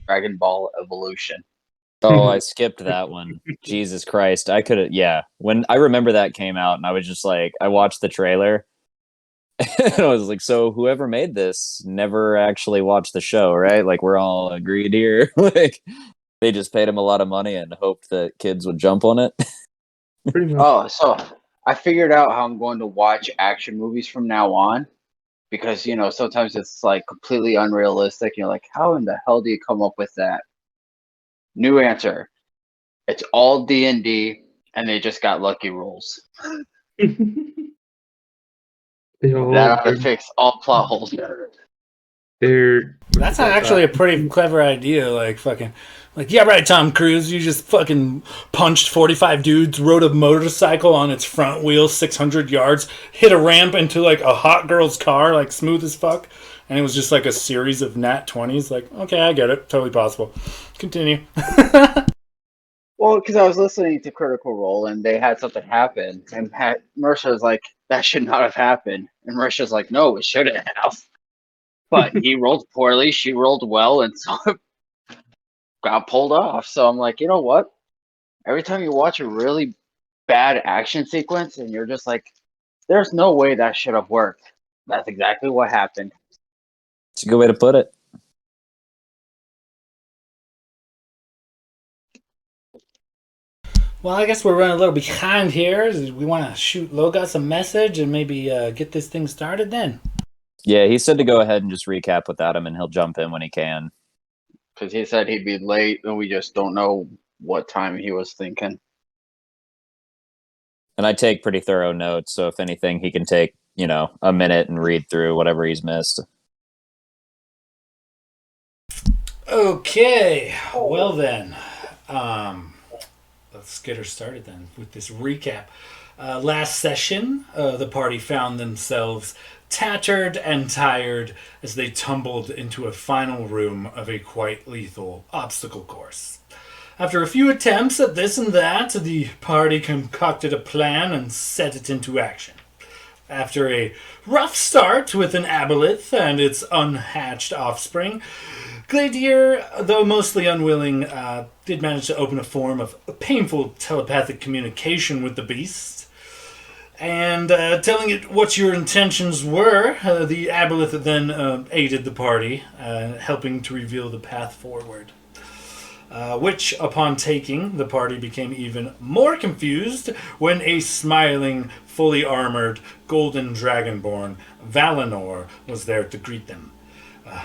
Dragon Ball Evolution. Oh, I skipped that one. Jesus Christ. I could have, yeah. When I remember that came out and I was just like, I watched the trailer and I was like, so whoever made this never actually watched the show, right? Like we're all agreed here. Like they just paid him a lot of money and hoped that kids would jump on it. Pretty much. Oh, so I figured out how I'm going to watch action movies from now on because, sometimes it's like completely unrealistic. You're like, how in the hell do you come up with that? New answer. It's all D&D and they just got lucky rolls. That ought to fix all plot holes. That's actually a pretty clever idea. Yeah, right, Tom Cruise. You just fucking punched 45 dudes, rode a motorcycle on its front wheel 600 yards, hit a ramp into like a hot girl's car, like smooth as fuck, and it was just like a series of nat 20s. Like, okay, I get it. Totally possible. Continue. Well, because I was listening to Critical Role and they had something happen, and Marisha was like, that should not have happened. And Marisha's like, no, it shouldn't have. But he rolled poorly, she rolled well, and so it got pulled off. So I'm like, you know what? Every time you watch a really bad action sequence and you're just like, there's no way that should have worked. That's exactly what happened. It's a good way to put it. Well, I guess we're running a little behind here. We want to shoot Logos a message and maybe get this thing started then. Yeah, he said to go ahead and just recap without him and he'll jump in when he can. Because he said he'd be late and we just don't know what time he was thinking. And I take pretty thorough notes, so if anything, he can take, a minute and read through whatever he's missed. Okay, well then, let's get her started then with this recap. Last session, the party found themselves tattered and tired as they tumbled into a final room of a quite lethal obstacle course. After a few attempts at this and that, the party concocted a plan and set it into action. After a rough start with an aboleth and its unhatched offspring, Gladier, though mostly unwilling, did manage to open a form of painful telepathic communication with the beast. And telling it what your intentions were, the aboleth then aided the party, helping to reveal the path forward. Which, upon taking, the party became even more confused when a smiling, fully armored, golden dragonborn, Valinor, was there to greet them.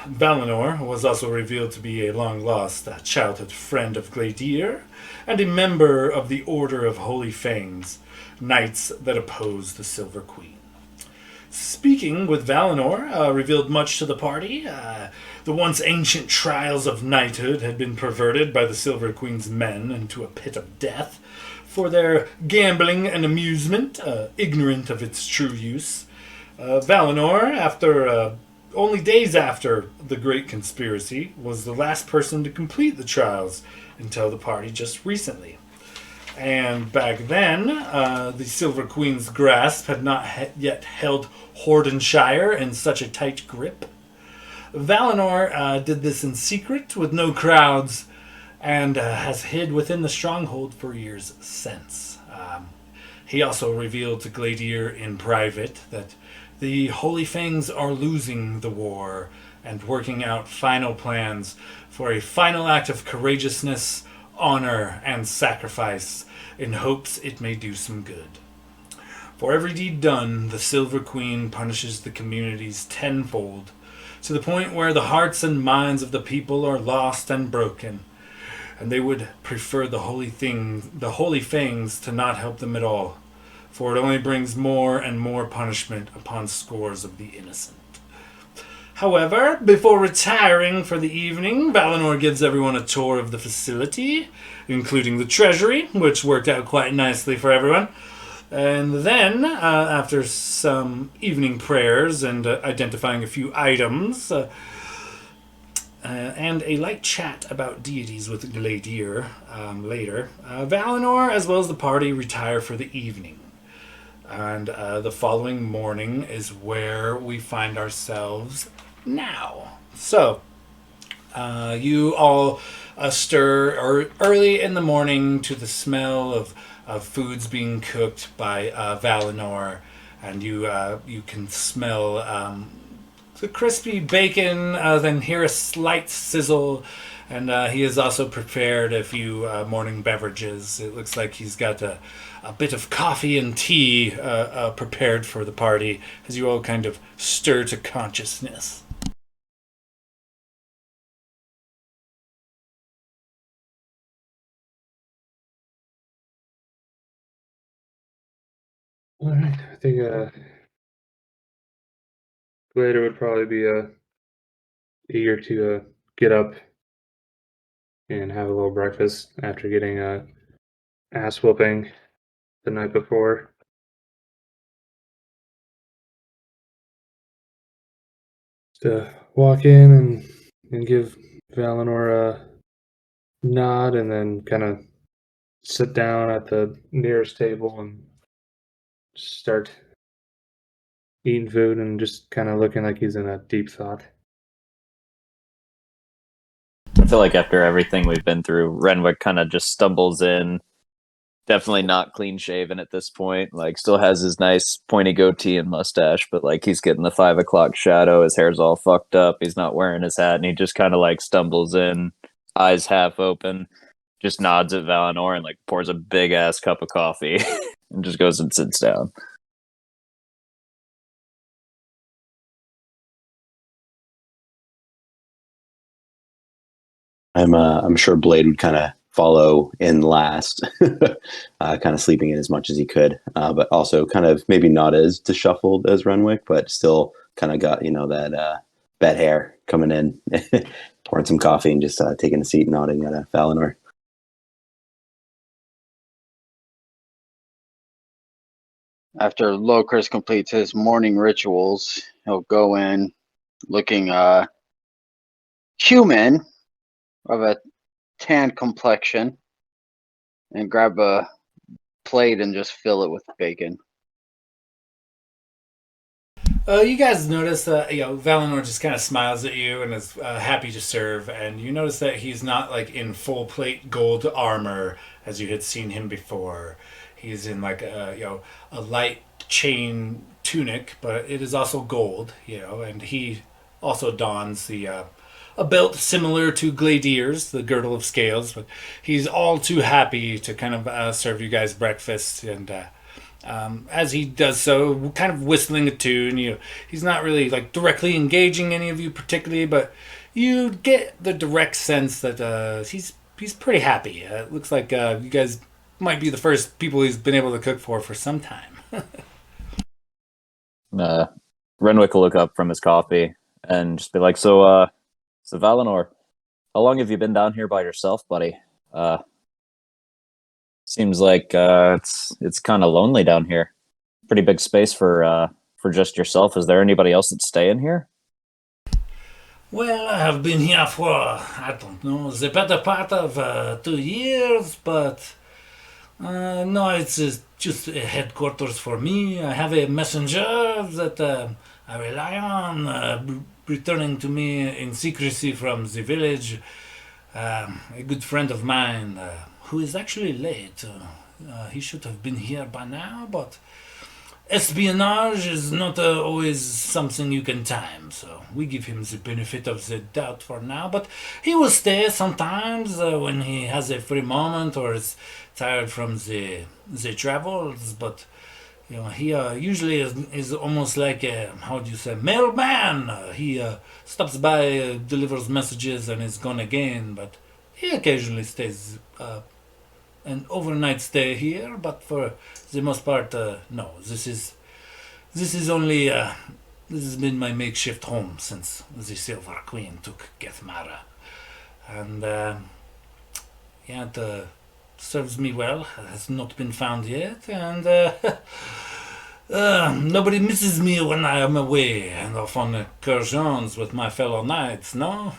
Valinor was also revealed to be a long-lost childhood friend of Gladier, and a member of the Order of Holy Fangs, knights that oppose the Silver Queen. Speaking with Valinor revealed much to the party. The once ancient trials of knighthood had been perverted by the Silver Queen's men into a pit of death for their gambling and amusement, ignorant of its true use. Valinor, after only days after the Great Conspiracy, was the last person to complete the trials until the party just recently. And back then, the Silver Queen's grasp had not yet held Hordenshire in such a tight grip. Valinor did this in secret with no crowds and has hid within the stronghold for years since. He also revealed to Gladier in private that the Holy Fangs are losing the war and working out final plans for a final act of courageousness, honor, and sacrifice in hopes it may do some good. For every deed done, the Silver Queen punishes the communities tenfold, to the point where the hearts and minds of the people are lost and broken, and they would prefer the Holy Fangs to not help them at all, for it only brings more and more punishment upon scores of the innocent. However, before retiring for the evening, Valinor gives everyone a tour of the facility, including the treasury, which worked out quite nicely for everyone. And then, after some evening prayers and identifying a few items, and a light chat about deities with Gladir later, Valinor, as well as the party, retire for the evening. And the following morning is where we find ourselves now. So, you all stir early in the morning to the smell of foods being cooked by Valinor, and you can smell the crispy bacon, then hear a slight sizzle, and he has also prepared a few morning beverages. It looks like he's got a bit of coffee and tea prepared for the party as you all kind of stir to consciousness. All right, I think later would probably be eager to get up and have a little breakfast after getting ass whooping the night before. To walk in and give Valinor a nod, and then kind of sit down at the nearest table and start eating food and just kind of looking like he's in a deep thought. I feel like after everything we've been through, Renwick kind of just stumbles in. Definitely not clean shaven at this point. Like, still has his nice pointy goatee and mustache, but like he's getting the 5 o'clock shadow. His hair's all fucked up. He's not wearing his hat, and he just kind of like stumbles in, eyes half open, just nods at Valinor and like pours a big ass cup of coffee and just goes and sits down. I'm sure Blade would kind of follow in last, kind of sleeping in as much as he could, but also kind of maybe not as disheveled as Renwick, but still kind of got that bad hair coming in, pouring some coffee and just taking a seat, nodding at Valinor. After Locris completes his morning rituals, he'll go in looking human, of a tan complexion, and grab a plate and just fill it with bacon. You guys notice that Valinor just kind of smiles at you and is happy to serve, and you notice that he's not like in full plate gold armor as you had seen him before. He's in like a light chain tunic, but it is also gold, and he also dons a belt similar to Gladir's, the girdle of scales, but he's all too happy to kind of serve you guys breakfast, and as he does so, kind of whistling a tune. He's not really like directly engaging any of you particularly, but you get the direct sense that he's pretty happy. It looks like you guys might be the first people he's been able to cook for some time. Renwick will look up from his coffee and just be like, So Valinor, how long have you been down here by yourself, buddy? Seems like it's kind of lonely down here. Pretty big space for just yourself. Is there anybody else that's staying here? Well, I have been here for, I don't know, the better part of 2 years, but no, it's just a headquarters for me. I have a messenger that I rely on, returning to me in secrecy from the village. A good friend of mine who is actually late. He should have been here by now, but espionage is not always something you can time, so we give him the benefit of the doubt for now, but he will stay sometimes when he has a free moment or is tired from the travels, but he usually is almost like a, how do you say, mailman. He stops by, delivers messages, and is gone again, but he occasionally stays an overnight stay here, but for the most part, no. This is only this has been my makeshift home since the Silver Queen took Gethmara. And, yeah, it serves me well. Has not been found yet, and nobody misses me when I am away and off on excursions with my fellow knights, no?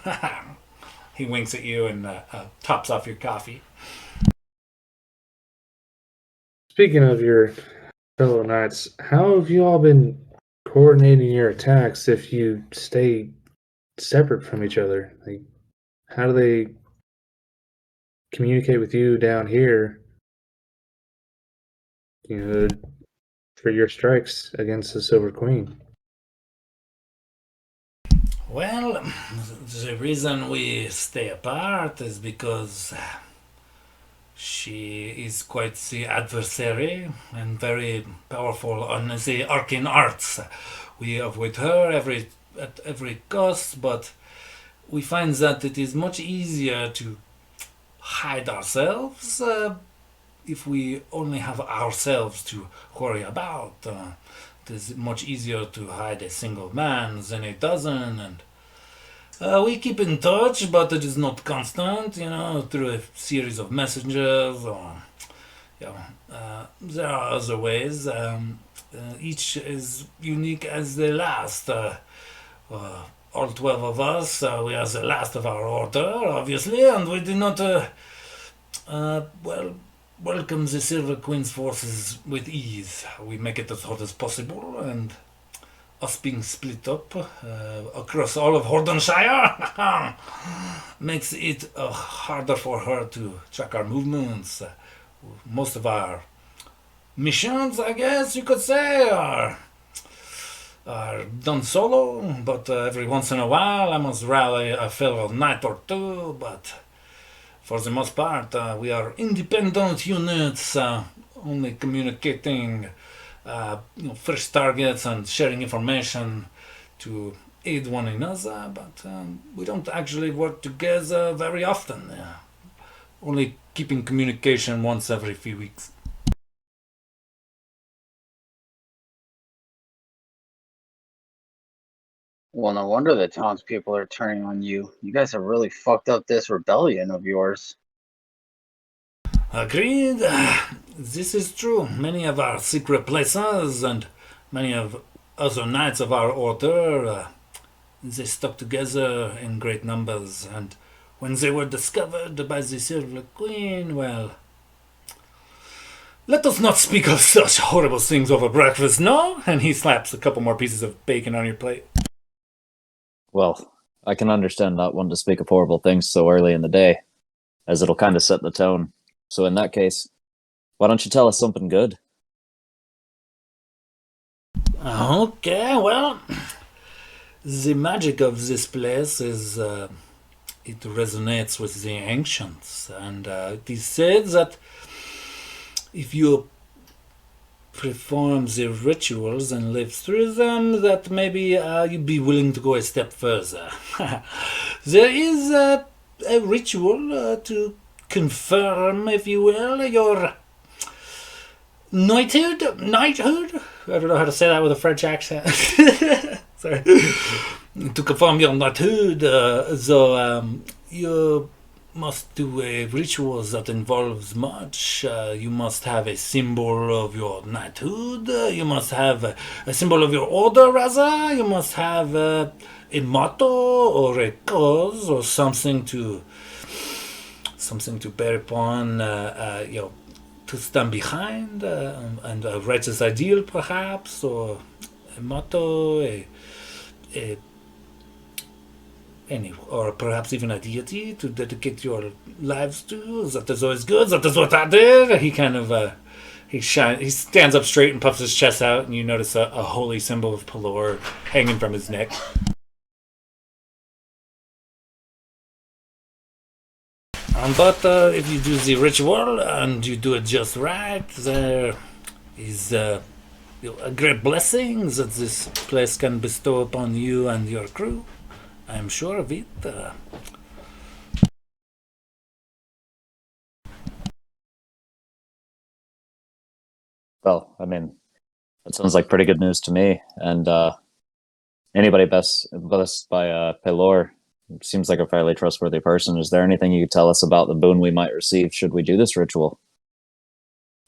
He winks at you and tops off your coffee. Speaking of your fellow knights, how have you all been coordinating your attacks if you stay separate from each other? Like, how do they communicate with you down here, you know, for your strikes against the Silver Queen? Well, the reason we stay apart is because she is quite the adversary and very powerful on the arcane arts. We avoid her at every cost, but we find that it is much easier to hide ourselves if we only have ourselves to worry about. It is much easier to hide a single man than a dozen, and we keep in touch, but it is not constant, through a series of messengers or, there are other ways. Each is unique as the last. All 12 of us, we are the last of our order, obviously, and we do not, welcome the Silver Queen's forces with ease. We make it as hot as possible, and us being split up across all of Hordenshire makes it harder for her to track our movements. Most of our missions, I guess you could say, are done solo, but every once in a while I must rally a fellow knight or two, but for the most part we are independent units, only communicating fresh targets and sharing information to aid one another, but we don't actually work together very often. Only keeping communication once every few weeks. Well, no wonder the townspeople are turning on you. You guys have really fucked up this rebellion of yours. Agreed. This is true. Many of our secret places and many of other knights of our order, they stuck together in great numbers, and when they were discovered by the Silver Queen, well, let us not speak of such horrible things over breakfast, no? And he slaps a couple more pieces of bacon on your plate. Well, I can understand not wanting to speak of horrible things so early in the day, as it'll kind of set the tone. So in that case, why don't you tell us something good? Okay, well, the magic of this place is it resonates with the ancients, and it is said that if you perform the rituals and live through them, that maybe you'd be willing to go a step further. There is a ritual to confirm, if you will, your knighthood. I don't know how to say that with a French accent. Sorry. To confirm your knighthood, you must do a ritual that involves much. You must have a symbol of your knighthood. You must have a symbol of your order, rather. You must have a motto or a cause or something to bear upon. To stand behind, and a righteous ideal, perhaps, or a motto, or perhaps even a deity to dedicate your lives to. That is always good. That is what I did. He kind of he stands up straight and puffs his chest out, and you notice a holy symbol of Pelor hanging from his neck. But if you do the ritual and you do it just right, there is a great blessing that this place can bestow upon you and your crew. I'm sure of it. Well, I mean, that sounds like pretty good news to me. And anybody best by Pelor seems like a fairly trustworthy person. Is there anything you could tell us about the boon we might receive should we do this ritual?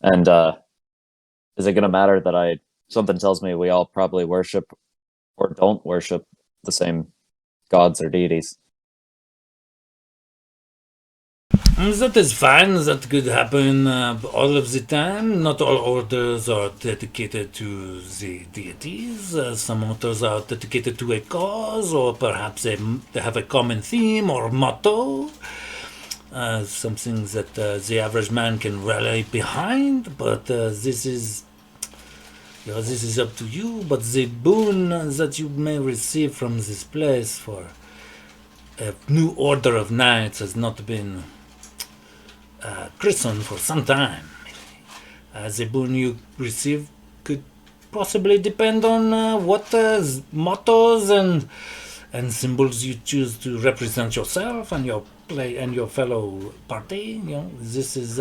And is it going to matter that something tells me we all probably worship or don't worship the same gods or deities? That is fine. That could happen all of the time. Not all orders are dedicated to the deities. Some orders are dedicated to a cause, or perhaps they have a common theme or motto. Something that the average man can rally behind. But this is up to you. But the boon that you may receive from this place for a new order of knights has not been christened for some time. The boon you receive could possibly depend on what mottos and symbols you choose to represent yourself and your fellow party. This is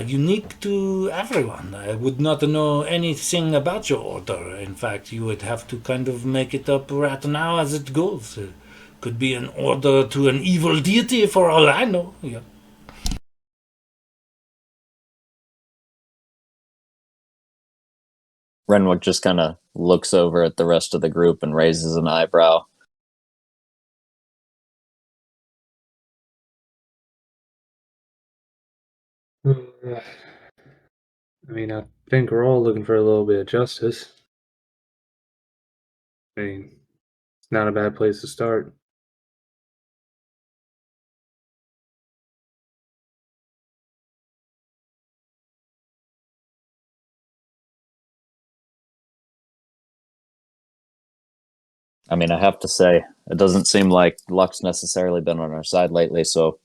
unique to everyone. I would not know anything about your order. In fact, you would have to kind of make it up right now as it goes. Could be an order to an evil deity for all I know. Yeah. Renwick just kind of looks over at the rest of the group and raises an eyebrow. I mean, I think we're all looking for a little bit of justice. I mean, it's not a bad place to start. I mean, I have to say, it doesn't seem like luck's necessarily been on our side lately, so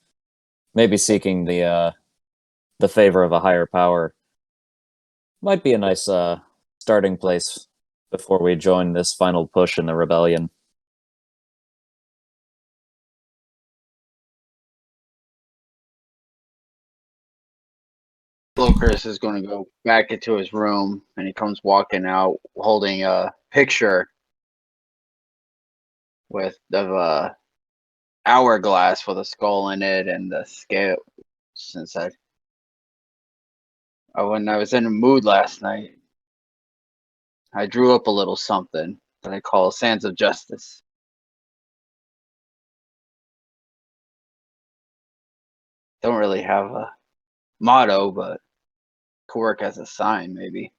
maybe seeking the favor of a higher power might be a nice starting place before we join this final push in the rebellion. Chris is going to go back into his room, and he comes walking out holding a picture with the hourglass with a skull in it and the scale. Since when I was in a mood last night, I drew up a little something that I call Sands of Justice. Don't really have a motto, but could work as a sign, maybe.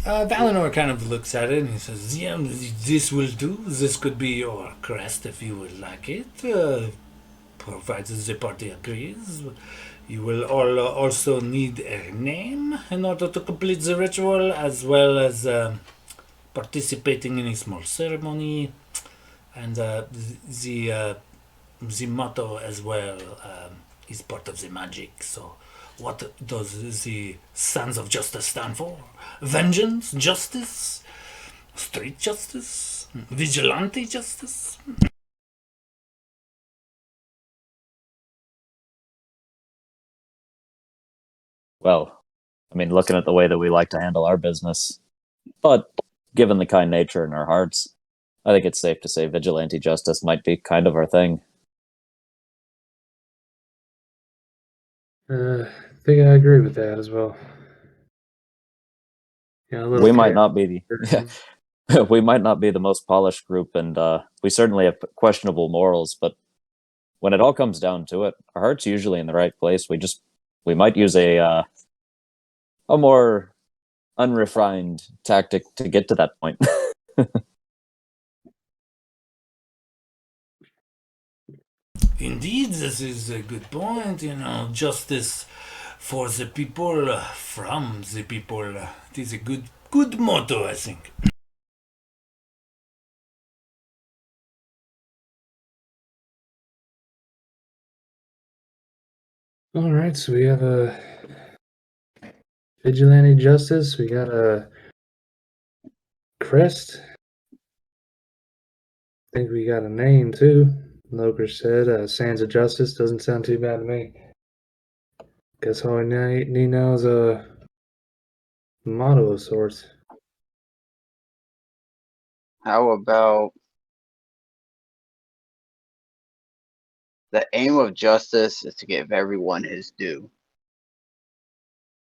Valinor kind of looks at it and he says, yeah, this will do. This could be your crest if you would like it, provided the party agrees. You will all also need a name in order to complete the ritual, as well as participating in a small ceremony, and the motto as well is part of the magic. So what does the Sands of Justice stand for? Vengeance? Justice? Street justice? Vigilante justice? Well, I mean, looking at the way that we like to handle our business, but given the kind nature in our hearts, I think it's safe to say vigilante justice might be kind of our thing. I think I agree with that as well. Yeah, a little We might chaos. not be we might not be the most polished group, and we certainly have questionable morals, but when it all comes down to it, our heart's usually in the right place. We might use a more unrefined tactic to get to that point. Indeed, this is a good point. Justice for the people, from the people. It is a good motto, I think. All right, so we have a vigilante justice. We got a crest. I think we got a name too. Loker said Sands of Justice doesn't sound too bad to me. Guess all I need now is a motto of sorts. How about the aim of justice is to give everyone his due?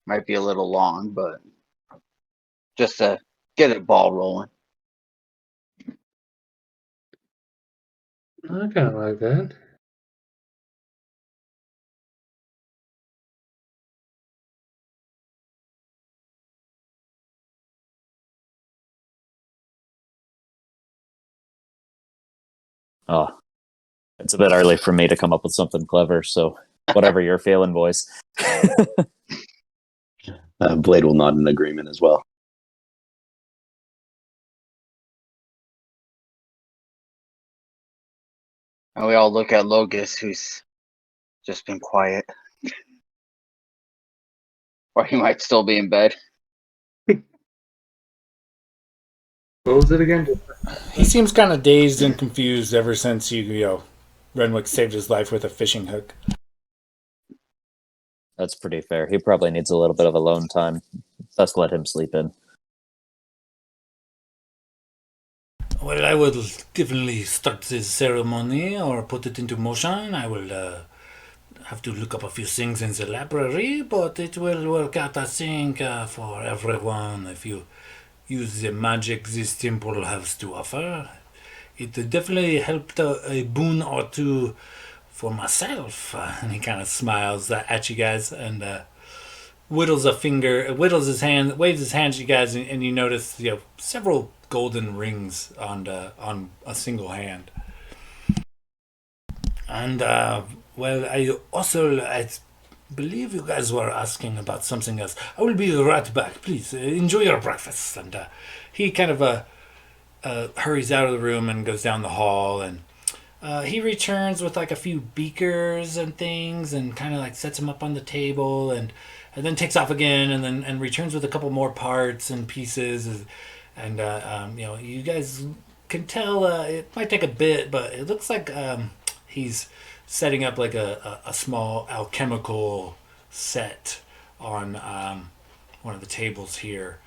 Might be a little long, but just to get the ball rolling. I kind of like that. Oh, it's a bit early for me to come up with something clever, so whatever you're feeling, boys. Blade will nod in agreement as well. And we all look at Logus, who's just been quiet. Or he might still be in bed. What was it again? He seems kind of dazed and confused ever since Renwick saved his life with a fishing hook. That's pretty fair. He probably needs a little bit of alone time. Best let him sleep in. Well, I will definitely start this ceremony or put it into motion. I will have to look up a few things in the library, but it will work out, I think, for everyone if you use the magic this temple has to offer. It definitely helped a boon or two for myself. And he kind of smiles at you guys and whittles his hand, waves his hand at you guys, and you notice several golden rings on a single hand. And well, I believe you guys were asking about something else. I will be right back. Please enjoy your breakfast. And he kind of hurries out of the room and goes down the hall, and he returns with like a few beakers and things, and kind of like sets them up on the table, and then takes off again, and returns with a couple more parts and pieces, and you guys can tell it might take a bit, but it looks like he's setting up like a small alchemical set on one of the tables here.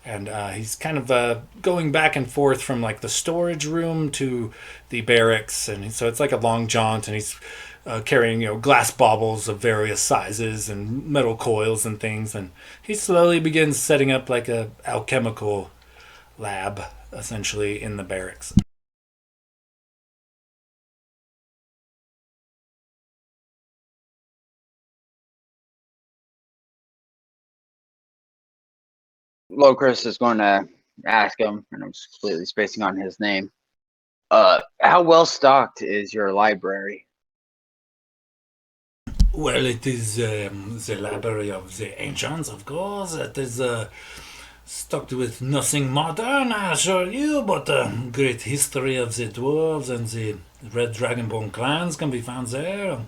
And he's kind of going back and forth from like the storage room to the barracks, and so it's like a long jaunt, and he's carrying glass baubles of various sizes and metal coils and things, and he slowly begins setting up like a alchemical lab essentially in the barracks. Locris is going to ask him, and I'm just completely spacing on his name. How well stocked is your library? Well, it is the library of the ancients, of course. It is stocked with nothing modern, I assure you, but great history of the dwarves and the Red Dragonborn clans can be found there.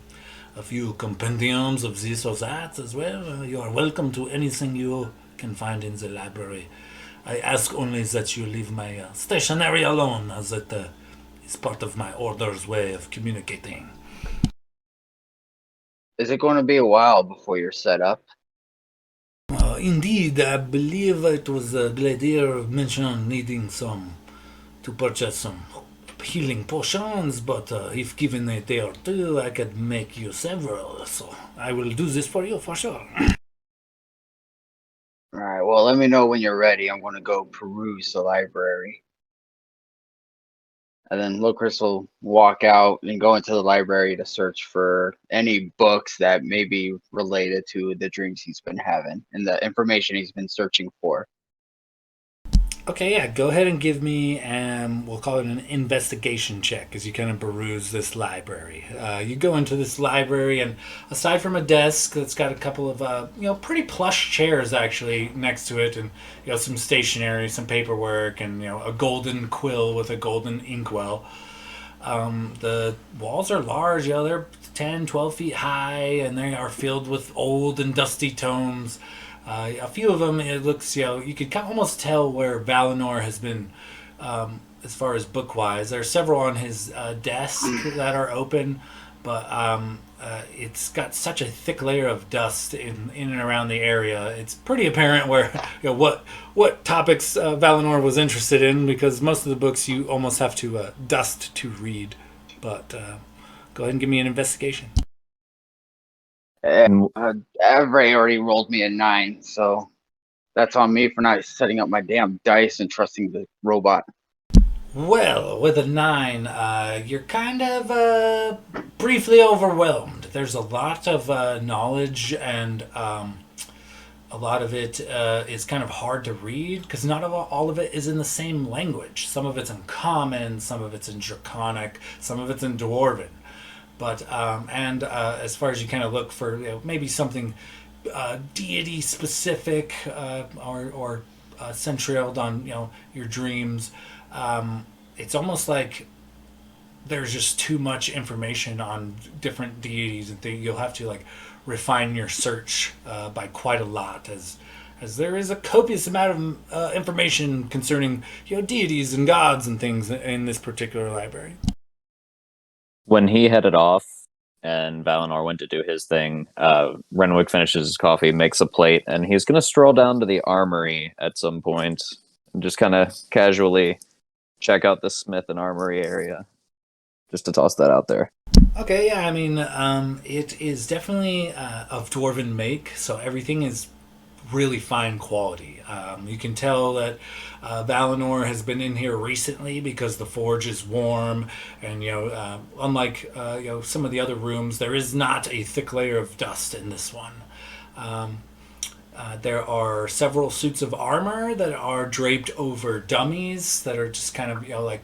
A few compendiums of this or that as well. You are welcome to anything you can find in the library. I ask only that you leave my stationery alone, as it is part of my order's way of communicating. Is it going to be a while before you're set up? Indeed, I believe it was Gladier mentioned needing to purchase some healing potions, but if given a day or two, I could make you several, so I will do this for you for sure. Alright, well, let me know when you're ready. I'm going to go peruse the library. And then Locris will walk out and go into the library to search for any books that may be related to the dreams he's been having and the information he's been searching for. Okay, yeah, go ahead and give me, we'll call it an investigation check as you kind of peruse this library. You go into this library, and aside from a desk that's got a couple of, pretty plush chairs actually next to it, and, some stationery, some paperwork, and, a golden quill with a golden inkwell. The walls are large, they're 10, 12 feet high, and they are filled with old and dusty tomes. A few of them, it looks, you could almost tell where Valinor has been, as far as book-wise. There are several on his desk that are open, but it's got such a thick layer of dust in and around the area. It's pretty apparent where what topics Valinor was interested in, because most of the books you almost have to dust to read. But go ahead and give me an investigation. And Ray already rolled me a 9, so that's on me for not setting up my damn dice and trusting the robot. Well, with a 9, you're kind of briefly overwhelmed. There's a lot of knowledge, and a lot of it is kind of hard to read because not all of it is in the same language. Some of it's in Common, some of it's in Draconic, some of it's in Dwarven. But as far as you kind of look for, maybe something deity specific or centraled on your dreams. It's almost like there's just too much information on different deities, and you'll have to like refine your search by quite a lot, as there is a copious amount of information concerning deities and gods and things in this particular library. When he headed off and Valinor went to do his thing, Renwick finishes his coffee, makes a plate, and he's going to stroll down to the armory at some point and just kind of casually check out the smith and armory area. Just to toss that out there. Okay, yeah, I mean, it is definitely of dwarven make, so everything is really fine quality. You can tell that Valinor has been in here recently because the forge is warm, and unlike some of the other rooms, there is not a thick layer of dust in this one. There are several suits of armor that are draped over dummies that are just kind of like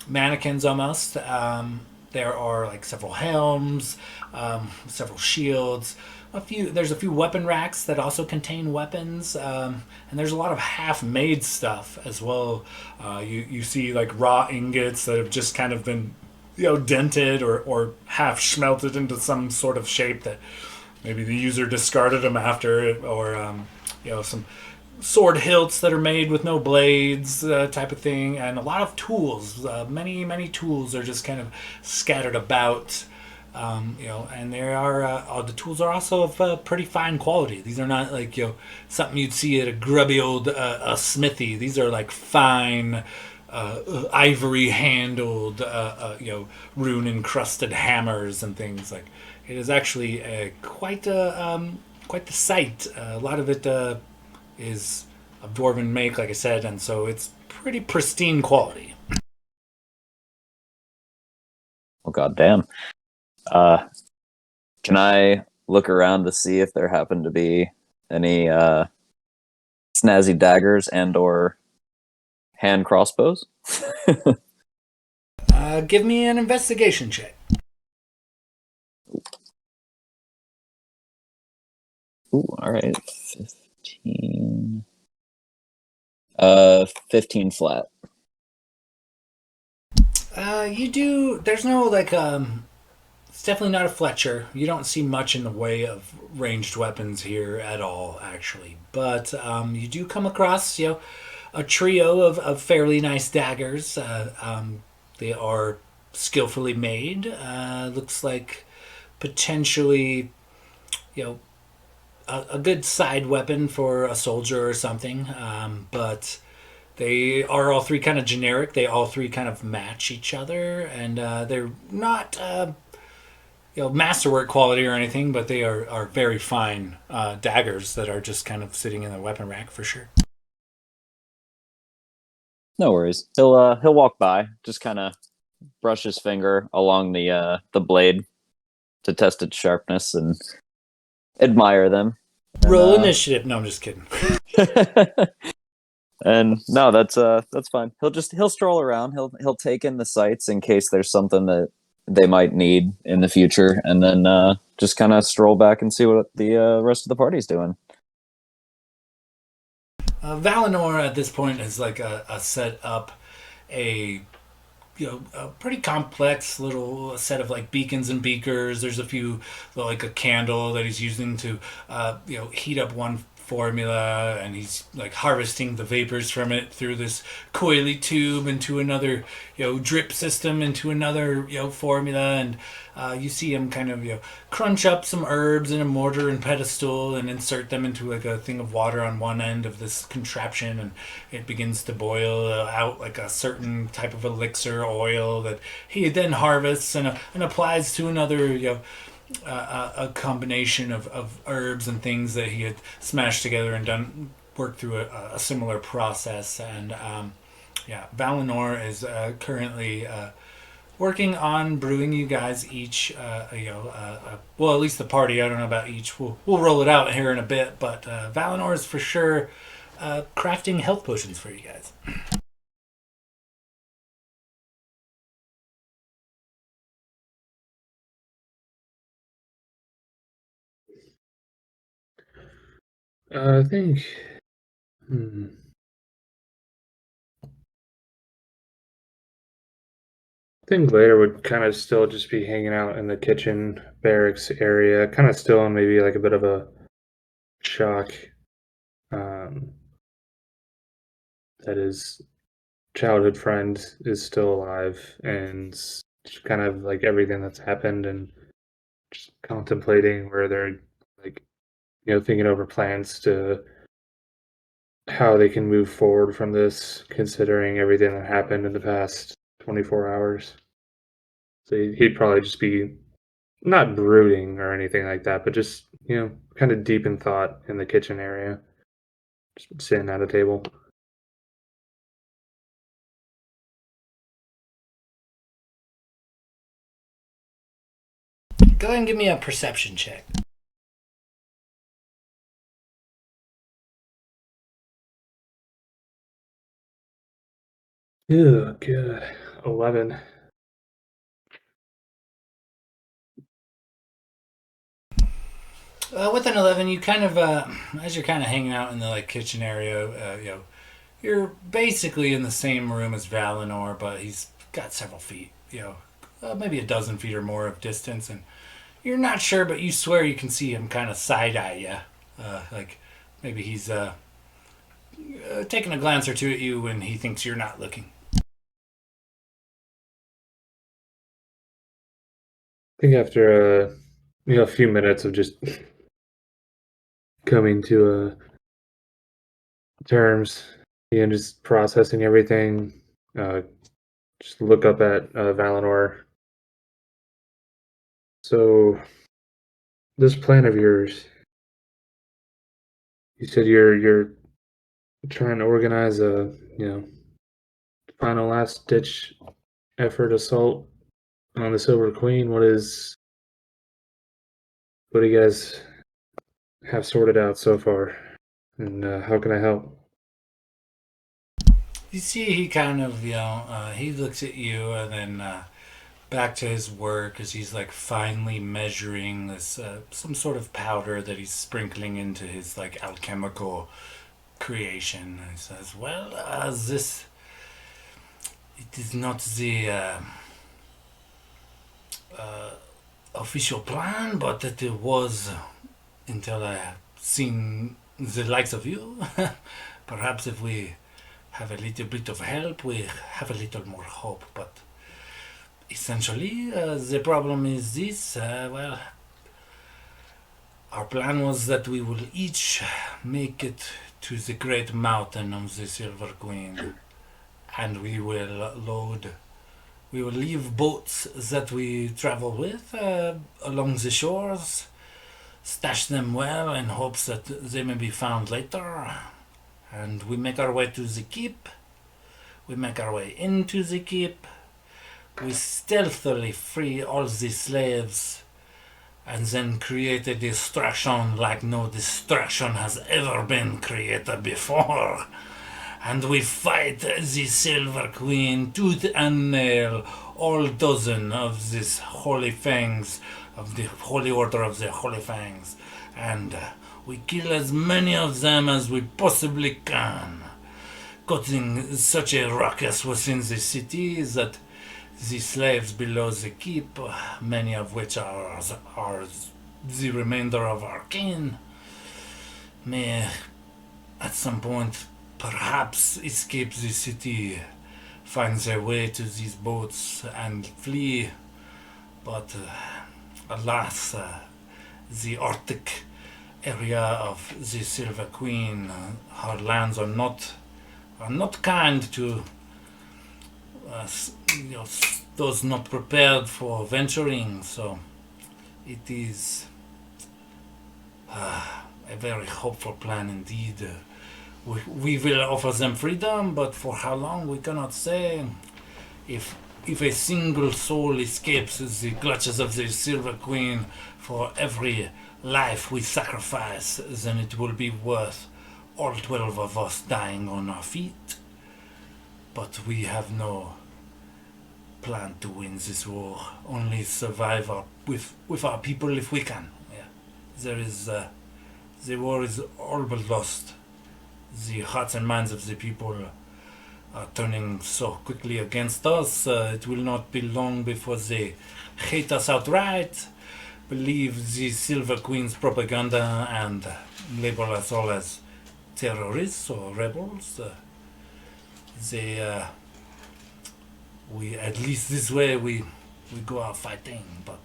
mannequins almost. There are like several helms, several shields. There's a few weapon racks that also contain weapons, and there's a lot of half-made stuff as well. You see like raw ingots that have just kind of been dented or half smelted into some sort of shape that maybe the user discarded them after, or some sword hilts that are made with no blades, type of thing, and a lot of tools. Many tools are just kind of scattered about. And there are the tools are also of pretty fine quality. These are not like something you'd see at a grubby old smithy. These are like fine, ivory handled, rune encrusted hammers and things. Like it is actually quite the sight. A lot of it is of dwarven make, like I said, and so it's pretty pristine quality. Oh goddamn. Can I look around to see if there happen to be any snazzy daggers and or hand crossbows? Give me an investigation check. Ooh, all right. 15. 15 flat. There's no like it's definitely not a Fletcher. You don't see much in the way of ranged weapons here at all, actually. But you do come across, a trio of fairly nice daggers. They are skillfully made. Looks like potentially, a good side weapon for a soldier or something. But they are all three kind of generic. They all three kind of match each other, and they're not masterwork quality or anything, but they are very fine daggers that are just kind of sitting in the weapon rack for sure. No worries. He'll walk by, just kind of brush his finger along the blade to test its sharpness and admire them. Roll initiative. No, I'm just kidding. And no, that's fine. He'll stroll around. He'll take in the sights in case there's something that they might need in the future, and then just kind of stroll back and see what the rest of the party's doing. Valinor at this point has like a set up a pretty complex little set of like beacons and beakers. There's a few like a candle that he's using to heat up one formula, and he's like harvesting the vapors from it through this coily tube into another, drip system into another, formula, and you see him kind of, crunch up some herbs in a mortar and pestle and insert them into like a thing of water on one end of this contraption, and it begins to boil out like a certain type of elixir oil that he then harvests and applies to another, a combination of herbs and things that he had smashed together and worked through a similar process. And Valinor is currently working on brewing you guys each, well, at least the party. I don't know about each. We'll roll it out here in a bit, but Valinor is for sure crafting health potions for you guys. I think. Hmm. I think later would kind of still just be hanging out in the kitchen barracks area, kind of still on maybe like a bit of a shock that his childhood friend is still alive, and just kind of like everything that's happened, and just contemplating where they're like, thinking over plans to how they can move forward from this, considering everything that happened in the past 24 hours. So he'd probably just be not brooding or anything like that, but just, kind of deep in thought in the kitchen area, just sitting at a table. Go ahead and give me a perception check. Oh, good. 11. With an 11, you kind of, as you're kind of hanging out in the kitchen area, you're basically in the same room as Valinor, but he's got several feet, maybe a dozen feet or more of distance, and you're not sure, but you swear you can see him kind of side eye you, like maybe he's taking a glance or two at you when he thinks you're not looking. I think after a few minutes of just coming to terms, just processing everything, just look up at Valinor. So, this plan of yours, you said you're trying to organize a final last ditch effort assault on the Silver Queen. What do you guys have sorted out so far, and how can I help? You see, he kind of, he looks at you and then back to his work as he's like finely measuring this some sort of powder that he's sprinkling into his like alchemical creation. He says, "Well, this it is not the official plan, but it was until I seen the likes of you. Perhaps if we have a little bit of help, we have a little more hope, but." Essentially, the problem is this. Well, our plan was that we will each make it to the great mountain of the Silver Queen, and we will leave boats that we travel with along the shores, stash them well in hopes that they may be found later, and we make our way to the keep. We make our way into the keep. We stealthily free all the slaves and then create a distraction like no distraction has ever been created before. And we fight the Silver Queen tooth and nail, all dozen of these holy fangs, of the Holy Order of the Holy Fangs. And we kill as many of them as we possibly can, causing such a ruckus within the city that the slaves below the keep, many of which are the remainder of our kin, may at some point perhaps escape the city, find their way to these boats and flee. But alas, the Arctic area of the Silver Queen, her lands are not kind to those not prepared for venturing. So it is a very hopeful plan indeed. We will offer them freedom, but for how long we cannot say. If a single soul escapes the clutches of the Silver Queen, for every life we sacrifice, then it will be worth all 12 of us dying on our feet. But we have no plan to win this war, only survive with our people if we can. Yeah. The war is all but lost. The hearts and minds of the people are turning so quickly against us. It will not be long before they hate us outright, believe the Silver Queen's propaganda, and label us all as terrorists or rebels. We at least this way we go out fighting. But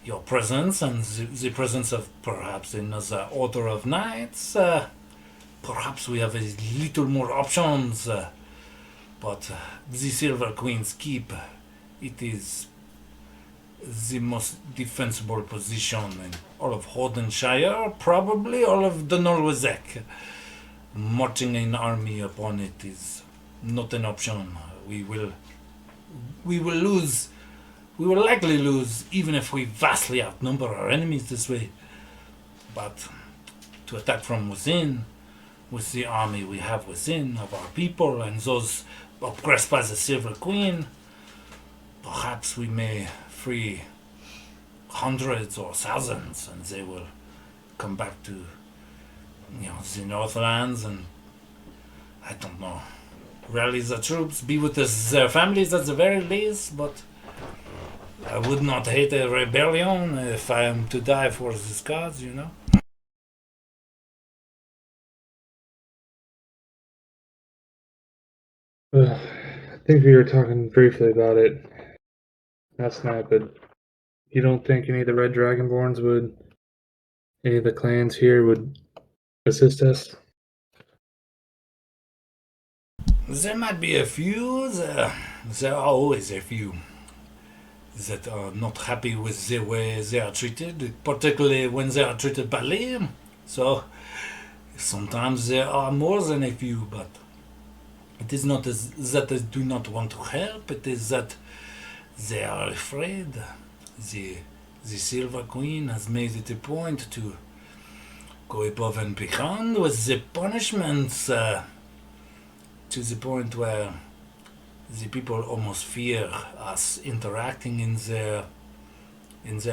your presence and the presence of perhaps another order of knights, perhaps we have a little more options. But the Silver Queen's keep, it is the most defensible position in all of Hordenshire, probably all of Daanal Wisech. Marching an army upon it is not an option. We will lose. We will likely lose, even if we vastly outnumber our enemies this way. But to attack from within, with the army we have within of our people and those oppressed by the Silver Queen, perhaps we may free hundreds or thousands, and they will come back to the Northlands, and I don't know, rally the troops, be with their families at the very least. But I would not hate a rebellion if I am to die for this cause, I think we were talking briefly about it last night, but you don't think any of the Red Dragonborns any of the clans here would assist us? There might be a few, there are always a few that are not happy with the way they are treated, particularly when they are treated badly. So sometimes there are more than a few, but it is not that they do not want to help, it is that they are afraid. The Silver Queen has made it a point to go above and beyond with the punishments, to the point where the people almost fear us interacting in their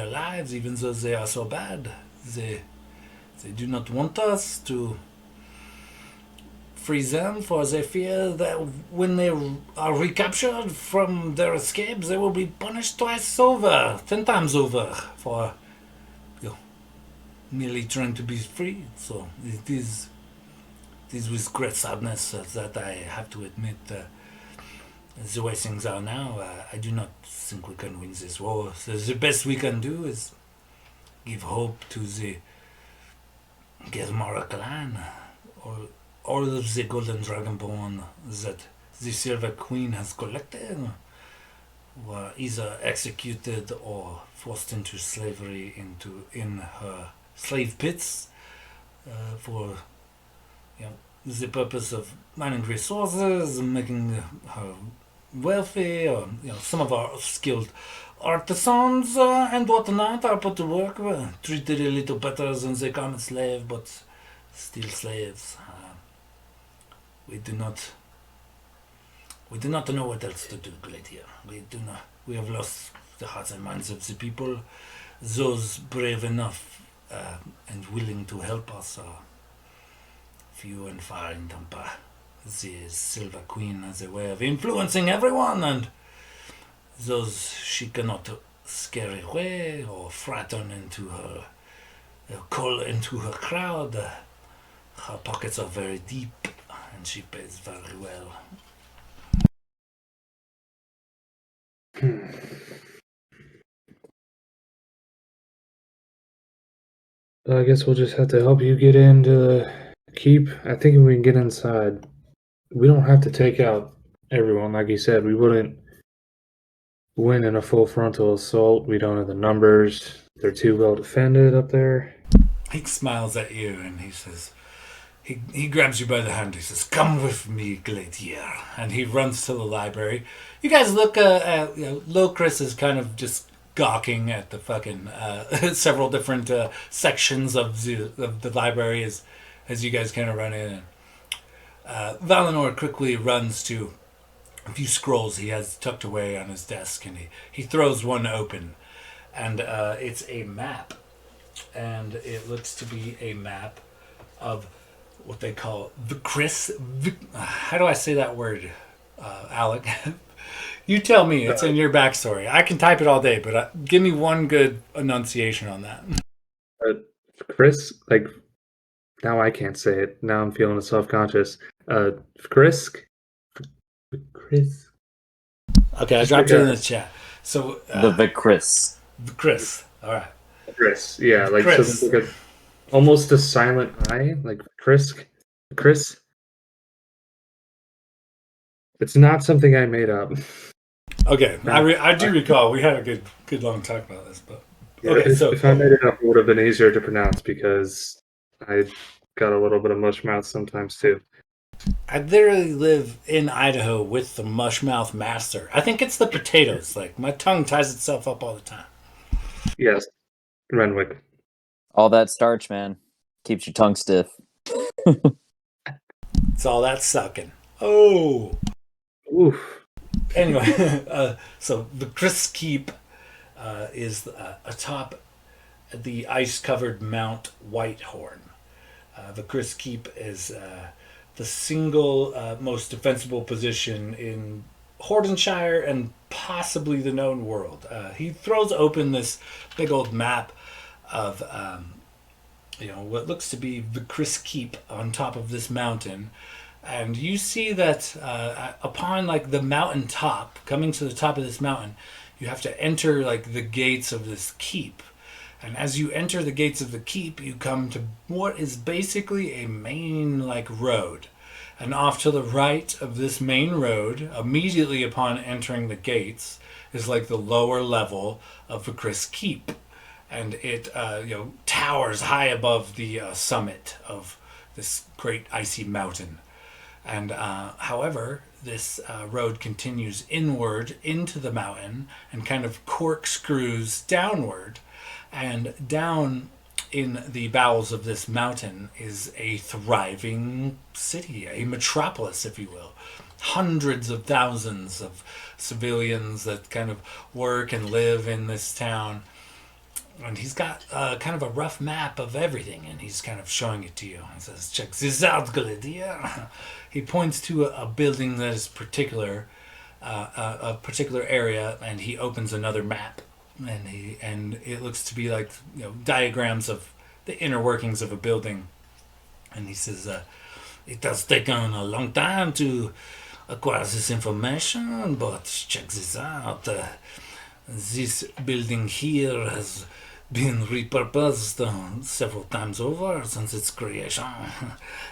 lives, even though they are so bad. They do not want us to free them, for they fear that when they are recaptured from their escapes, they will be punished twice over, 10 times over, for merely trying to be free. So it is with great sadness that I have to admit, the way things are now, I do not think we can win this war. So the best we can do is give hope to the Germara clan, all of the golden dragonborn that the Silver Queen has collected were either executed or forced into slavery in her slave pits, for the purpose of mining resources, making her wealthy, or some of our skilled artisans and whatnot are put to work, treated a little better than the common slave, but still slaves. We do not know what else to do, Gladiator. We have lost the hearts and minds of the people. Those brave enough and willing to help us are few and far in number. The Silver Queen has a way of influencing everyone, and those she cannot scare away or frighten into her, call into her crowd, Her pockets are very deep, and she pays very well. I guess we'll just have to help you get into the keep. I think if we can get inside, we don't have to take out everyone. Like you said, we wouldn't win in a full frontal assault. We don't have the numbers. They're too well defended up there. He smiles at you and he says, he grabs you by the hand. He says, "Come with me, Gladier." And he runs to the library. You guys look at, Locris is kind of just gawking at the fucking several different sections of the library as you guys kind of run in. Valinor quickly runs to a few scrolls he has tucked away on his desk, and he throws one open, and it's a map, and it looks to be a map of what they call how do I say that word, Alec? You tell me. It's in your backstory. I can type it all day, but give me one good enunciation on that. Chris, like, now I can't say it. Now I'm feeling self-conscious. Chris. Okay, I dropped it in the chat. So The Chris. Chris. All right. Chris, yeah, like Chris. so like almost a silent I, like Chris. It's not something I made up. Okay, I do recall we had a good long talk about this, but okay. So if I made it up, it would have been easier to pronounce because I got a little bit of mush mouth sometimes too. I literally live in Idaho with the mushmouth master. I think it's the potatoes. Like, my tongue ties itself up all the time. Yes, Renwick. All that starch, man, keeps your tongue stiff. It's all that sucking. Oh. Oof. Anyway, so the Chris Keep is atop the ice-covered Mount Whitehorn. The Chris Keep is the single most defensible position in Hordenshire and possibly the known world. He throws open this big old map of what looks to be the Chris Keep on top of this mountain, and you see that upon like the mountain top, coming to the top of this mountain, you have to enter like the gates of this keep. And as you enter the gates of the keep, you come to what is basically a main like road. And off to the right of this main road, immediately upon entering the gates, is like the lower level of the Chris Keep. And it towers high above the summit of this great icy mountain. And however, this road continues inward into the mountain and kind of corkscrews downward. And down in the bowels of this mountain is a thriving city, a metropolis, if you will. Hundreds of thousands of civilians that kind of work and live in this town. And he's got kind of a rough map of everything, and he's kind of showing it to you. He says, "Check this out, Gladier." He points to a building that is particular, a particular area, and he opens another map. And it looks to be like diagrams of the inner workings of a building. And he says, "It has taken a long time to acquire this information, but check this out. This building here has been repurposed several times over since its creation,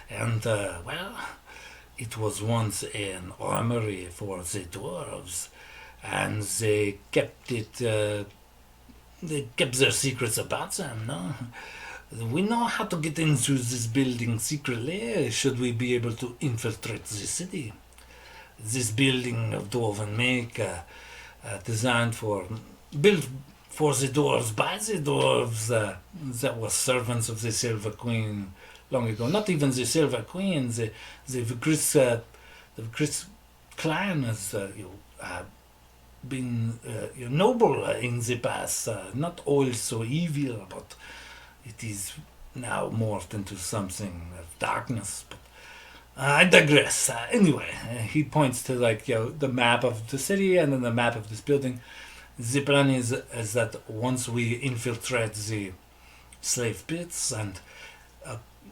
and it was once an armory for the dwarves, and they kept it." They kept their secrets about them, no? We know how to get into this building secretly, should we be able to infiltrate the city. This building of dwarven make, designed built for the dwarves by the dwarves that were servants of the Silver Queen long ago. Not even the Silver Queen, the Chris clan has been noble in the past, not all so evil, but it is now morphed into something of darkness. But I digress. Anyway, he points to the map of the city and then the map of this building. The plan is that once we infiltrate the slave pits and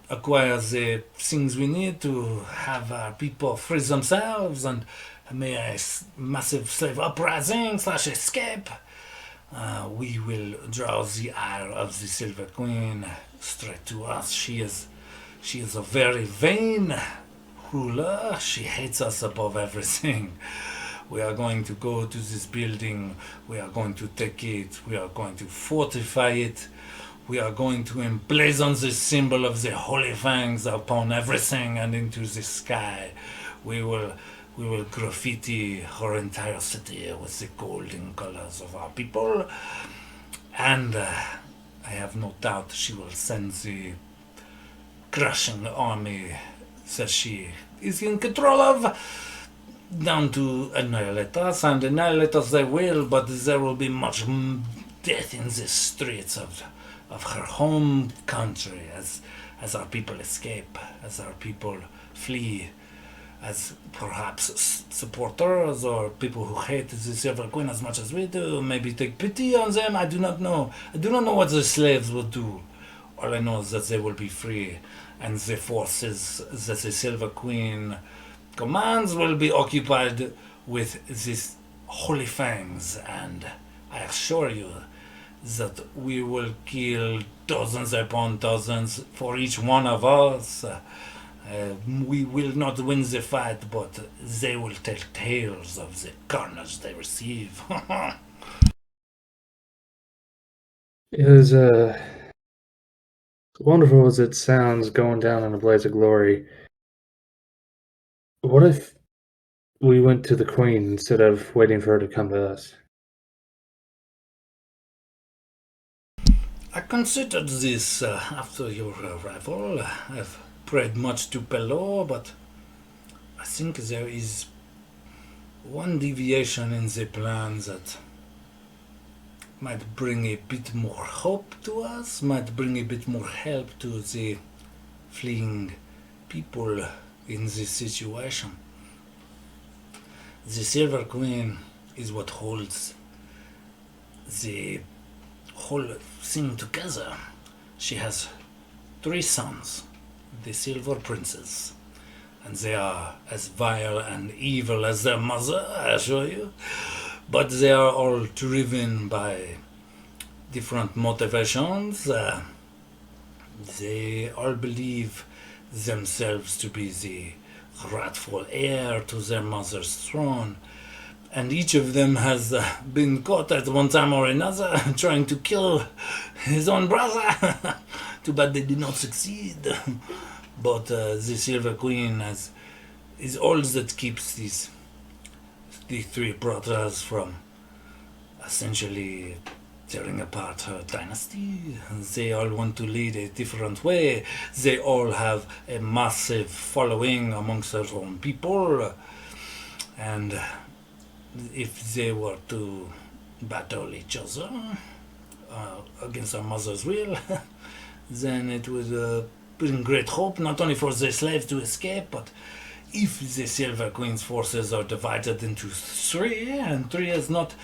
acquire the things we need to have our people free themselves and may a massive slave uprising / escape. We will draw the ire of the Silver Queen straight to us. She is a very vain ruler. She hates us above everything. We are going to go to this building. We are going to take it. We are going to fortify it. We are going to emblazon the symbol of the Holy Fangs upon everything and into the sky. We will graffiti her entire city with the golden colors of our people. And I have no doubt she will send the crushing army that she is in control of down to annihilate us, and annihilate us they will, but there will be much death in the streets of her home country as our people escape, as our people flee, as perhaps supporters or people who hate the Silver Queen as much as we do maybe take pity on them. I do not know. I do not know what the slaves will do. All I know is that they will be free, and the forces that the Silver Queen commands will be occupied with these Holy Fangs, and I assure you that we will kill dozens upon dozens for each one of us. We will not win the fight, but they will tell tales of the carnage they receive. It was wonderful as it sounds going down in a blaze of glory. What if we went to the Queen instead of waiting for her to come to us? I considered this after your arrival. I've prayed much to Pelor, but I think there is one deviation in the plan that might bring a bit more hope to us, might bring a bit more help to the fleeing people in this situation. The Silver Queen is what holds the whole thing together. She has 3 sons, the Silver Princes, and they are as vile and evil as their mother, I assure you, but they are all driven by different motivations. They all believe themselves to be the rightful heir to their mother's throne, and each of them has been caught at one time or another trying to kill his own brother. Too bad they did not succeed. But the Silver Queen is all that keeps the 3 brothers from essentially tearing apart her dynasty. They all want to lead a different way. They all have a massive following amongst their own people, and if they were to battle each other against our mother's will, then it would bring great hope not only for the slaves to escape, but if the Silver Queen's forces are divided into 3 and 3 is not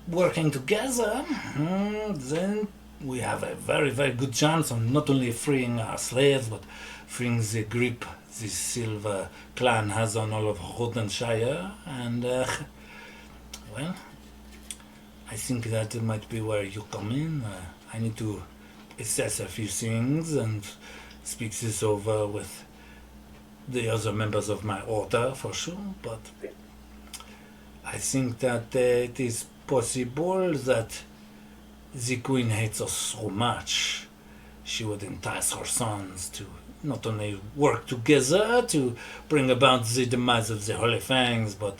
working together, then we have a very, very good chance of not only freeing our slaves, but freeing the grip the Silver clan has on all of Rodenshire. And well, I think that it might be where you come in. I need to assess a few things and speak this over with the other members of my order for sure, but I think that it is possible that the Queen hates us so much she would entice her sons to not only work together to bring about the demise of the Holy Fangs, but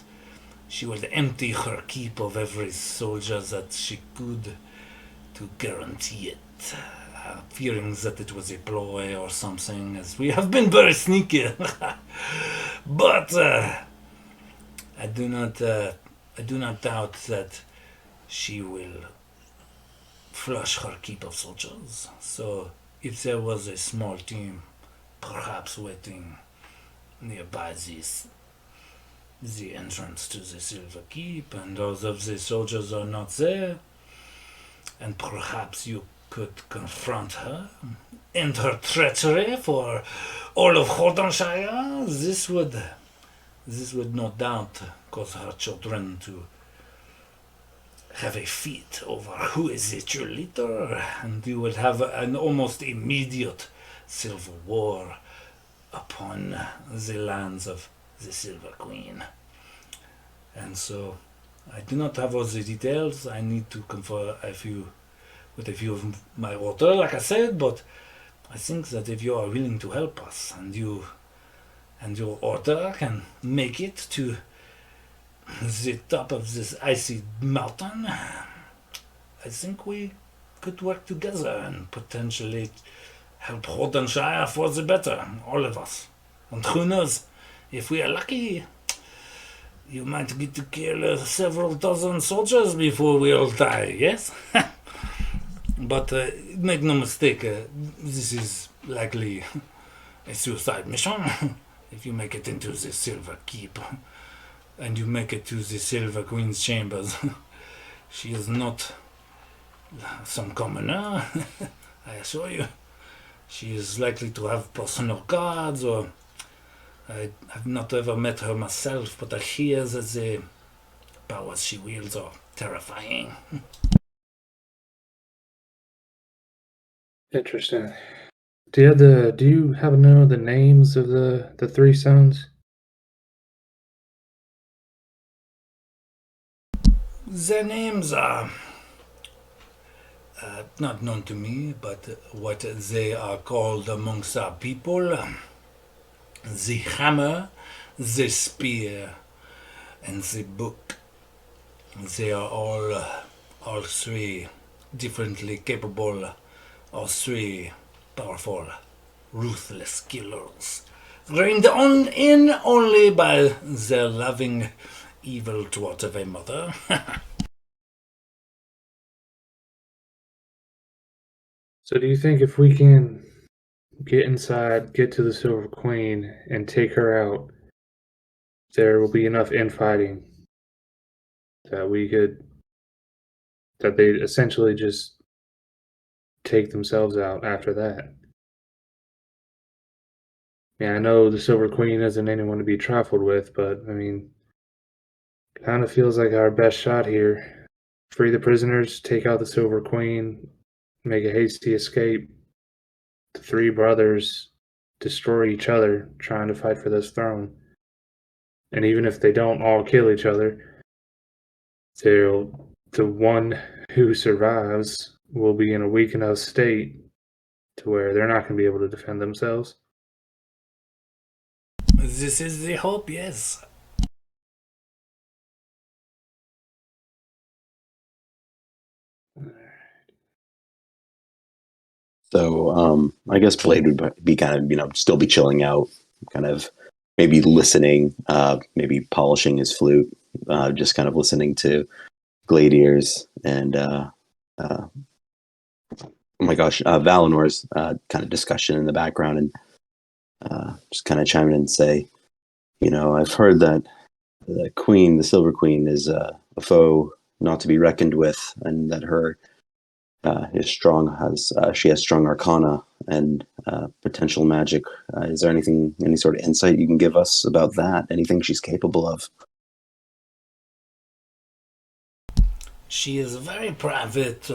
she would empty her keep of every soldier that she could to guarantee it, fearing that it was a ploy or something, as we have been very sneaky. But I do not doubt that she will flush her keep of soldiers. So if there was a small team perhaps waiting nearby the entrance to the Silver Keep, and those of the soldiers are not there, and perhaps you could confront her, end her treachery for all of Hortonshire, this would no doubt cause her children to have a fight over who is the true leader, and you would have an almost immediate civil war upon the lands of the Silver Queen. And so, I do not have all the details. I need to confer with a few of my order, like I said, but I think that if you are willing to help us, and you and your order can make it to the top of this icy mountain, I think we could work together and potentially help Hortonshire for the better, all of us. And who knows, if we are lucky, you might get to kill several dozen soldiers before we all die, yes? But make no mistake, this is likely a suicide mission. If you make it into the Silver Keep, and you make it to the Silver Queen's chambers, she is not some commoner, I assure you. She is likely to have personal guards, or I have not ever met her myself, but I hear that the powers she wields are terrifying. Interesting. Do you happen to know the names of the three sons? Their names are not known to me, but what they are called amongst our people, the hammer, the spear, and the book. They are all three differently capable, all three powerful, ruthless killers, reined in only by their loving, evil twat of a mother. So do you think if we can get inside, get to the Silver Queen, and take her out, there will be enough infighting that they essentially just take themselves out after that? Yeah, I know the Silver Queen isn't anyone to be trifled with, but I mean, kind of feels like our best shot here. Free the prisoners, take out the Silver Queen, make a hasty escape. The three brothers destroy each other trying to fight for this throne. And even if they don't all kill each other, the one who survives will be in a weak enough state to where they're not going to be able to defend themselves. This is the hope, yes. So I guess Blade would be kind of, still be chilling out, kind of maybe listening, maybe polishing his flute, just kind of listening to Gladiers and oh my gosh, Valinor's kind of discussion in the background, and just kind of chime in and say, I've heard that the Queen, the Silver Queen, is a foe not to be reckoned with, and that her she has strong arcana and potential magic. Is there any sort of insight you can give us about that? Anything she's capable of? She is a very private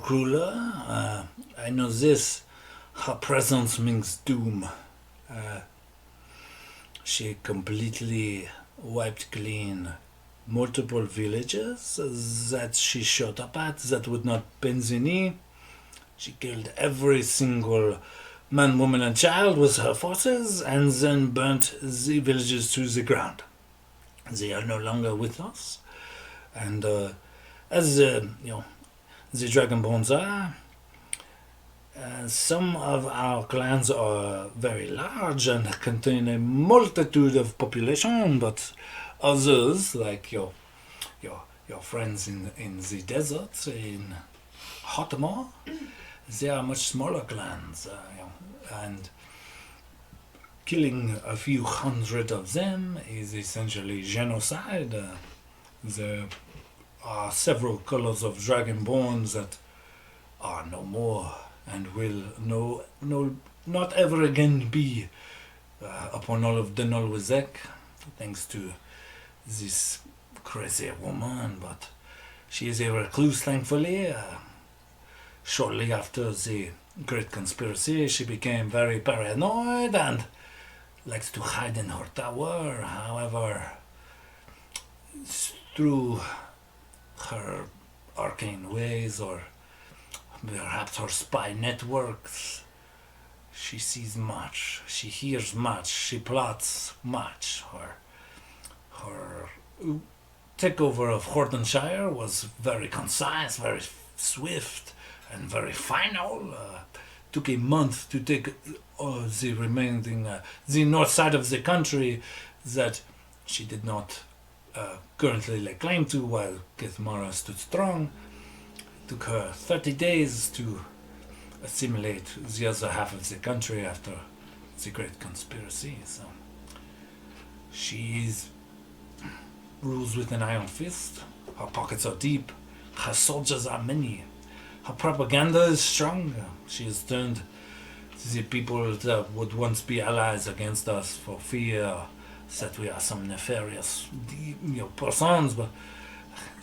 ruler. I know this. Her presence means doom. She completely wiped clean multiple villages that she showed up at that would not bend the knee. She killed every single man, woman, and child with her forces, and then burnt the villages to the ground. They are no longer with us, and as the Dragonborns are, some of our clans are very large and contain a multitude of population, but others, like your friends in the desert in Hotmore, they are much smaller clans, and killing a few hundred of them is essentially genocide. There are several colors of Dragonborn that are no more and will not ever again be upon all of Daanal Wisech, thanks to this crazy woman. But she is a recluse, thankfully. Shortly after the Great Conspiracy, she became very paranoid and likes to hide in her tower. However, through her arcane ways, or perhaps her spy networks, she sees much, she hears much, she plots much. Her takeover of Hortonshire was very concise, very swift, and very final. Took a month to take the remaining, the north side of the country that she did not currently lay claim to, while Kithmara stood strong. It took her 30 days to assimilate the other half of the country after the Great Conspiracy. So she rules with an iron fist. Her pockets are deep. Her soldiers are many. Her propaganda is strong. She has turned the people that would once be allies against us for fear that we are some nefarious persons, but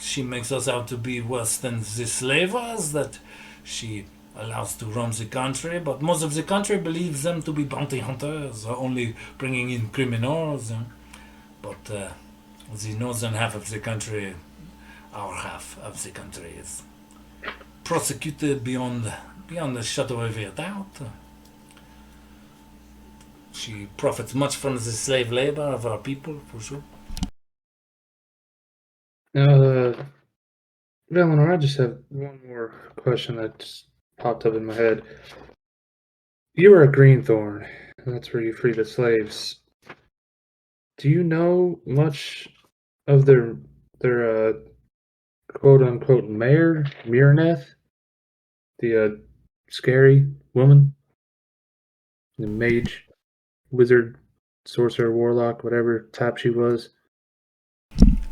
she makes us out to be worse than the slavers that she allows to roam the country. But most of the country believes them to be bounty hunters, only bringing in criminals. But the northern half of the country, our half of the country, is prosecuted beyond the shadow of a doubt. She profits much from the slave labor of our people, for sure. Now, Eleanor, I just have one more question that just popped up in my head. You were a Greenthorn, and that's where you free the slaves. Do you know much of their quote unquote mayor, Miraneth, the scary woman, the mage, wizard, sorcerer, warlock, whatever type she was?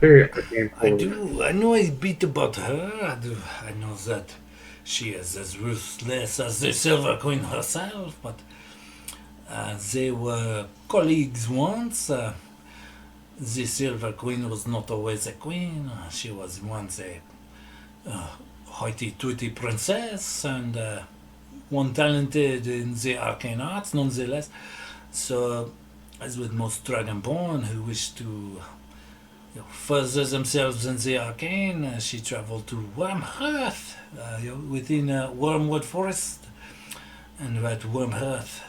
Very arcane I forward. do. I know a bit about her. I know that she is as ruthless as the Silver Queen herself, but they were colleagues once. The Silver Queen was not always a queen. She was once a hoity-toity princess and one talented in the arcane arts, nonetheless. So, as with most Dragonborn who wish to further themselves in the arcane, she traveled to Wormhearth, within Wormwood Forest, and at Wormhearth,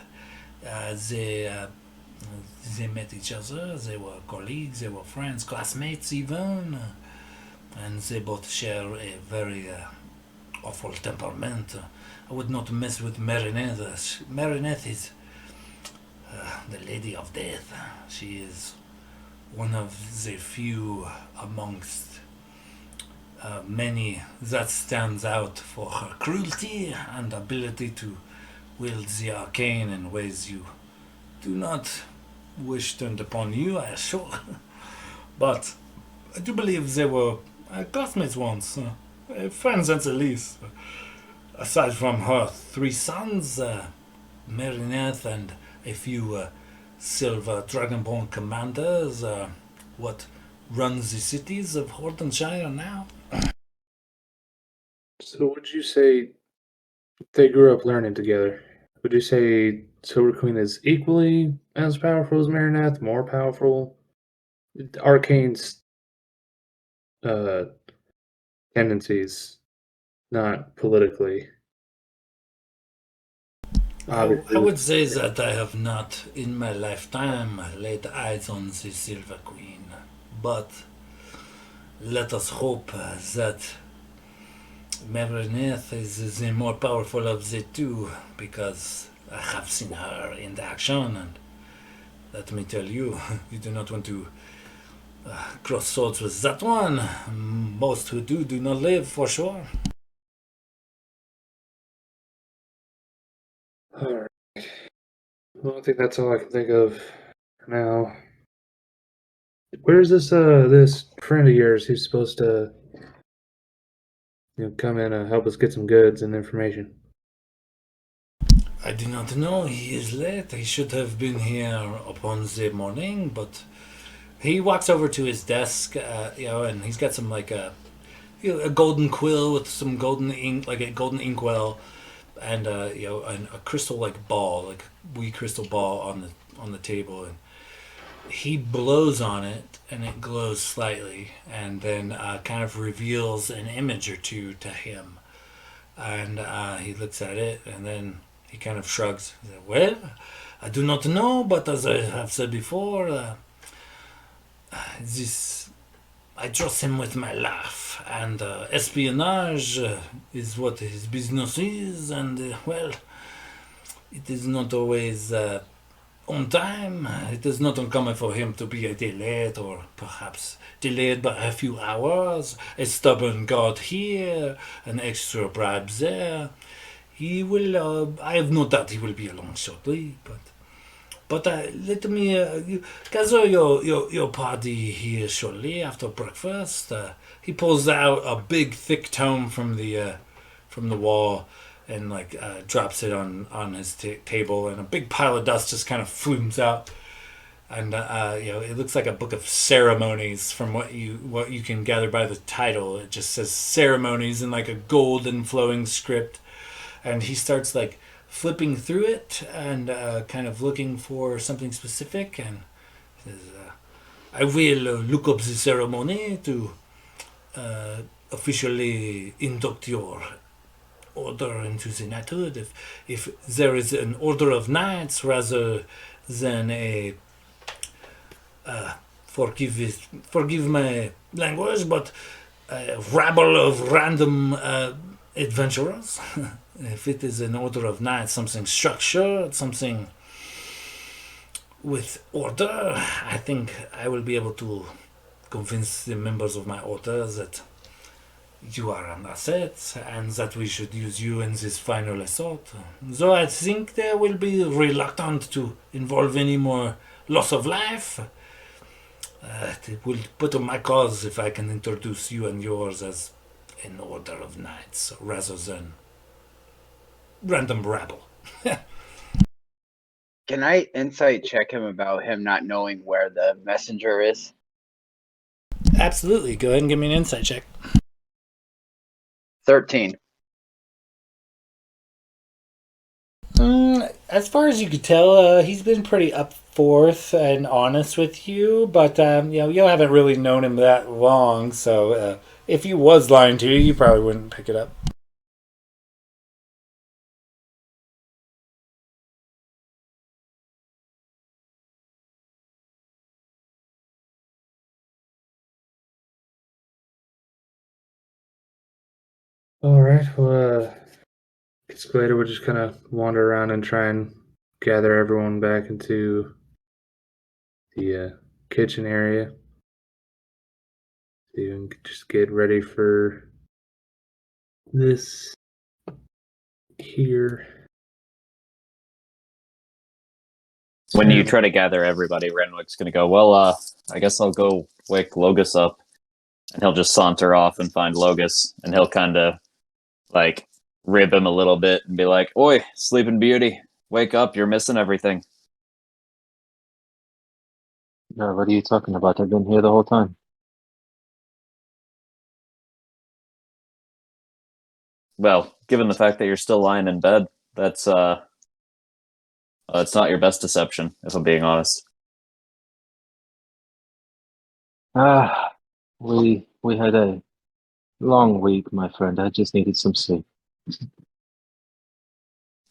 they met each other. They were colleagues, they were friends, classmates even, and they both share a very awful temperament. I would not mess with Marinette. Marinette is the Lady of Death. She is one of the few amongst many that stands out for her cruelty and ability to wield the arcane in ways you do not wish turned upon you, I assure. But I do believe they were classmates once, friends at the least. Aside from her three sons, Marinette and a few silver dragonborn commanders, what runs the cities of Hortonshire now? So would you say they grew up learning together? Would you say Silver Queen is equally as powerful as Marinette, more powerful? Arcane's uh, tendencies, not politically. I would say that I have not in my lifetime laid eyes on the Silver Queen, but let us hope that Marinette is the more powerful of the two, because I have seen her in action, and let me tell you, you do not want to cross swords with that one. Most who do not live, for sure. Alright. Well, I think that's all I can think of for now. Where's this friend of yours who's supposed to come in and help us get some goods and information. I do not know. He is late. He should have been here upon the morning, but he walks over to his desk, and he's got some a golden quill with some golden ink, like a golden inkwell, and a crystal ball, like a wee crystal ball on the table, and he blows on it, and it glows slightly, and then kind of reveals an image or two to him, and he looks at it, and then he kind of shrugs. He said, well, I do not know, but as I have said before, this I trust him with my life, and espionage is what his business is, and it is not always on time. It is not uncommon for him to be a day late, or perhaps delayed by a few hours. A stubborn guard here, an extra bribe there. He will. I have no doubt he will be along shortly, but let me gather your party here shortly after breakfast. He pulls out a big, thick tome from the wall and drops it on his table, and a big pile of dust just kind of flumes out. And it looks like a book of ceremonies from what you can gather by the title. It just says ceremonies in like a golden flowing script, and he starts flipping through it and kind of looking for something specific, and says, I will look up the ceremony to officially induct your order into the knighthood. If there is an order of knights rather than a forgive my language, but a rabble of random adventurers. If it is an order of knights, something structured, something with order, I think I will be able to convince the members of my order that you are an asset and that we should use you in this final assault. Though I think they will be reluctant to involve any more loss of life, it will put on my cause if I can introduce you and yours as an order of knights rather than random rabble. Can I insight check him about him not knowing where the messenger is? Absolutely. Go ahead and give me an insight check. 13. As far as you could tell, he's been pretty up forth and honest with you, but you haven't really known him that long, so if he was lying to you, you probably wouldn't pick it up. All right. Well, Escalator would just kind of wander around and try and gather everyone back into the kitchen area. So you can just get ready for this here. When you try to gather everybody, Renwick's going to go, well, I guess I'll go wake Logus up. And he'll just saunter off and find Logus. And he'll kind of, rib him a little bit and be like, oi, Sleeping Beauty, wake up, you're missing everything. No, what are you talking about? I've been here the whole time. Well, given the fact that you're still lying in bed, that's it's not your best deception, if I'm being honest. We had a long week, my friend. I just needed some sleep.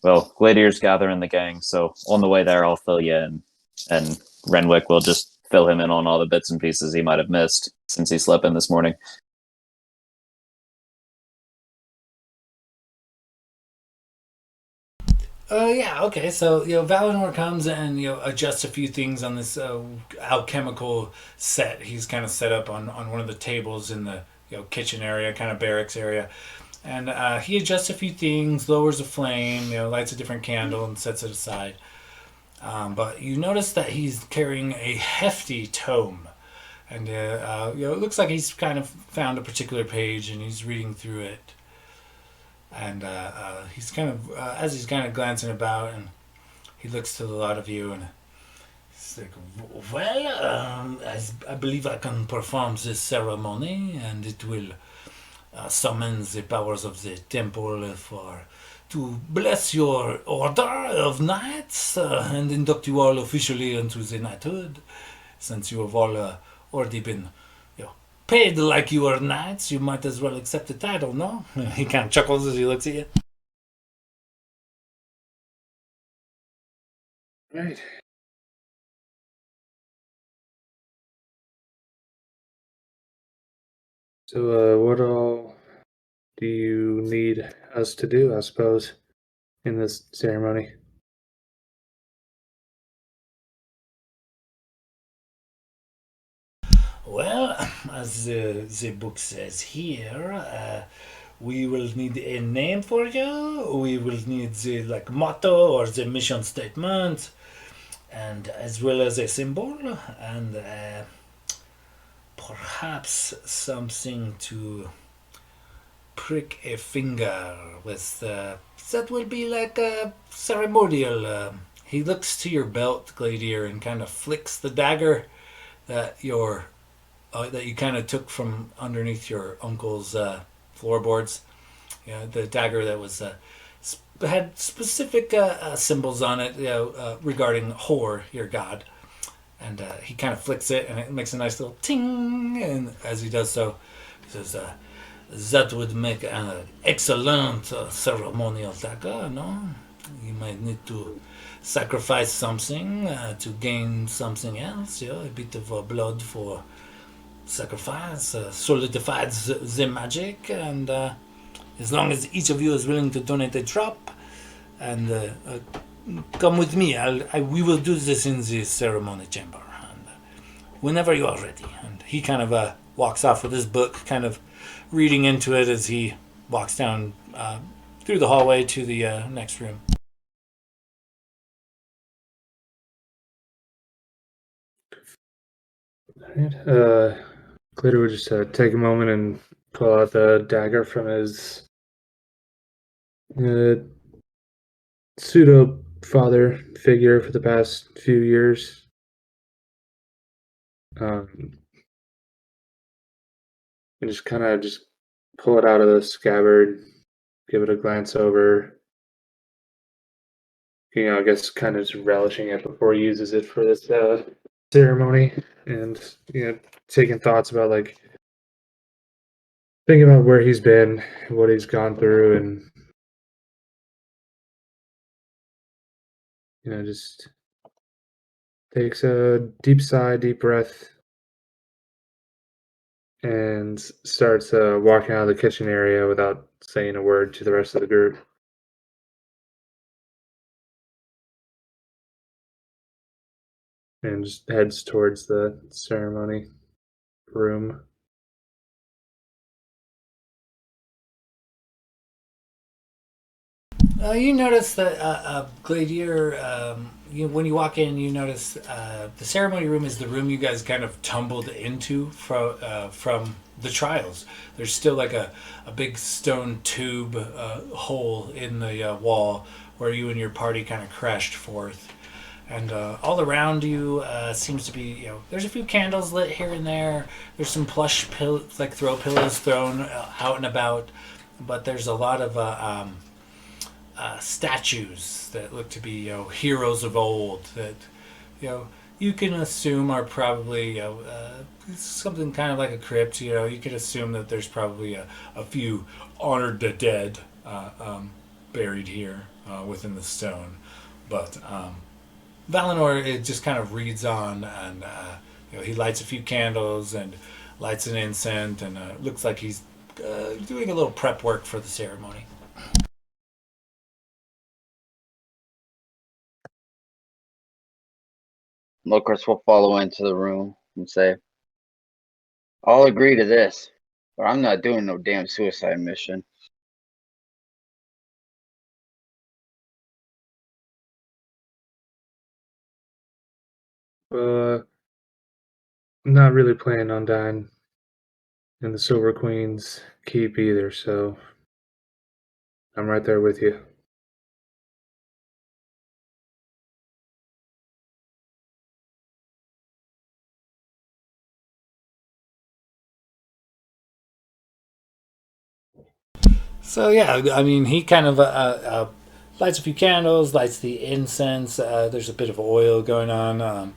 Well, Gladier's gathering the gang, so on the way there, I'll fill you in. And Renwick will just fill him in on all the bits and pieces he might have missed since he slept in this morning. Okay. So, Valinor comes and, adjusts a few things on this alchemical set. He's kind of set up on one of the tables in the, kitchen area, kind of barracks area. And he adjusts a few things, lowers a flame, lights a different candle and sets it aside. But you notice that he's carrying a hefty tome. And it looks like he's kind of found a particular page and he's reading through it. And he's kind of as he's kind of glancing about, and he looks to the lot of you, and he's like, "Well, I believe I can perform this ceremony, and it will summon the powers of the temple for to bless your order of knights and induct you all officially into the knighthood, since you have all already been, paid like you are knights. You might as well accept the title, no?" He kind of chuckles as he looks at you. Right. So, what all do you need us to do, I suppose, in this ceremony? Well, as the book says here, we will need a name for you. We will need the motto or the mission statement, and as well as a symbol, and perhaps something to prick a finger with. That will be like a ceremonial. He looks to your belt, Gladier, and kind of flicks the dagger that that you kind of took from underneath your uncle's floorboards. Yeah, the dagger that was had specific symbols on it, regarding Hor, your god. And he kind of flicks it, and it makes a nice little ting. And as he does so, he says, "That would make an excellent ceremonial dagger, no? You might need to sacrifice something to gain something else, a bit of blood for sacrifice, solidifies the magic, and as long as each of you is willing to donate a drop, and come with me, we will do this in the ceremony chamber, and whenever you are ready." And he kind of walks off with his book, kind of reading into it as he walks down through the hallway to the next room. Alright, Glitter would just take a moment and pull out the dagger from his uh, pseudo father figure for the past few years. And just kind of just pull it out of the scabbard, give it a glance over. I guess kind of just relishing it before he uses it for this ceremony, and taking thoughts about thinking about where he's been, what he's gone through, and just takes a deep sigh, deep breath, and starts walking out of the kitchen area without saying a word to the rest of the group. And just heads towards the ceremony room. You notice that Gladier, when you walk in, you notice the ceremony room is the room you guys kind of tumbled into from the trials. There's still like a big stone tube hole in the wall where you and your party kind of crashed forth. And all around you seems to be, there's a few candles lit here and there. There's some plush throw pillows thrown out and about. But there's a lot of statues that look to be heroes of old that you can assume are probably something kind of like a crypt. You can assume that there's probably a few honored the dead buried here within the stone. But Valinor, it just kind of reads on, and he lights a few candles and lights an incense, and looks like he's doing a little prep work for the ceremony. Locris will follow into the room and say, "I'll agree to this, but I'm not doing no damn suicide mission." Uh, not really planning on dying in the Silver Queen's keep either, so I'm right there with you. So yeah, I mean, he kind of lights a few candles, lights the incense. There's a bit of oil going on.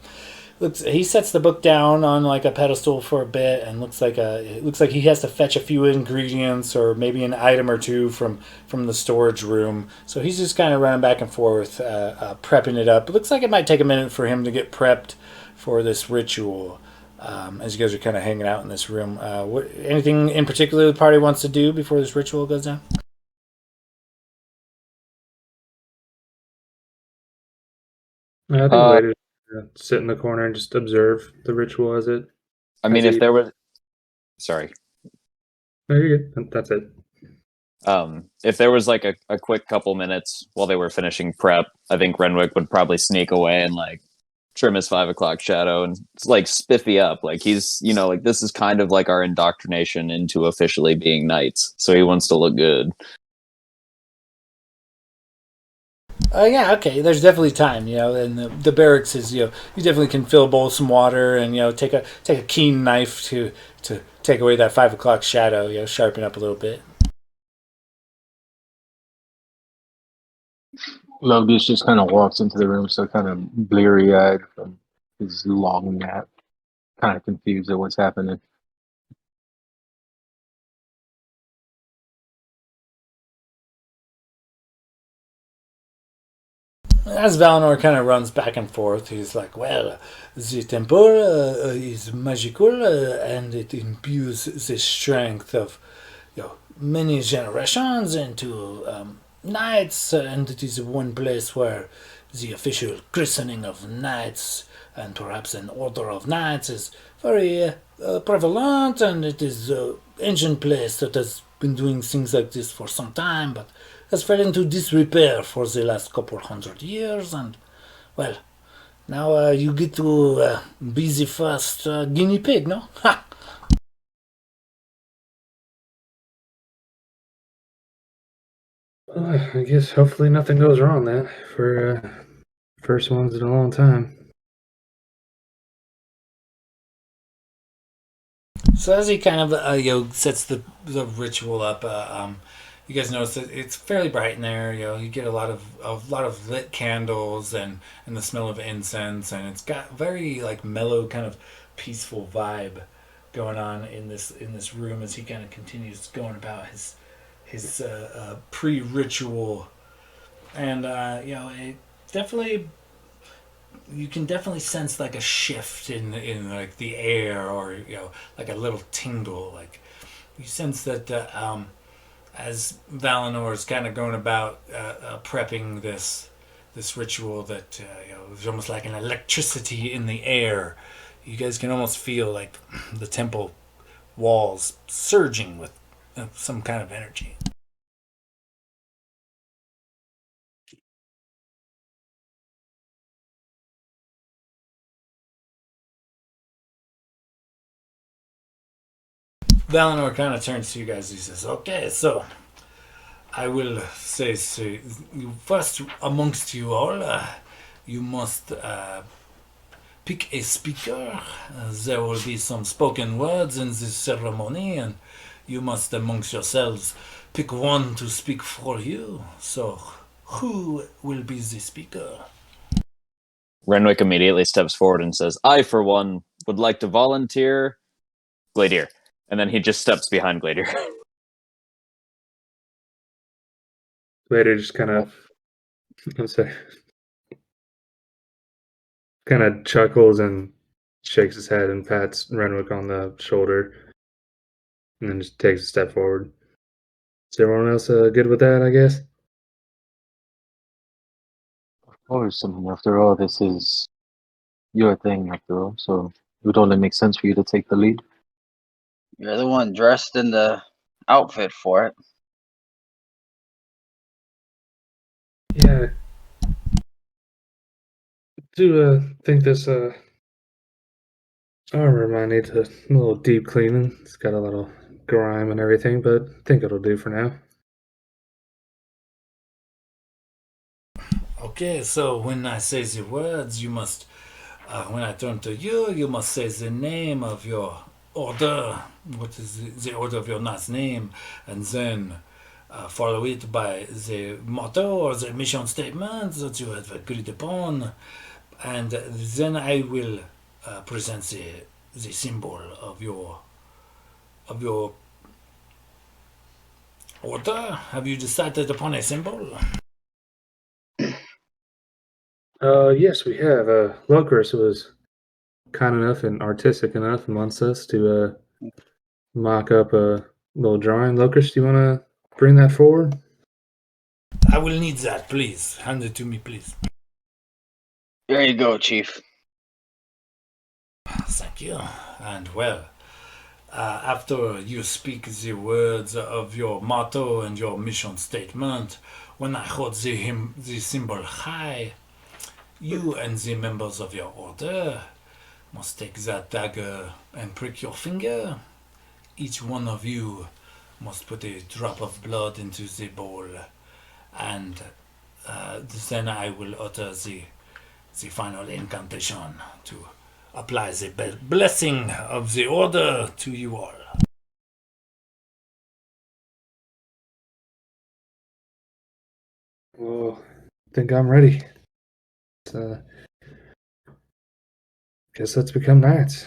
He sets the book down on like a pedestal for a bit, and it looks like he has to fetch a few ingredients or maybe an item or two from the storage room. So he's just kind of running back and forth, prepping it up. It looks like it might take a minute for him to get prepped for this ritual. As you guys are kind of hanging out in this room, anything in particular the party wants to do before this ritual goes down? I think Uh, later, sit in the corner and just observe the ritual as it. I mean, as if it- there was, sorry, No, you're good. That's it. if there was like a quick couple minutes while they were finishing prep, I think Renwick would probably sneak away and like trim his 5 o'clock shadow and like spiffy up. Like he's, like this is kind of like our indoctrination into officially being knights. So he wants to look good. Yeah, okay. There's definitely time, and the barracks is, you definitely can fill a bowl with some water and take a keen knife to take away that 5 o'clock shadow, sharpen up a little bit. Logus just kind of walks into the room, so kind of bleary eyed from his long nap, kind of confused at what's happening. As Valinor kind of runs back and forth, he's like, well, the temple is magical and it imbues the strength of many generations into knights, and it is one place where the official christening of knights and perhaps an order of knights is very prevalent, and it is an ancient place that has been doing things like this for some time, but has fell into disrepair for the last couple hundred years, and well, now you get to be the first guinea pig, no? Ha! Well, I guess hopefully nothing goes wrong then for first ones in a long time. So as he kind of sets the ritual up, you guys notice that it's fairly bright in there. You get a lot of lit candles and the smell of incense, and it's got very like mellow kind of peaceful vibe going on in this room as he kind of continues going about his pre-ritual, and it definitely, you can definitely sense like a shift in like the air, or like a little tingle. Like you sense that as Valinor is kind of going about prepping this ritual, that there's almost like an electricity in the air. You guys can almost feel like the temple walls surging with some kind of energy. Valinor kind of turns to you guys. He says, "Okay, so I will say, so you first amongst you all, you must pick a speaker. There will be some spoken words in this ceremony, and you must amongst yourselves pick one to speak for you. So, who will be the speaker?" Renwick immediately steps forward and says, I, for one, would like to volunteer Gladier. And then he just steps behind Gladier. Later, just kind of, let's say, kind of chuckles and shakes his head and pats Renwick on the shoulder, and then just takes a step forward. Is everyone else good with that? I guess. Of course, I mean, after all, this is your thing, after all, so it would only make sense for you to take the lead. You're the one dressed in the outfit for it. Yeah, I do think this Armor might need a little deep cleaning. It's got a little grime and everything, but I think it'll do for now. Okay, so when I say the words, you must, when I turn to you, you must say the name of your order. What is the order of your last name? And then follow it by the motto or the mission statement that you have agreed upon. And then I will present the symbol of your order. Have you decided upon a symbol? Yes, we have. Locris was kind enough and artistic enough amongst us to mock up a little drawing. Locris, do you want to bring that forward? I will need that, please. Hand it to me, please. There you go, Chief. Thank you. And well, after you speak the words of your motto and your mission statement, when I hold the symbol high, you and the members of your order must take that dagger and prick your finger. Each one of you must put a drop of blood into the bowl, and then I will utter the final incantation to apply the blessing of the order to you all. Well, I think I'm ready. Guess let's become knights.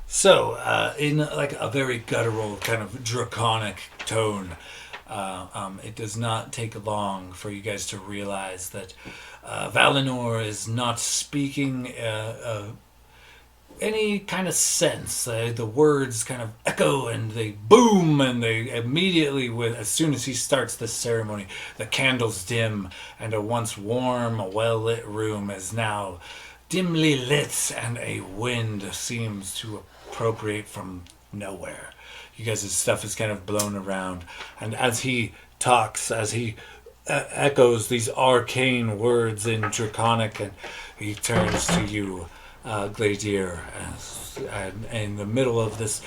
So, in like a very guttural, kind of draconic tone, it does not take long for you guys to realize that Valinor is not speaking any kind of sense. The words kind of echo and they boom, and they immediately, as soon as he starts this ceremony, the candles dim, and a once warm, well lit room is now dimly lit, and a wind seems to appropriate from nowhere. You guys' stuff is kind of blown around, and as he talks, as he echoes these arcane words in Draconic, and he turns to you, Gladier, and in the middle of this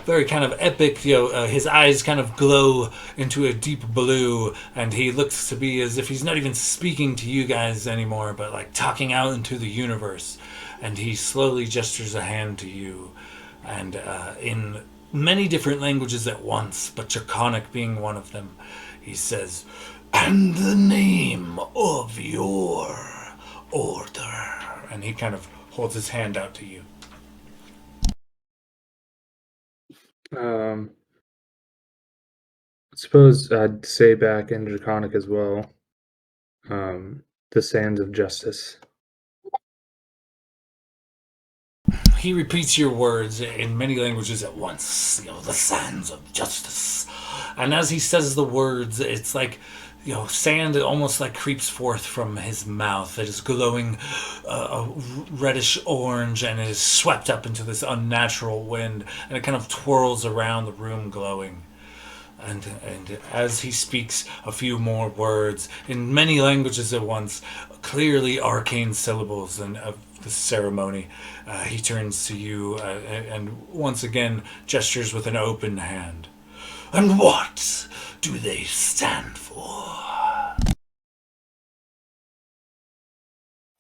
very kind of epic, his eyes kind of glow into a deep blue, and he looks to be as if he's not even speaking to you guys anymore, but like talking out into the universe. And he slowly gestures a hand to you, and in many different languages at once, but Draconic being one of them, he says, "And the name of your order." And he kind of holds his hand out to you. I suppose I'd say back in Draconic as well. The sands of justice. He repeats your words in many languages at once. The sands of justice. And as he says the words, it's like, sand almost like creeps forth from his mouth. It is glowing a reddish orange, and it is swept up into this unnatural wind, and it kind of twirls around the room glowing. And as he speaks a few more words in many languages at once, clearly arcane syllables and of the ceremony, he turns to you and once again gestures with an open hand. "And what do they stand for?"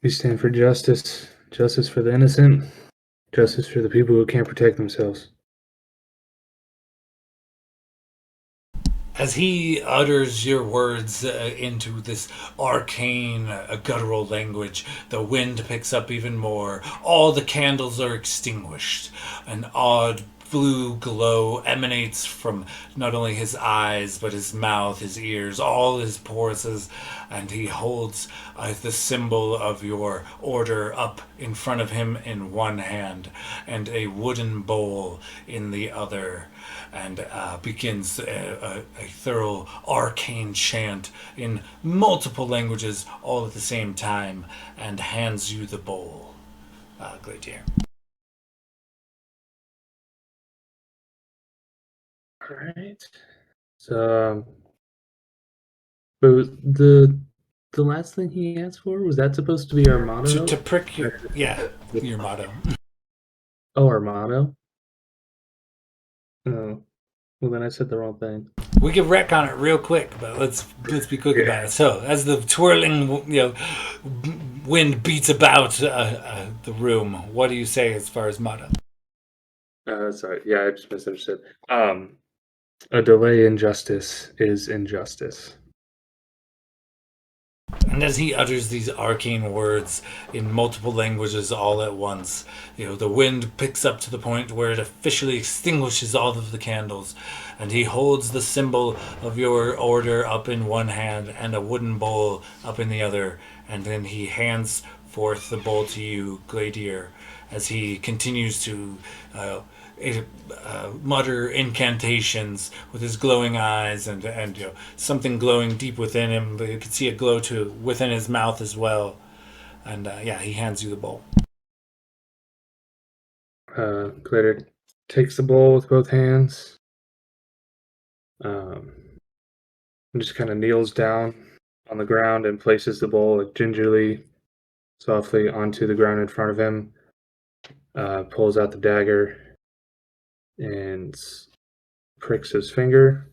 We stand for justice. Justice for the innocent. Justice for the people who can't protect themselves. As he utters your words into this arcane, guttural language, the wind picks up even more. All the candles are extinguished. An odd blue glow emanates from not only his eyes, but his mouth, his ears, all his pores, and he holds the symbol of your order up in front of him in one hand, and a wooden bowl in the other, and begins a thorough arcane chant in multiple languages all at the same time, and hands you the bowl, Gladier. All right. So, but the the last thing he asked for? Was that supposed to be our motto? To prick your your motto. Oh, our motto? Oh. Well, then I said the wrong thing. We could wreck on it real quick, but let's be quick about it. So, as the twirling wind beats about the room, what do you say as far as motto? Sorry. Yeah, I just misunderstood. A delay in justice is injustice. And as he utters these arcane words in multiple languages all at once, the wind picks up to the point where it officially extinguishes all of the candles, and he holds the symbol of your order up in one hand and a wooden bowl up in the other, and then he hands forth the bowl to you, Gladier, as he continues to mutter incantations with his glowing eyes and something glowing deep within him, but you can see it glow to within his mouth as well. And he hands you the bowl. Glitter takes the bowl with both hands. And just kind of kneels down on the ground and places the bowl gingerly, softly onto the ground in front of him. Pulls out the dagger and pricks his finger,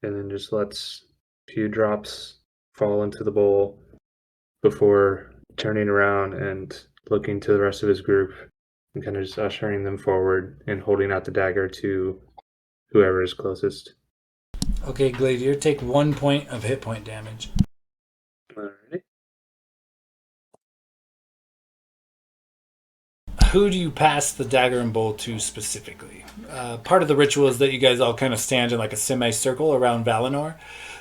and then just lets a few drops fall into the bowl before turning around and looking to the rest of his group and kind of just ushering them forward and holding out the dagger to whoever is closest. Okay, Gladier, take 1 point of hit point damage. Alrighty. Who do you pass the dagger and bowl to specifically? Part of the ritual is that you guys all kind of stand in like a semicircle around Valinor.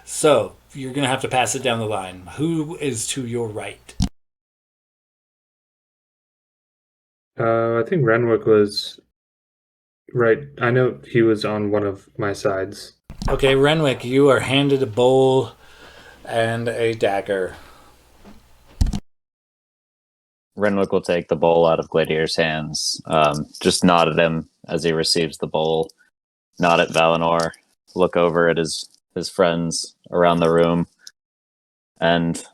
So you're going to have to pass it down the line. Who is to your right? I think Renwick was right. I know he was on one of my sides. Okay, Renwick, you are handed a bowl and a dagger. Renwick will take the bowl out of Gladier's hands, just nod at him as he receives the bowl, nod at Valinor, look over at his friends around the room, and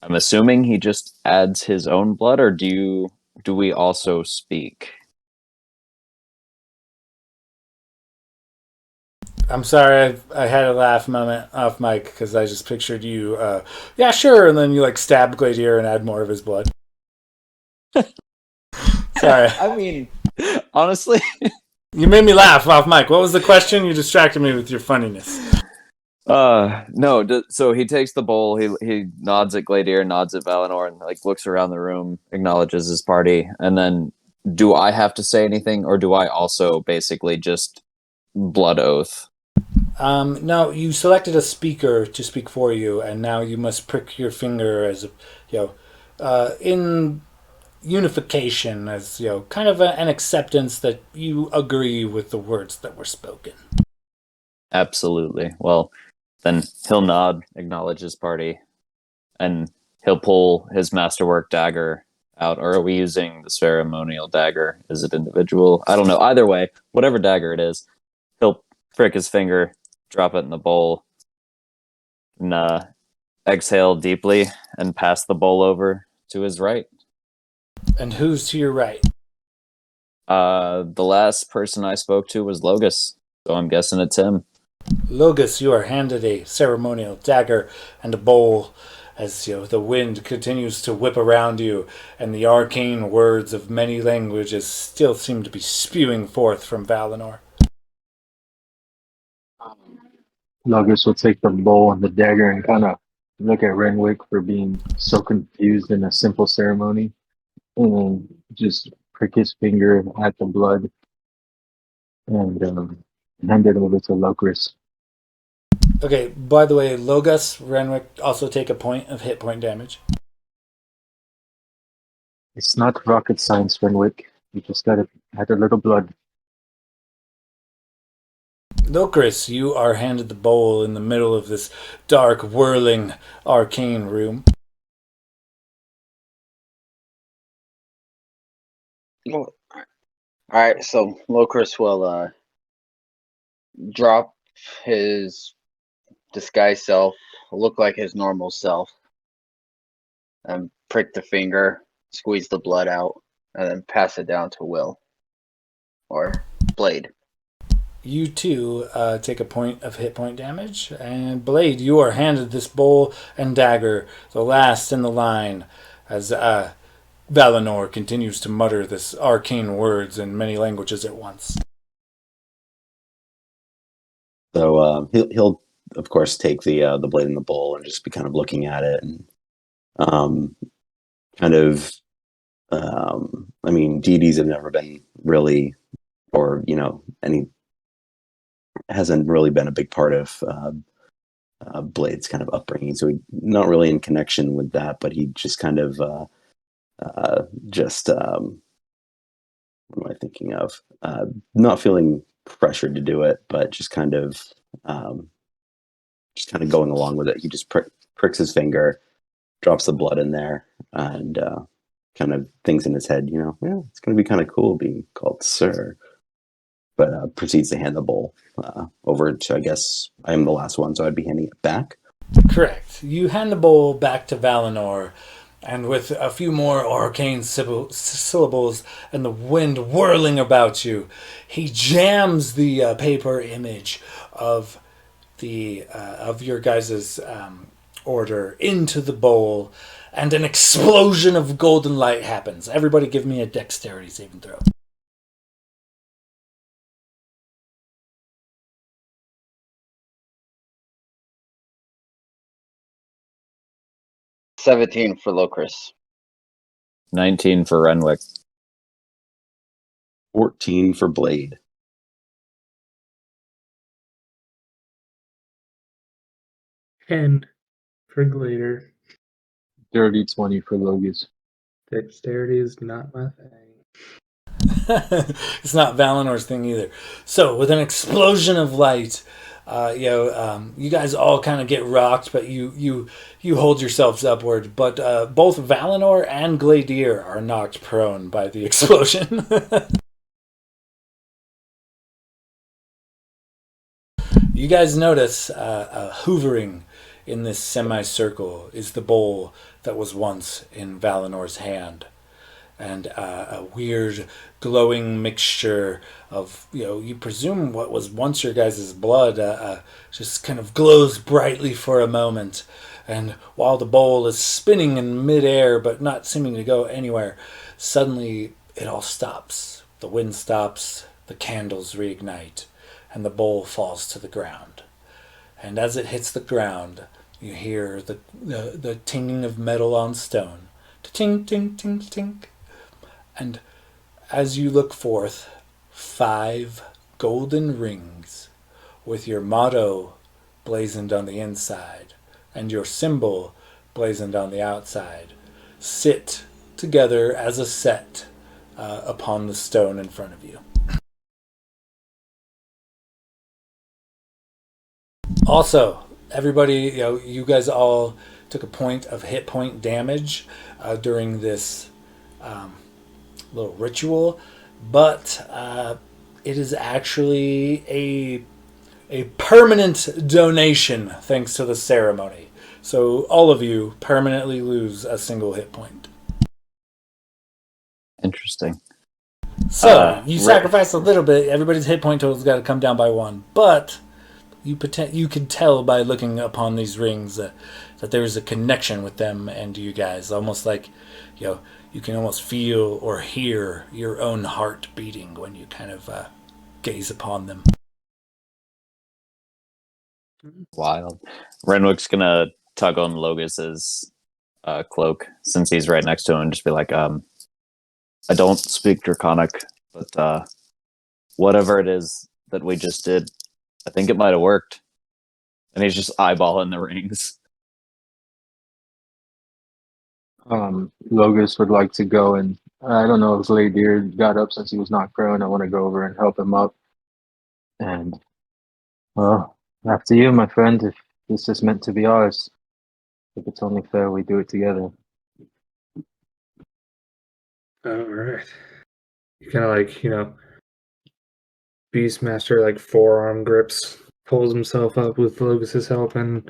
I'm assuming he just adds his own blood, or do we also speak? I'm sorry, I had a laugh moment off mic because I just pictured you, yeah, sure, and then you like stab Gladier and add more of his blood. Sorry. I mean, honestly, You made me laugh off mic. What was the question? You distracted me with your funniness. no. So he takes the bowl. He nods at Gladier, nods at Valinor, and like looks around the room, acknowledges his party, and then do I have to say anything, or do I also basically just blood oath? No, you selected a speaker to speak for you, and now you must prick your finger as in unification, as kind of an acceptance that you agree with the words that were spoken. Absolutely. Well, then he'll nod, acknowledge his party, and he'll pull his masterwork dagger out. Or are we using the ceremonial dagger? Is it individual? I don't know. Either way, whatever dagger it is, he'll prick his finger, drop it in the bowl, and exhale deeply and pass the bowl over to his right. And who's to your right? The last person I spoke to was Logus, so I'm guessing it's him. Logus, you are handed a ceremonial dagger and a bowl as the wind continues to whip around you, and the arcane words of many languages still seem to be spewing forth from Valinor. Luggers will take the bowl and the dagger and kind of look at Renwick for being so confused in a simple ceremony, and then just prick his finger at the blood and hand it over to Locris. Okay, by the way, Logus, Renwick also take a point of hit point damage. It's not rocket science, Renwick. You just gotta add a little blood. Locris, you are handed the bowl in the middle of this dark, whirling, arcane room. All right, so Locris will drop his disguise self look like his normal self and prick the finger, squeeze the blood out, and then pass it down to Will or Blade. You too take a point of hit point damage, and Blade, you are handed this bowl and dagger, the last in the line, as Valinor continues to mutter this arcane words in many languages at once. So he'll of course take the blade in the bowl and just be kind of looking at it and kind of. I mean, deities have never been really, or any hasn't really been a big part of Blade's kind of upbringing. So he not really in connection with that, but he just kind of just what am I thinking of? Not feeling pressured to do it, but just kind of going along with it. He just pricks his finger, drops the blood in there, and kind of thinks in his head, yeah, it's going to be kind of cool being called Sir. But proceeds to hand the bowl over to, I guess, I am the last one, so I'd be handing it back. Correct. You hand the bowl back to Valinor, and with a few more arcane syllables and the wind whirling about you, he jams the paper image of the of your guys' order into the bowl, and an explosion of golden light happens. Everybody give me a dexterity saving throw. $17 for Locris. 19 for Renwick. 14 for Blade. And for Glader, Dirty 20 for Logus. dexterity is not my thing. It's not Valinor's thing either. So, with an explosion of light, you guys all kind of get rocked, but you hold yourselves upward. But both Valinor and Gladir are knocked prone by the explosion. You guys notice hoovering in this semicircle is the bowl that was once in Valinor's hand. And a weird glowing mixture of, you presume what was once your guys' blood just kind of glows brightly for a moment. And while the bowl is spinning in midair but not seeming to go anywhere, suddenly it all stops. The wind stops, the candles reignite, and the bowl falls to the ground. And as it hits the ground, you hear the tinging of metal on stone. Ting, ting, ting, ting. And as you look forth, 5 golden rings with your motto blazoned on the inside and your symbol blazoned on the outside sit together as a set upon the stone in front of you. Also, everybody, you guys all took a point of hit point damage during this little ritual, but it is actually a permanent donation thanks to the ceremony. So all of you permanently lose a single hit point. Interesting. So you sacrifice a little bit. Everybody's hit point total's got to come down by 1, but you can tell by looking upon these rings that there is a connection with them and you guys, almost like you can almost feel or hear your own heart beating when you kind of gaze upon them. Wild. Renwick's gonna tug on Logus's cloak since he's right next to him and just be like, I don't speak Draconic, but whatever it is that we just did, I think it might have worked. And he's just eyeballing the rings. Logus would like to go, and I don't know if Gladir got up since he was not prone. I want to go over and help him up. And, well, after you, my friend, if this is meant to be ours, if it's only fair we do it together. All right. You kind of Beastmaster forearm grips pulls himself up with Logus's help and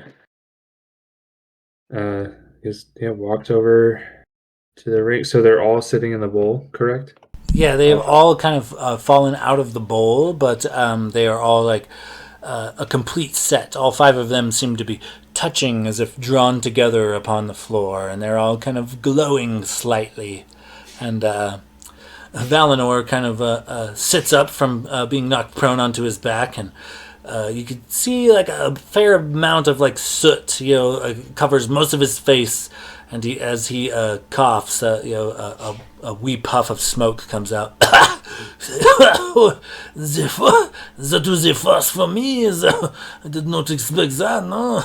just walks over to the ring. So they're all sitting in the bowl, correct? Yeah, they've all kind of fallen out of the bowl, but they are all like a complete set. All five of them seem to be touching as if drawn together upon the floor, and they're all kind of glowing slightly. And Valinor kind of sits up from being knocked prone onto his back, and you can see like a fair amount of like soot, covers most of his face. And as he coughs, a wee puff of smoke comes out. That was the first for me. I did not expect that, no.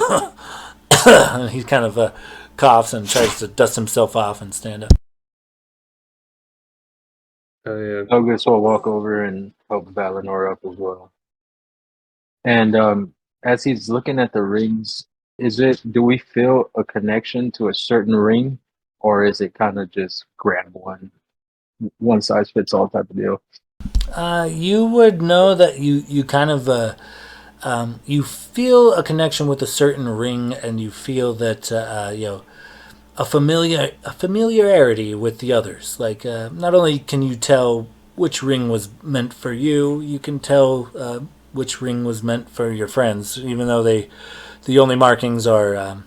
And he kind of coughs and tries to dust himself off and stand up. Logus will walk over and help Valinor up as well. And as he's looking at the rings, do we feel a connection to a certain ring, or is it kind of just grab one size fits all type of deal? You would know that you kind of you feel a connection with a certain ring, and you feel that a familiarity with the others. Like not only can you tell which ring was meant for you, you can tell which ring was meant for your friends, even though the only markings are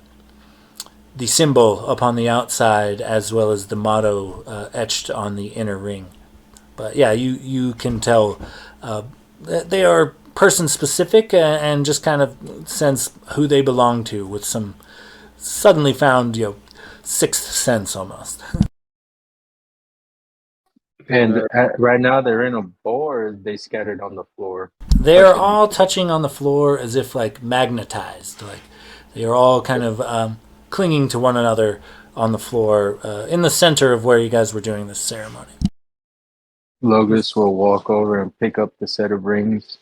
the symbol upon the outside as well as the motto etched on the inner ring. But yeah, you can tell that they are person specific and just kind of sense who they belong to with some suddenly found sixth sense almost. And right now they're in a bowl, or they scattered on the floor? They're all touching on the floor as if like magnetized. Like they are all kind of clinging to one another on the floor in the center of where you guys were doing this ceremony. Logus will walk over and pick up the set of rings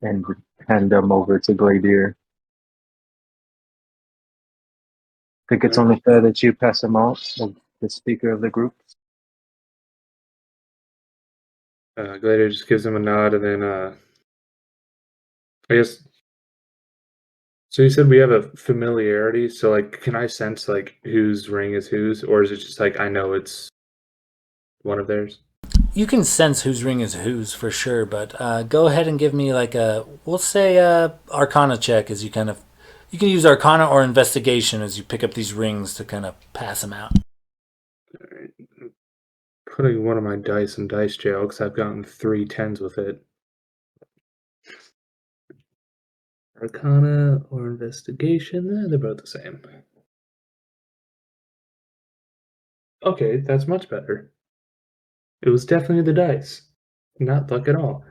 and hand them over to Gladier. Think it's only fair that you pass them out, the speaker of the group. Gladiator just gives him a nod, and then I guess. So you said we have a familiarity. So like, can I sense like whose ring is whose, or is it just like I know it's one of theirs? You can sense whose ring is whose for sure, but go ahead and give me like we'll say Arcana check as you can use Arcana or Investigation as you pick up these rings to kind of pass them out. All right. Putting one of my dice in dice jail because I've gotten 3 10s with it. Arcana or Investigation, they're both the same. Okay, that's much better. It was definitely the dice, not luck at all.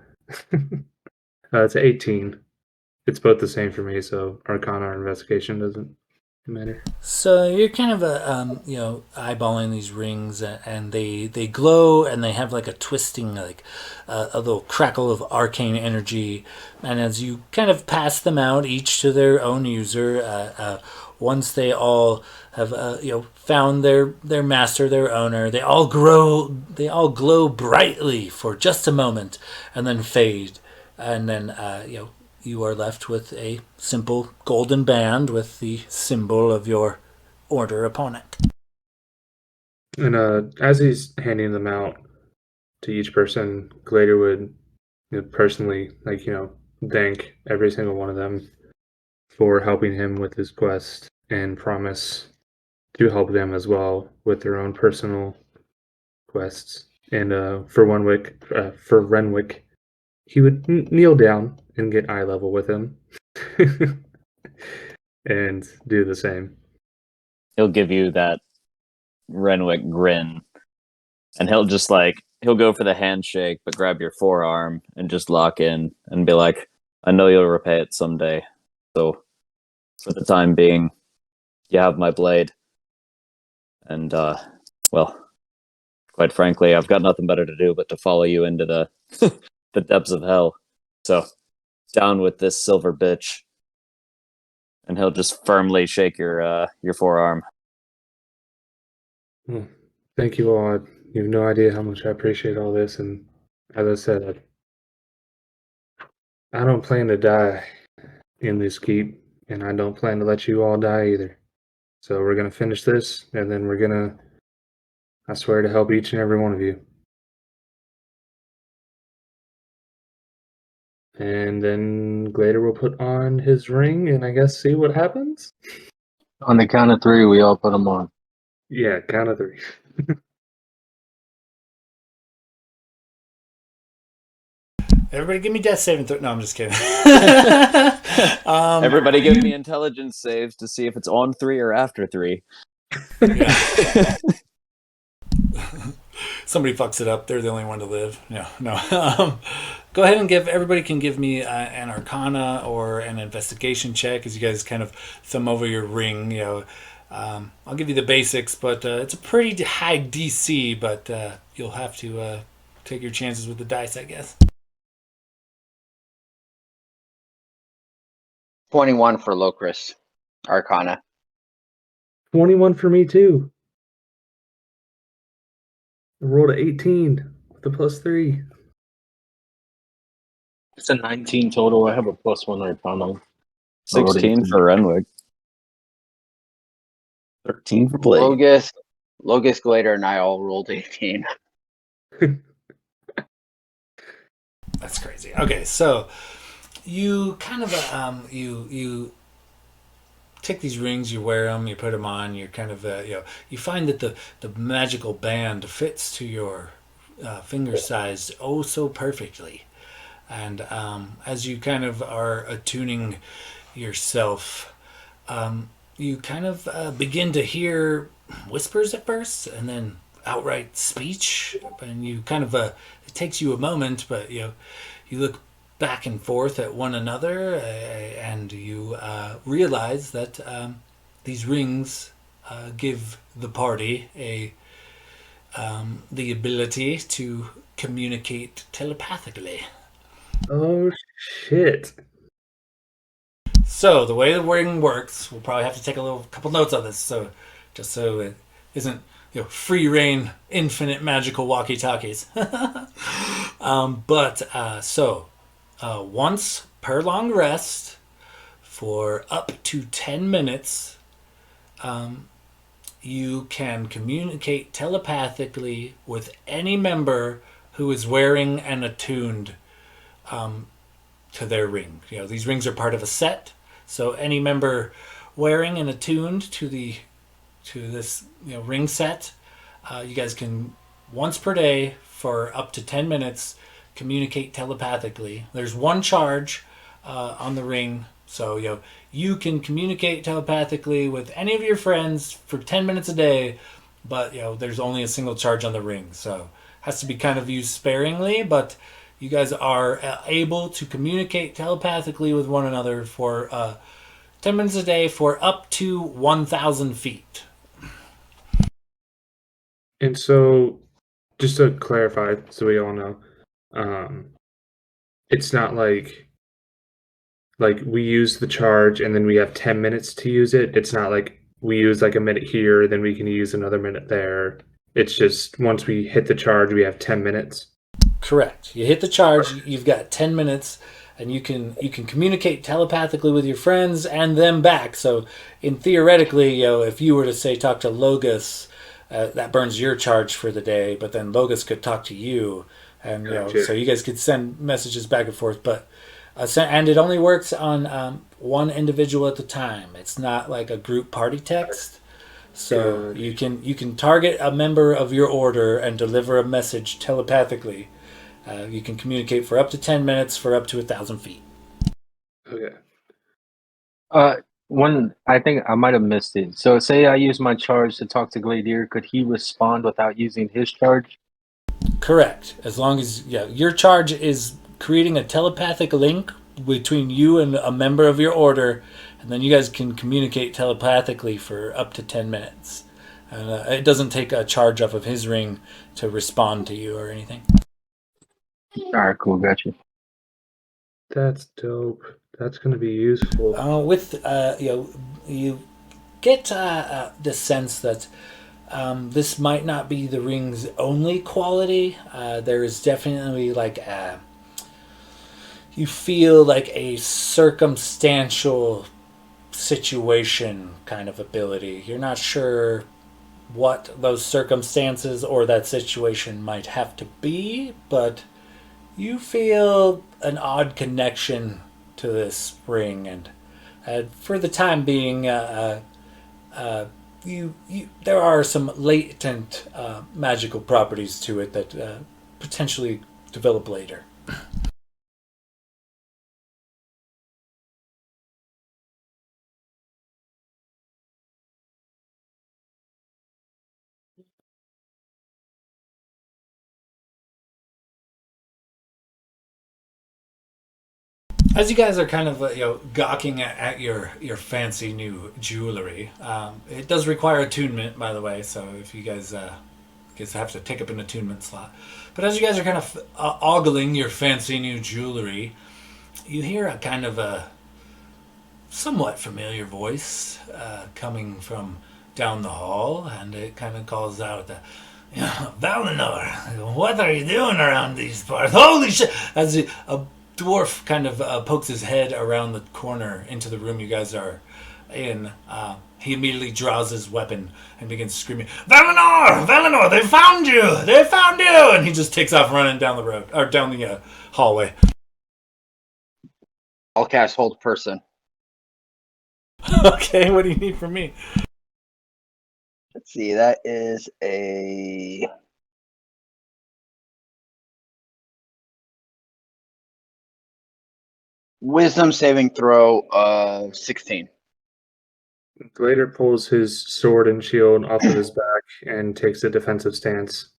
It's 18. It's both the same for me, so Arcana or Investigation doesn't matter. So you're kind of eyeballing these rings, and they glow, and they have like a twisting, like a little crackle of arcane energy. And as you kind of pass them out, each to their own user, once they all have found their master, their owner, they all glow brightly for just a moment, and then fade, and then you are left with a simple golden band with the symbol of your order upon it. And as he's handing them out to each person, Glader would personally, thank every single one of them for helping him with his quest and promise to help them as well with their own personal quests. And for Renwick, he would kneel down and get eye level with him and do the same. He'll give you that Renwick grin, and he'll go for the handshake, but grab your forearm and just lock in and be like, I know you'll repay it someday. So for the time being, you have my blade. And, well, quite frankly, I've got nothing better to do but to follow you into the the depths of hell. So down with this silver bitch. And he'll just firmly shake your forearm. Thank you all. You have no idea how much I appreciate all this. And as I said, I don't plan to die in this keep, and I don't plan to let you all die either. So we're gonna finish this, and then we're gonna, I swear to help each and every one of you. And then Glader will put on his ring and I guess see what happens. On the count of three, we all put them on. Yeah, count of three. Everybody give me death saving throw. No, I'm just kidding. Everybody give me intelligence saves to see if it's on 3 or after 3. Yeah. Somebody fucks it up. They're the only one to live. No. Go ahead and everybody can give me an Arcana or an investigation check as you guys kind of thumb over your ring. I'll give you the basics, but it's a pretty high DC. But you'll have to take your chances with the dice, I guess. 21 for Locris, Arcana. 21 for me too. I rolled an 18 with a +3. It's a 19 total. I have a +1 Arcana. 16 for Renwick. 13 for Blade. Logus, Glader, and I all rolled 18. That's crazy. Okay, so you kind of you take these rings, you wear them, you put them on, you're kind of you find that the magical band fits to your finger size oh so perfectly, and as you kind of are attuning yourself, you kind of begin to hear whispers at first, and then outright speech, and you kind of it takes you a moment, but you look back and forth at one another, and you realize that these rings give the party the ability to communicate telepathically. Oh shit. So the way the ring works, we'll probably have to take a couple notes on this, so just so it isn't free reign, infinite magical walkie-talkies. Once per long rest for up to 10 minutes, you can communicate telepathically with any member who is wearing and attuned to their ring. These rings are part of a set, so any member wearing and attuned to this ring set, you guys can once per day for up to 10 minutes communicate telepathically. There's one charge on the ring, so you can communicate telepathically with any of your friends for 10 minutes a day, but there's only a single charge on the ring, so it has to be kind of used sparingly, but you guys are able to communicate telepathically with one another for 10 minutes a day for up to 1,000 feet. And so, just to clarify, so we all know, it's not like we use the charge and then we have 10 minutes to use it. It's not like we use like a minute here, then we can use another minute there. It's just once we hit the charge, we have 10 minutes. Correct. You hit the charge, you've got 10 minutes, and you can communicate telepathically with your friends and them back. So, theoretically, if you were to say talk to Logus, that burns your charge for the day, but then Logus could talk to you, and so you guys could send messages back and forth. But and it only works on one individual at a time. It's not like a group party text. So you can target a member of your order and deliver a message telepathically. You can communicate for up to 10 minutes for up to 1,000 feet. Okay. I think I might have missed it. So say I use my charge to talk to Gladier, could he respond without using his charge? Correct. As long as your charge is creating a telepathic link between you and a member of your order, and then you guys can communicate telepathically for up to 10 minutes. And it doesn't take a charge off of his ring to respond to you or anything. All right, cool, gotcha. That's dope. That's going to be useful. You get the sense that this might not be the ring's only quality. There is definitely you feel like a circumstantial situation kind of ability. You're not sure what those circumstances or that situation might have to be, but you feel an odd connection to this ring, and for the time being, there are some latent magical properties to it that potentially develop later. As you guys are kind of gawking at your fancy new jewelry, it does require attunement, by the way. So if you guys have to take up an attunement slot, but as you guys are kind of ogling your fancy new jewelry, you hear a kind of a somewhat familiar voice coming from down the hall, and it kind of calls out, "Valinor, what are you doing around these parts? Holy shit!" As a dwarf kind of pokes his head around the corner into the room you guys are in, he immediately draws his weapon and begins screaming, "Valinor! Valinor! They found you! They found you!" And he just takes off running down the road, or down the hallway. I'll cast hold person. Okay, what do you need from me? Let's see, that is a wisdom saving throw of 16. Glader pulls his sword and shield off of his back and takes a defensive stance.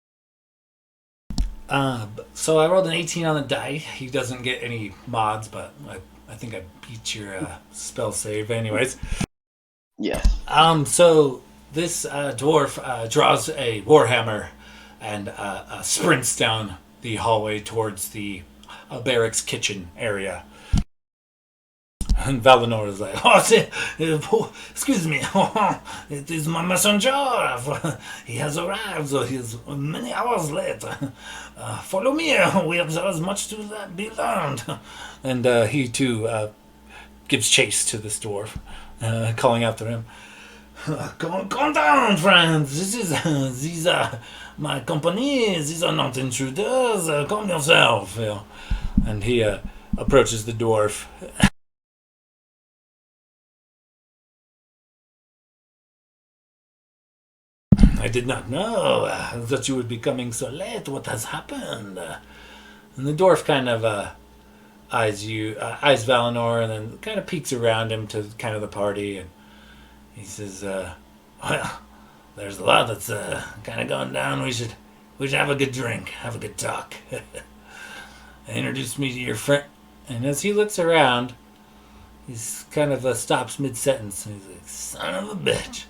So I rolled an 18 on the die. He doesn't get any mods, but I think I beat your spell save anyways. Yes. So this dwarf draws a warhammer and sprints down the hallway towards the barracks kitchen area. And Valinor is like, excuse me, it is my messenger. He has arrived, so he is many hours late. Follow me, there is much to be learned. And he too gives chase to this dwarf, calling after him. Calm down, friends. These are my company. These are not intruders. Calm yourself. And he approaches the dwarf. I did not know that you would be coming so late. What has happened? And the dwarf kind of eyes Valinor, and then kind of peeks around him to kind of the party, and he says, "Well, there's a lot that's kind of going down. We should have a good drink, have a good talk." Introduce me to your friend. And as he looks around, he's kind of stops mid-sentence, and he's like, "Son of a bitch."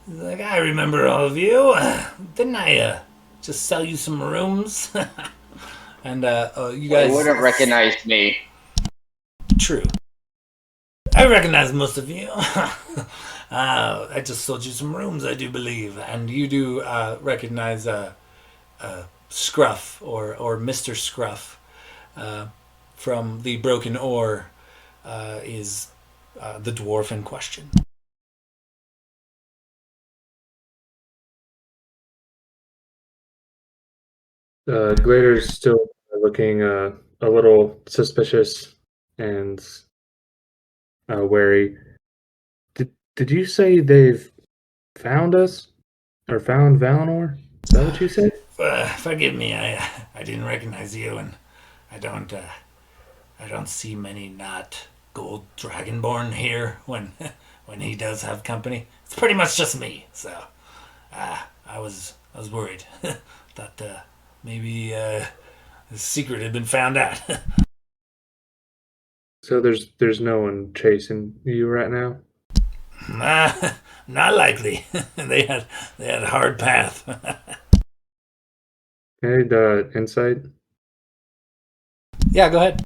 He's like, "I remember all of you. Didn't I just sell you some rooms?" And you guys... You wouldn't recognize me. True. I recognize most of you. I just sold you some rooms, I do believe. And you do recognize Scruff, or Mr. Scruff, from the Broken Oar, is the dwarf in question. Glader's still looking a little suspicious and wary. Did you say they've found us? Or found Valinor? Is that what you said? Forgive me, I didn't recognize you, and I don't see many not gold dragonborn here when he does have company. It's pretty much just me, so I was worried. Thought maybe the secret had been found out. So there's no one chasing you right now? Not likely. They had a hard path. Okay, insight. Yeah, go ahead.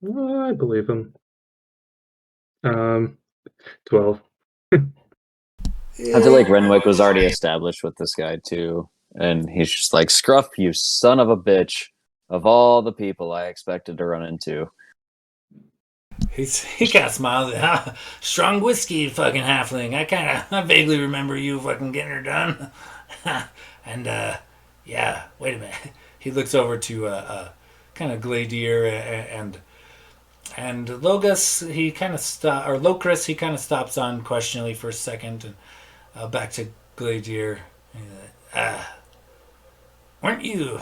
I believe him. 12. I feel like Renwick was already established with this guy too, And he's just like, Scruff, you son of a bitch. Of all the people I expected to run into. He kind of smiles. Strong whiskey, fucking halfling. I vaguely remember you fucking getting her done. And yeah, wait a minute. He looks over to kind of Gladier and Locris. He kind of Locris. He kind of stops on questioningly for a second, and back to Gladier. Weren't you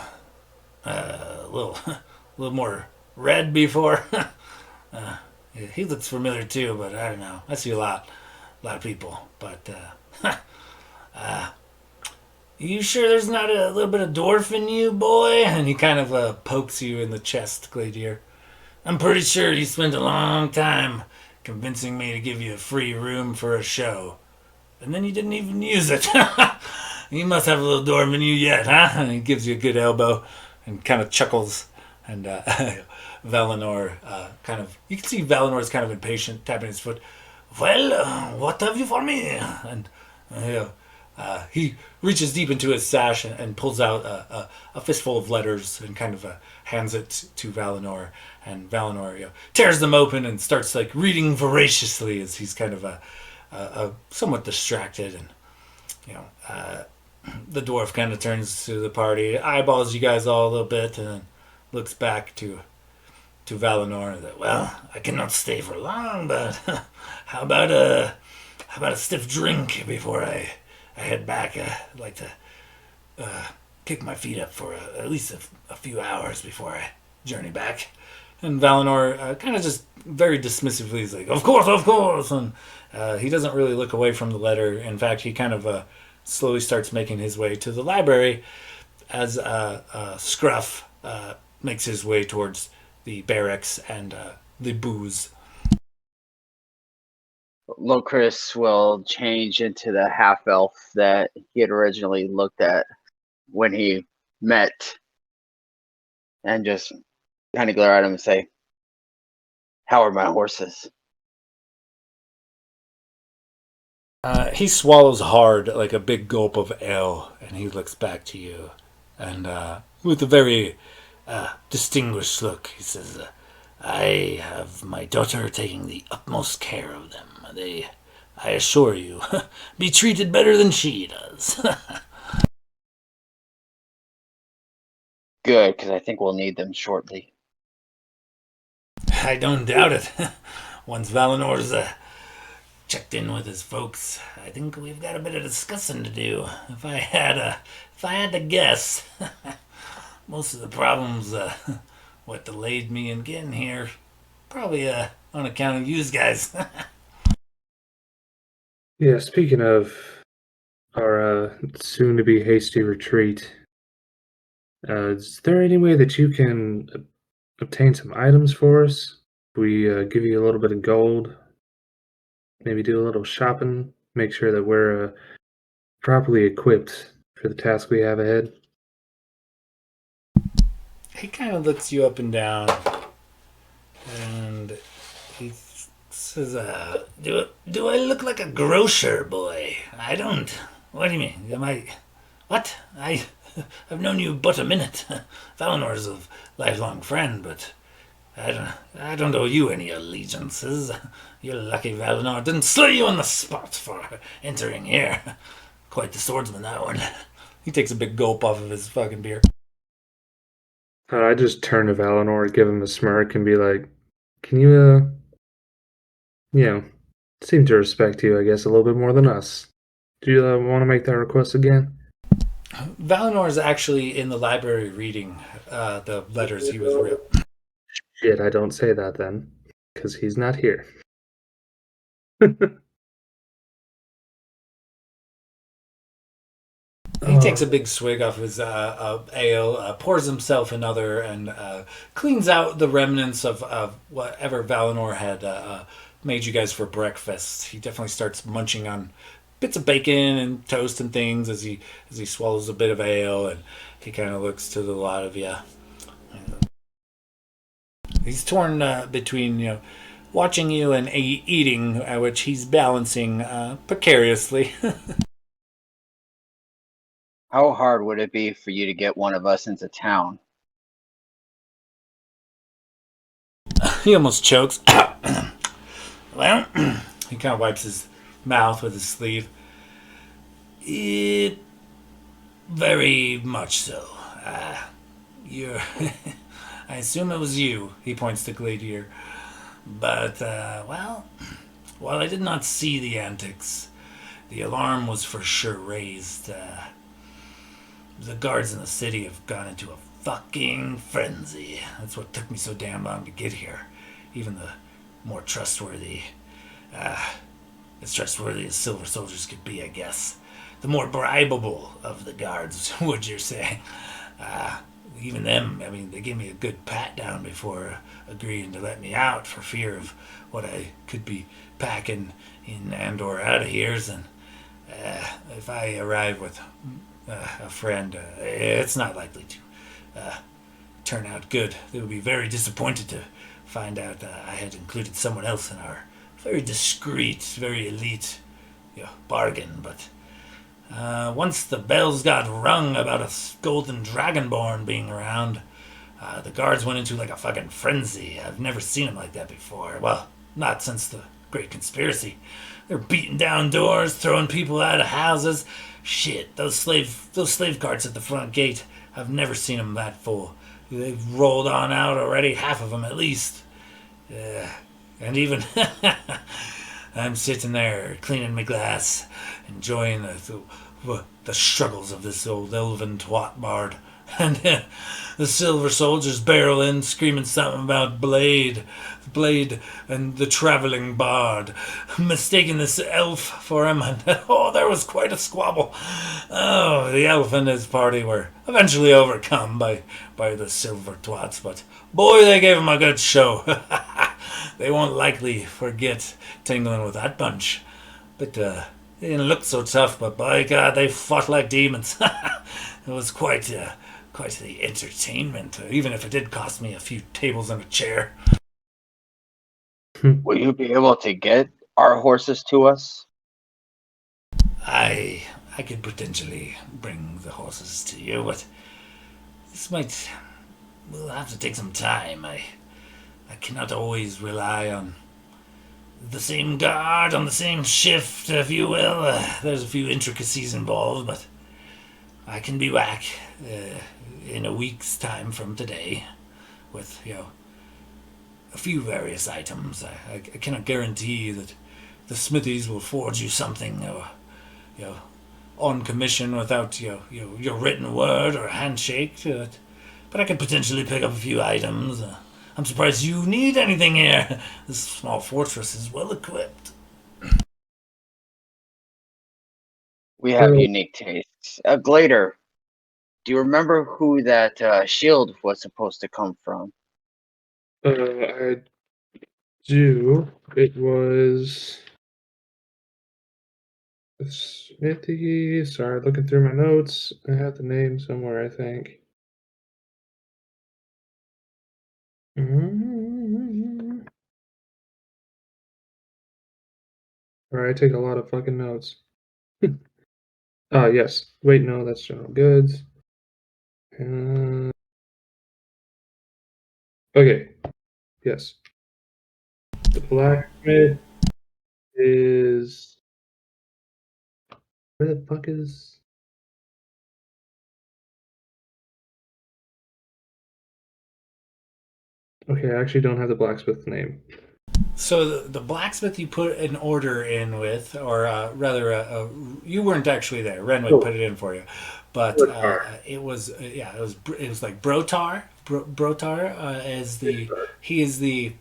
a little more red before? He looks familiar too, but I don't know. I see a lot of people. But you sure there's not a little bit of dwarf in you, boy? And he kind of pokes you in the chest, Gladier. I'm pretty sure you spent a long time convincing me to give you a free room for a show, and then you didn't even use it. You must have a little dwarf in you yet, huh? And he gives you a good elbow and kind of chuckles. And Valinor you can see Valinor's kind of impatient, tapping his foot. Well, what have you for me? And he reaches deep into his sash and pulls out a fistful of letters and kind of hands it to Valinor. And Valinor tears them open and starts like reading voraciously as he's kind of somewhat distracted. And the dwarf kind of turns to the party, eyeballs you guys all a little bit, and then looks back to Valinor and says, well, I cannot stay for long, but how about a stiff drink before I head back? I'd like to kick my feet up for at least a few hours before I journey back. And Valinor kind of just very dismissively is like, of course. And he doesn't really look away from the letter. In fact, he kind of slowly starts making his way to the library as Scruff makes his way towards the barracks and the booze. Locris will change into the half elf that he had originally looked at when he met, and just kind of glare at him and say, how are my horses? He swallows hard, like a big gulp of ale, and he looks back to you. And with a very distinguished look, he says, I have my daughter taking the utmost care of them. They, I assure you, be treated better than she does. Good, because I think we'll need them shortly. I don't doubt it. Once Valinor's checked in with his folks, I think we've got a bit of discussing to do. If I had to guess, most of the problems what delayed me in getting here, probably on account of you guys. Yeah, speaking of our soon-to-be hasty retreat, is there any way that you can obtain some items for us? We give you a little bit of gold, maybe do a little shopping, make sure that we're properly equipped for the task we have ahead. He kind of looks you up and down, and he says, do I look like a grocer, boy? I don't. What do you mean? Am I... What? I've known you but a minute. Valinor's a lifelong friend, but I don't owe you any allegiances. You're lucky Valinor didn't slay you on the spot for entering here. Quite the swordsman, that one. He takes a big gulp off of his fucking beer. I just turn to Valinor, give him a smirk, and be like, can you, seem to respect you, I guess, a little bit more than us. Do you want to make that request again? Valinor is actually in the library reading the letters he was reading. Shit, I don't say that then, because he's not here. He takes a big swig off his ale, pours himself another, and cleans out the remnants of whatever Valinor had made you guys for breakfast. He definitely starts munching on bits of bacon and toast and things as he swallows a bit of ale, and he kind of looks to the lot of you. He's torn between watching you and eating, which he's balancing precariously. How hard would it be for you to get one of us into town? He almost chokes. Well, he kind of wipes his mouth with his sleeve. It very much so. You're. I assume it was you. He points to Gladiator. But well, while I did not see the antics, the alarm was for sure raised. The guards in the city have gone into a fucking frenzy. That's what took me so damn long to get here. Even the more trustworthy, as trustworthy as silver soldiers could be, I guess. The more bribable of the guards, would you say? Even them, I mean, they gave me a good pat down before agreeing to let me out for fear of what I could be packing in and or out of here. And if I arrive with a friend, it's not likely to turn out good. They would be very disappointed to find out I had included someone else in our very discreet, very elite bargain. But once the bells got rung about a golden dragonborn being around, the guards went into like a fucking frenzy. I've never seen them like that before. Well, not since the Great Conspiracy. They're beating down doors, throwing people out of houses. Shit, those slave carts at the front gate. I've never seen them that full. They've rolled on out already, half of them at least. And even I'm sitting there cleaning my glass, enjoying the struggles of this old elven twat bard. And the silver soldiers barrel in, screaming something about Blade, and the traveling bard, mistaking this elf for him. And oh, there was quite a squabble. Oh, the elf and his party were eventually overcome by the silver twats, but boy, they gave him a good show. They won't likely forget tingling with that bunch. But they didn't look so tough, but by God, they fought like demons. It was quite the entertainment, even if it did cost me a few tables and a chair. Will you be able to get our horses to us? I could potentially bring the horses to you, but this will have to take some time. I cannot always rely on the same guard on the same shift, if you will. There's a few intricacies involved, but I can be back in a week's time from today with, a few various items. I cannot guarantee that the smithies will forge you something, on commission without your written word or handshake. But I could potentially pick up a few items. I'm surprised you need anything here. This small fortress is well equipped. We have unique tastes. Glader, do you remember who that shield was supposed to come from? I do. It was Smithy. Sorry, looking through my notes. I have the name somewhere, I think. Or I take a lot of fucking notes. Yes. Wait, no, that's general goods. Okay. Yes. The blacksmith is. Where the fuck is. Okay, I actually don't have the blacksmith's name. So the blacksmith you put an order in with, or rather, you weren't actually there. Renwick put it in for you, but it was it was like Brotar. Brotar he is the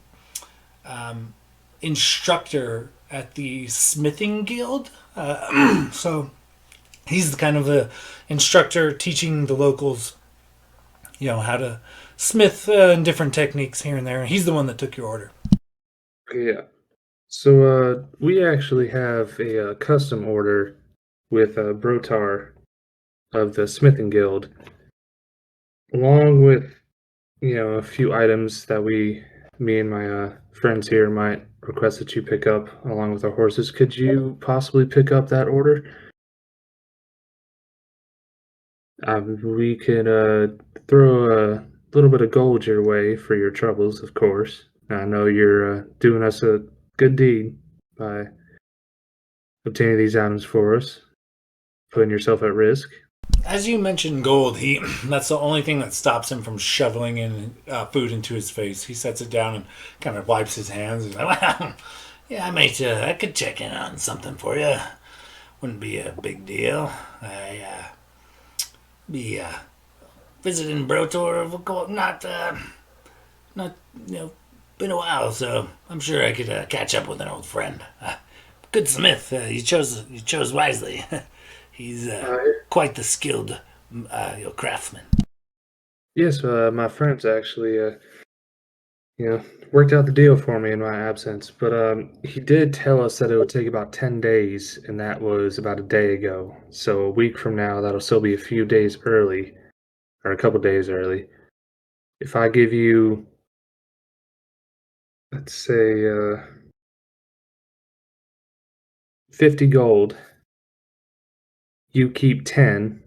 instructor at the smithing guild. So he's the kind of the instructor teaching the locals, how to smith and different techniques here and there. He's the one that took your order. Yeah. So we actually have a custom order with Brotar of the Smithing Guild, along with a few items that me and my friends here might request that you pick up along with our horses. Could you possibly pick up that order? We could throw a little bit of gold your way for your troubles, of course. I know you're doing us a good deed by obtaining these items for us, putting yourself at risk. As you mentioned gold, he that's the only thing that stops him from shoveling in food into his face. He sets it down and kind of wipes his hands. He's like, well, yeah, mate, I could check in on something for you. Wouldn't be a big deal. I be visiting Brotor, not been a while, so I'm sure I could catch up with an old friend. Good smith. You chose wisely. He's quite the skilled craftsman. Yes, my friends actually, worked out the deal for me in my absence. But he did tell us that it would take about 10 days, and that was about a day ago. So a week from now, that'll still be a few days early, or a couple days early. If I give you, let's say, 50 gold, you keep 10,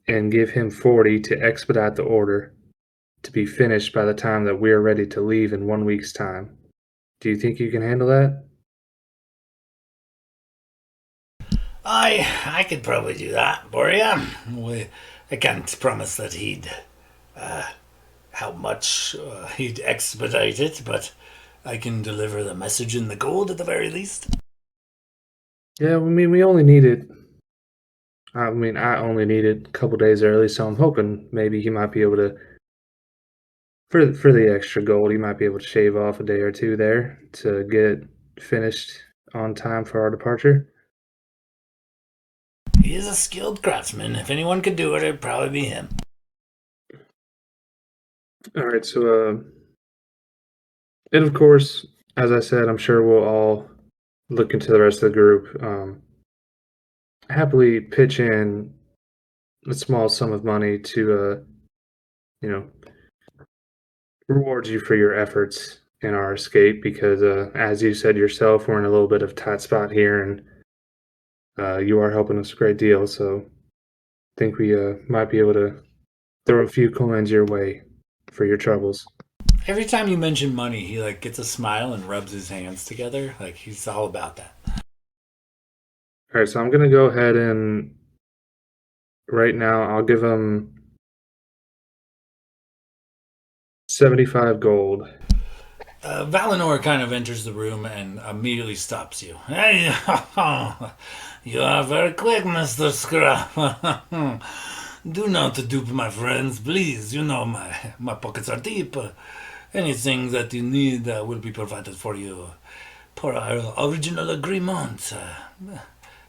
and give him 40 to expedite the order to be finished by the time that we're ready to leave in 1 week's time. Do you think you can handle that? I could probably do that for you. I can't promise that he'd how much he'd expedite it, but I can deliver the message in the gold at the very least. Yeah, I mean, we only need it. I mean, I only need it a couple days early, so I'm hoping maybe he might be able to, for the extra gold, he might be able to shave off a day or two there to get it finished on time for our departure. He is a skilled craftsman. If anyone could do it, it'd probably be him. All right, so and of course, as I said, I'm sure we'll all look into the rest of the group. Happily pitch in a small sum of money to, you know, reward you for your efforts in our escape because, as you said yourself, we're in a little bit of a tight spot here, and you are helping us a great deal. So I think we might be able to throw a few coins your way for your troubles. Every time you mention money, he gets a smile and rubs his hands together. Like he's all about that. All right, so I'm gonna go ahead and right now I'll give him 75 gold. Valinor kind of enters the room and immediately stops you. Hey, you are very quick, Mr. Scruff. Do not dupe my friends, please. You know my pockets are deep. Anything that you need will be provided for you per our original agreement.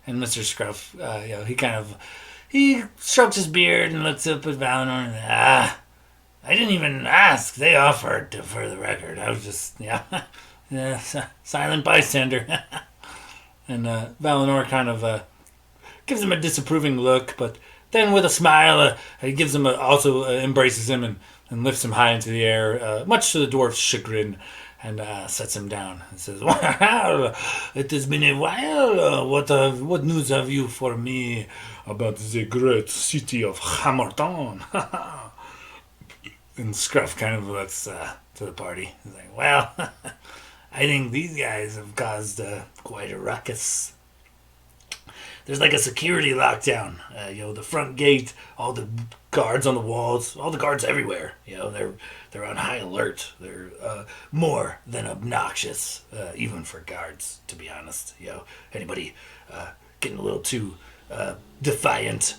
And Mr. Scruff, he strokes his beard and looks up at Valinor and I didn't even ask. They offered, for the record. I was just, silent bystander. And Valinor kind of gives him a disapproving look, but then with a smile, he gives him also embraces him and lifts him high into the air, much to the dwarf's chagrin, and sets him down and says, "Well, it has been a while. What news have you for me about the great city of Hammerton?" And Scruff kind of looks to the party. He's like, "Well, I think these guys have caused quite a ruckus. There's like a security lockdown. The front gate, all the guards on the walls, all the guards everywhere. They're on high alert. They're more than obnoxious, even for guards, to be honest. Anybody getting a little too defiant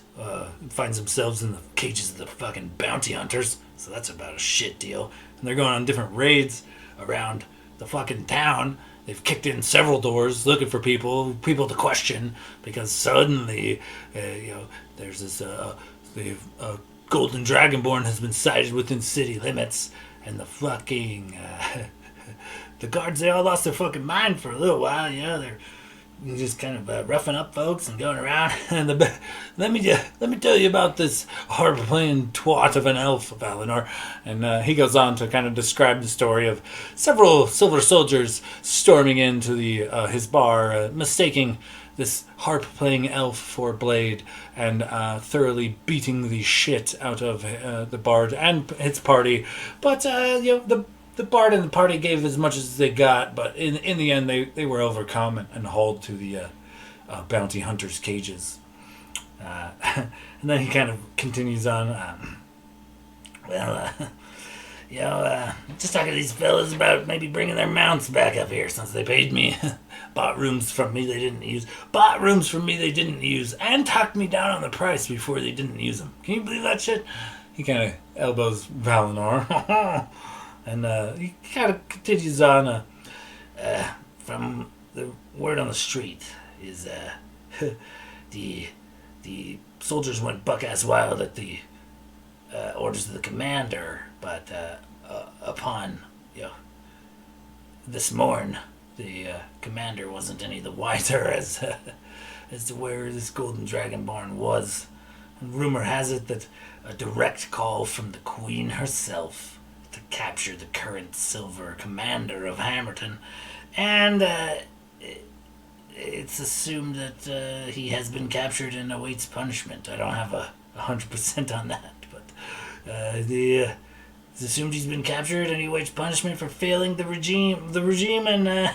finds themselves in the cages of the fucking bounty hunters. So that's about a shit deal. And they're going on different raids around the fucking town. They've kicked in several doors looking for people to question, because suddenly, there's this the golden dragonborn has been sighted within city limits, and the fucking the guards, they all lost their fucking mind for a little while. They're just kind of roughing up folks and going around. And let me tell you about this harp playing twat of an elf, Valinor. And he goes on to kind of describe the story of several silver soldiers storming into his bar, mistaking this harp playing elf for Blade and thoroughly beating the shit out of the bard and his party. But the bard and the party gave as much as they got, but in the end they were overcome and hauled to the bounty hunters' cages. And then he kind of continues on. Just talking to these fellas about maybe bringing their mounts back up here since they paid me. Bought rooms from me they didn't use. And talked me down on the price before they didn't use them. Can you believe that shit? He kind of elbows Valinor. And he kind of continues on. From the word on the street is the soldiers went buck-ass wild at the orders of the commander, but upon this morn, the commander wasn't any the wiser as to where this golden dragonborn was. And rumor has it that a direct call from the queen herself to capture the current silver commander of Hammerton, and it's assumed that he has been captured and awaits punishment. I don't have 100% on that, but it's assumed he's been captured and he awaits punishment for failing the regime, and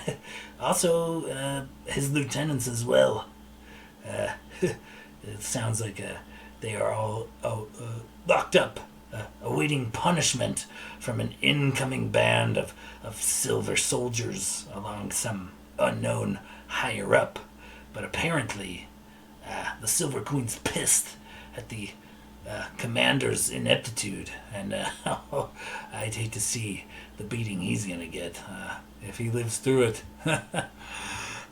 also his lieutenants as well. It sounds like they are all locked up, awaiting punishment from an incoming band of silver soldiers along some unknown higher up. But apparently, the Silver Queen's pissed at the commander's ineptitude, and I'd hate to see the beating he's gonna get if he lives through it.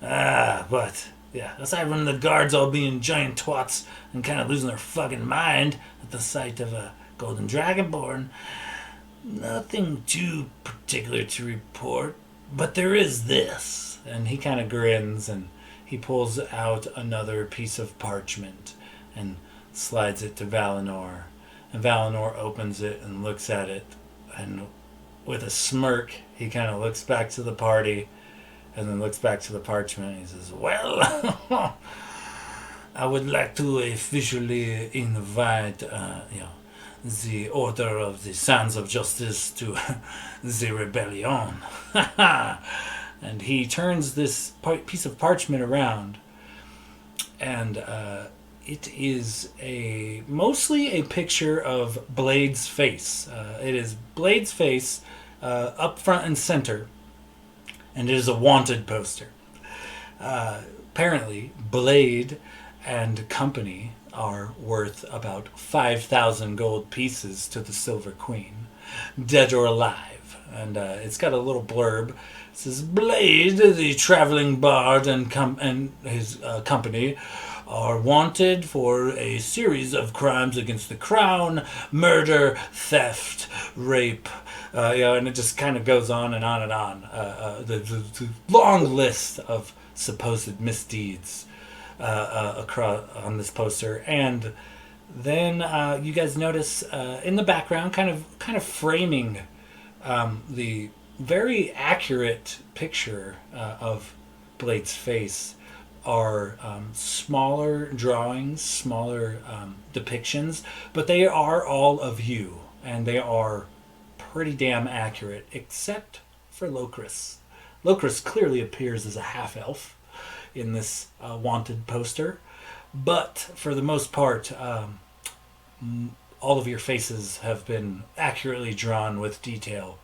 But yeah, aside from the guards all being giant twats and kind of losing their fucking mind at the sight of a golden dragonborn, nothing too particular to report. But there is this, and he kind of grins and he pulls out another piece of parchment and slides it to Valinor. And Valinor opens it and looks at it, and with a smirk, he kind of looks back to the party and then looks back to the parchment and he says, "Well, I would like to officially invite the Order of the Sons of Justice to the rebellion." And he turns this piece of parchment around, and it is mostly a picture of Blade's face. It is Blade's face up front and center, and it is a wanted poster. Apparently, Blade and company are worth about 5,000 gold pieces to the Silver Queen, dead or alive. And it's got a little blurb. It says, "Blade, the traveling bard, and his company are wanted for a series of crimes against the crown, murder, theft, rape," and it just kind of goes on and on and on. The long list of supposed misdeeds across on this poster. And then you guys notice in the background, kind of framing the very accurate picture of Blade's face, are smaller drawings, smaller depictions, but they are all of you, and they are pretty damn accurate, except for Locris. Locris clearly appears as a half-elf in this wanted poster, but for the most part, all of your faces have been accurately drawn with detail,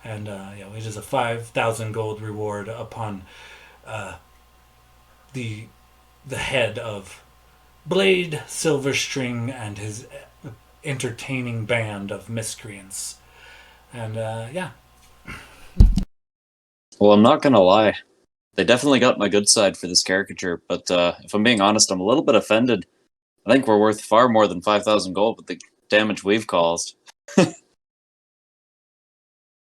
and it is a 5,000 gold reward upon the head of Blade Silverstring and his entertaining band of miscreants. And Well, I'm not gonna lie. They definitely got my good side for this caricature, but if I'm being honest, I'm a little bit offended. I think we're worth far more than 5,000 gold with the damage we've caused.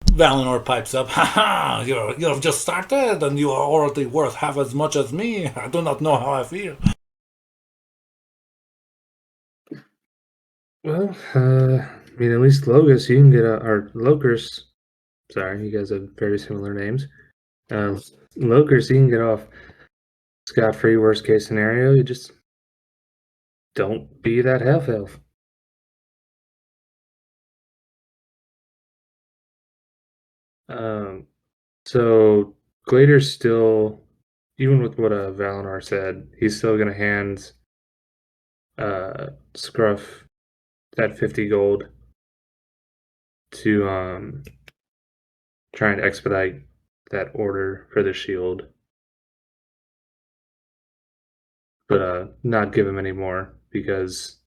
Valinor pipes up, "Ha ha! You have just started, and you are already worth half as much as me. I do not know how I feel." Well, at least Locris, you can get or Locris. Sorry, you guys have very similar names. Locris, you can get off scot-free worst case scenario, you just don't be that half-elf. Um, so Glader's still, even with what Valinar said, he's still gonna hand Scruff that 50 gold to try and expedite that order for the shield, but not give him any more because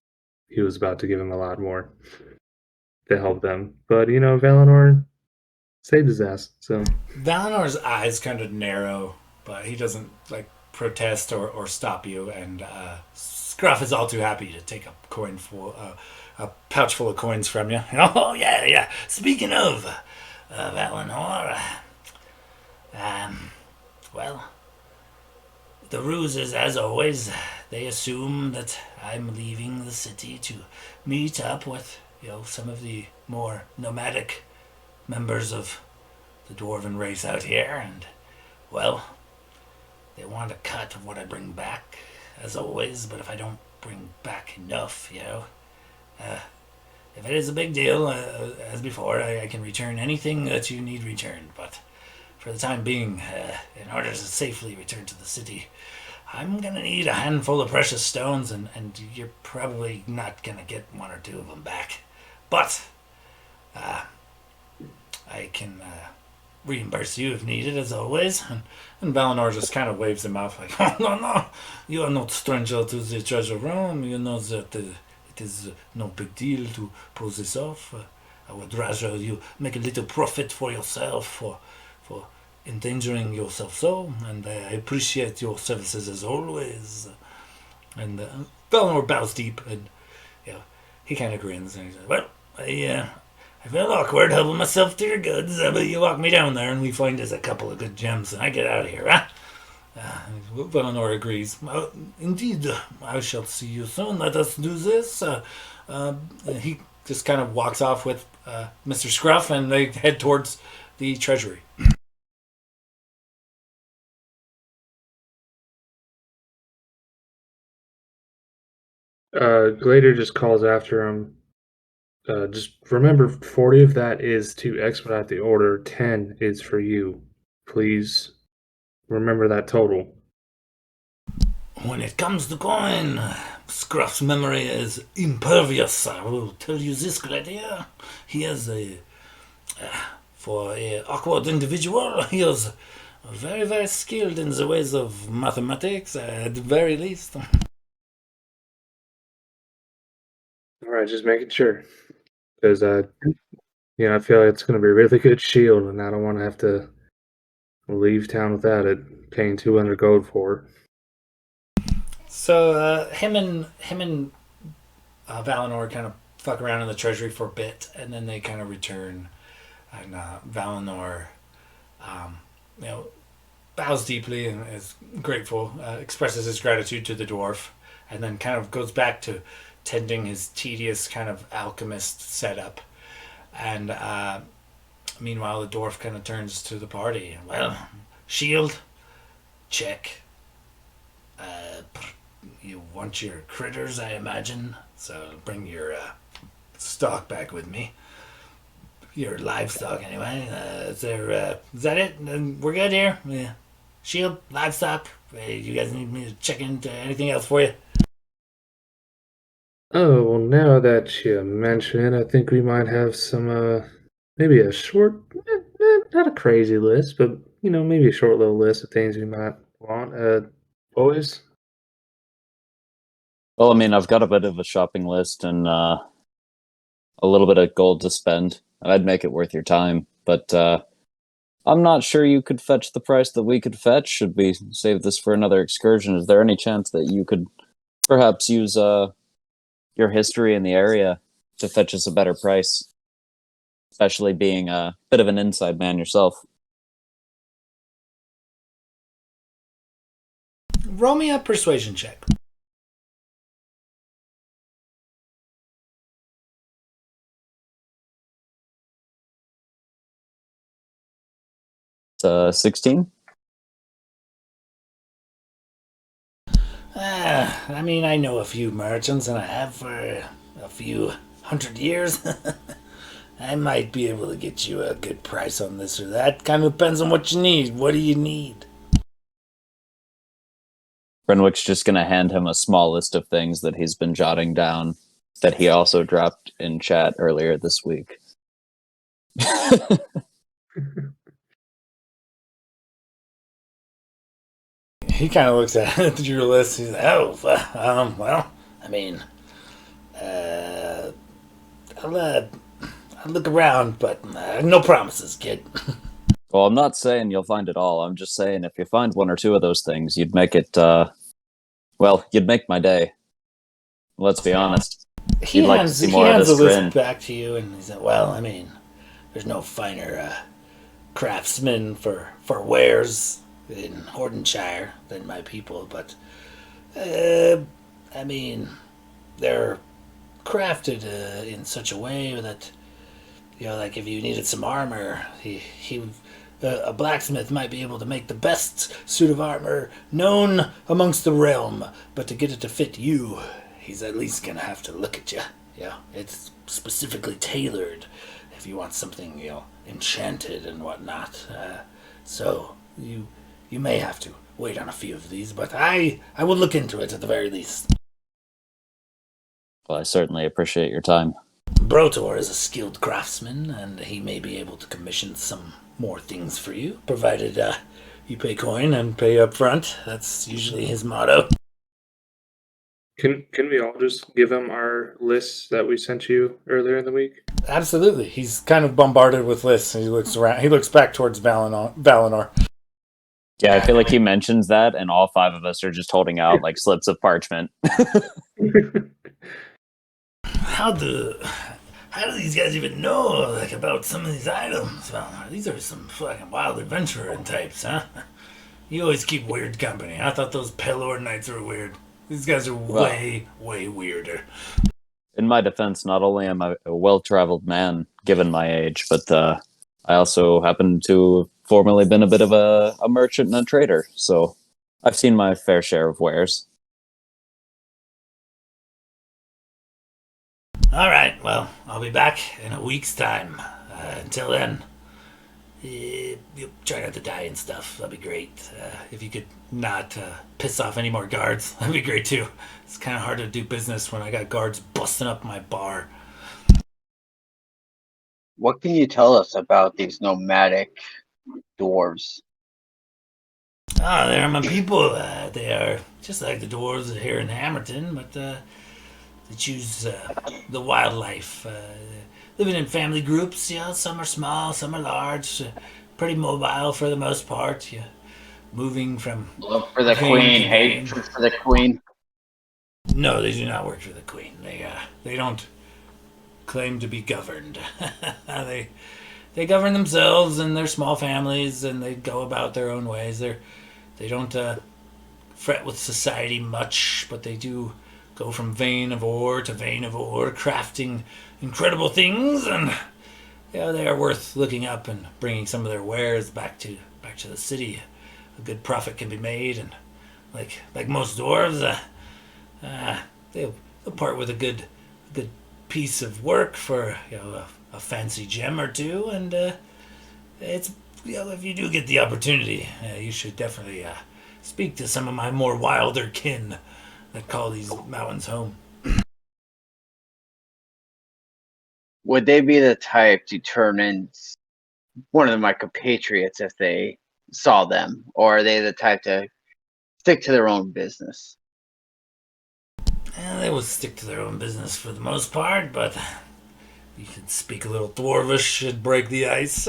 he was about to give him a lot more to help them. But Valinor saved his ass, so Valinor's eyes kind of narrow, but he doesn't like protest or stop you. And Scruff is all too happy to take a pouch full of coins from you. Oh yeah, yeah. Speaking of Valinor, well, the ruse is as always. They assume that I'm leaving the city to meet up with some of the more nomadic members of the dwarven race out here, and well, they want a cut of what I bring back, as always. But if I don't bring back enough, if it is a big deal, as before, I can return anything that you need returned. But for the time being, in order to safely return to the city, I'm gonna need a handful of precious stones, and you're probably not gonna get one or two of them back. But I can reimburse you if needed, as always. And Valinor just kind of waves him off, like, oh, no, no, you are not stranger to the treasure realm. You know that it is no big deal to pull this off. I would rather you make a little profit for yourself for endangering yourself so, and I appreciate your services as always. And Valinor bows deep, and he kind of grins, and he says, well, I feel awkward helping myself to your goods, but you walk me down there and we find us a couple of good gems and I get out of here, huh? Valinor agrees. Indeed, I shall see you soon. Let us do this. He just kind of walks off with Mr. Scruff, and they head towards the treasury. Glader just calls after him. Just remember, 40 of that is to expedite the order. 10 is for you. Please remember that total. When it comes to coin, Scruff's memory is impervious. I will tell you this, Gladiator. He is for a awkward individual, he is very, very skilled in the ways of mathematics, at the very least. All right, just making sure. Because, I feel like it's going to be a really good shield, and I don't want to have to leave town without it, paying 200 gold for it. So him and Valinor kind of fuck around in the treasury for a bit, and then they kind of return. And Valinor, bows deeply and is grateful, expresses his gratitude to the dwarf, and then kind of goes back to tending his tedious kind of alchemist setup. And meanwhile, the dwarf kind of turns to the party. Well, shield, check. You want your critters, I imagine. So bring your stock back with me. Your livestock, anyway. Is that it? We're good here. Yeah. Shield, livestock. You guys need me to check into anything else for you? Oh, well, now that you mention it, I think we might have some, maybe a short, not a crazy list, but, maybe a short little list of things we might want. Boys? Well, I mean, I've got a bit of a shopping list and a little bit of gold to spend. I'd make it worth your time, but I'm not sure you could fetch the price that we could fetch. Should we save this for another excursion? Is there any chance that you could perhaps use your history in the area to fetch us a better price? Especially being a bit of an inside man yourself. Roll me a persuasion check. It's 16. I mean, I know a few merchants, and I have for a few 100 years. I might be able to get you a good price on this or that. Kind of depends on what you need. What do you need? Renwick's just going to hand him a small list of things that he's been jotting down that he also dropped in chat earlier this week. He kind of looks at your list. He's like, oh, well, I mean, uh, I'll look around, but no promises, kid. Well, I'm not saying you'll find it all. I'm just saying if you find one or two of those things, you'd make it, well, you'd make my day. Let's be honest. You'd like to see more of hands this the list grin. back to you, and he's like, well, I mean, there's no finer craftsman for wares in Hordenshire than my people, but I mean, they're crafted in such a way that, you know, like if you needed some armor, a blacksmith might be able to make the best suit of armor known amongst the realm, but to get it to fit you, he's at least gonna have to look at you. Yeah, it's specifically tailored if you want something, you know, enchanted and whatnot. So you may have to wait on a few of these, but I will look into it at the very least. Well, I certainly appreciate your time. Brotor is a skilled craftsman, and he may be able to commission some more things for you, provided you pay coin and pay up front. That's usually his motto. Can we all just give him our lists that we sent you earlier in the week? Absolutely. He's kind of bombarded with lists, and he looks around. He looks back towards Valinor. Yeah, I feel like he mentions that, and all five of us are just holding out like slips of parchment. How do these guys even know like about some of these items? Well, these are some fucking wild adventurer types, huh? You always keep weird company. I thought those Pelor Knights were weird. These guys are way weirder. In my defense, not only am I a well-traveled man, given my age, but I also happen to have formerly been a bit of a merchant and a trader, so I've seen my fair share of wares. All right, well, I'll be back in a week's time. Until then, you try not to die and stuff. That'd be great. If you could not piss off any more guards, that'd be great too. It's kind of hard to do business when I got guards busting up my bar. What can you tell us about these nomadic dwarves? Ah, they're my people. They are just like the dwarves here in Hammerton, but they choose the wildlife. Living in family groups, you know, some are small, some are large, pretty mobile for the most part. Yeah. Moving from Love for the vein queen, to hate vein. for the queen. No, they do not work for the queen. They don't claim to be governed. They govern themselves and their small families, and they go about their own ways. They don't fret with society much, but they do go from vein of ore to vein of ore, crafting incredible things, and yeah, they are worth looking up and bringing some of their wares back to the city. A good profit can be made, and like most dwarves, they'll part with a good piece of work for, you know, a fancy gem or two, and it's, you know, if you do get the opportunity, you should definitely speak to some of my more wilder kin that call these mountains home. Would they be the type to turn in one of my compatriots if they saw them, or are they the type to stick to their own business? They will stick to their own business for the most part, but you could speak a little dwarvish, should break the ice.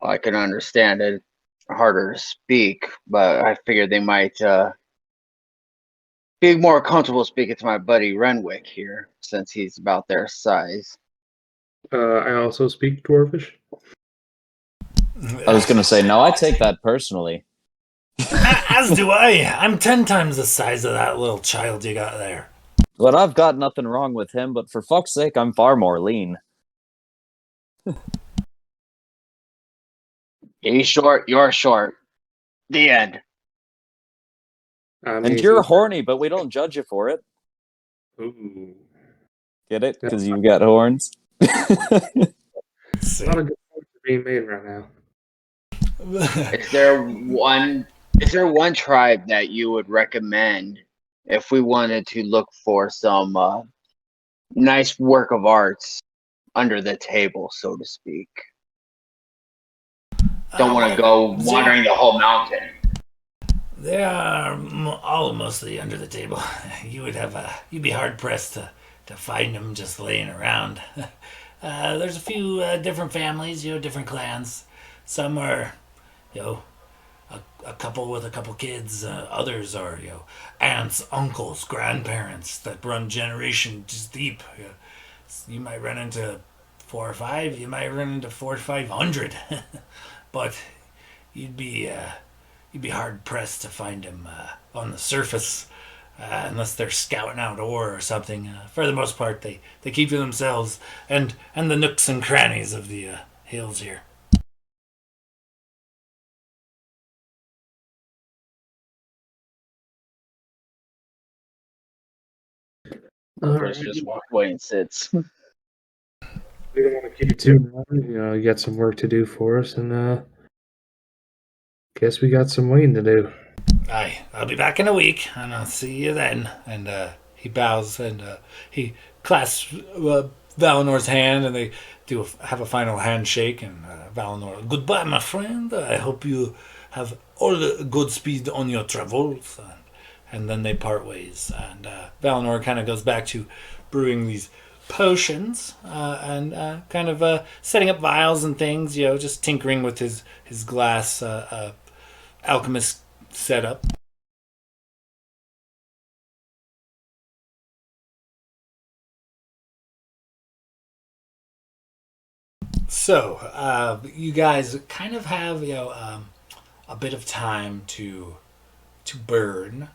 I can understand it. Harder to speak, but I figured they might be more comfortable speaking to my buddy Renwick here, since he's about their size. I also speak Dwarvish. I was going to say, no, I take that personally. As do I. I'm 10 times the size of that little child you got there. But I've got nothing wrong with him, but for fuck's sake, I'm far more lean. He's short, you're short. The end. I'm And easy. you're horny, but we don't judge you for it. Ooh. Get it? Because you've got horns. A lot of good points are being made right now. Is there one tribe that you would recommend if we wanted to look for some nice work of arts under the table, so to speak? Don't want to go wandering the whole mountain. They are all mostly under the table. You'd be hard pressed to find them just laying around. There's a few different families, different clans. Some are, a couple with a couple kids. Others are, aunts, uncles, grandparents that run generations deep. You might run into 4 or 5. You might run into 400 to 500, but you'd be hard pressed to find them on the surface, unless they're scouting out ore or something. For the most part, they keep to themselves and the nooks and crannies of the hills here. Chris just walks away and sits. We don't want to keep you too long. You got some work to do for us, and guess we got some waiting to do. I'll be back in a week, and I'll see you then. And he bows and he clasps Valinor's hand, and they have a final handshake. And Valinor, goodbye, my friend. I hope you have all the good speed on your travels. And then they part ways. And Valinor kind of goes back to brewing these potions and kind of setting up vials and things, just tinkering with his glass alchemist setup. So you guys kind of have a bit of time to burn.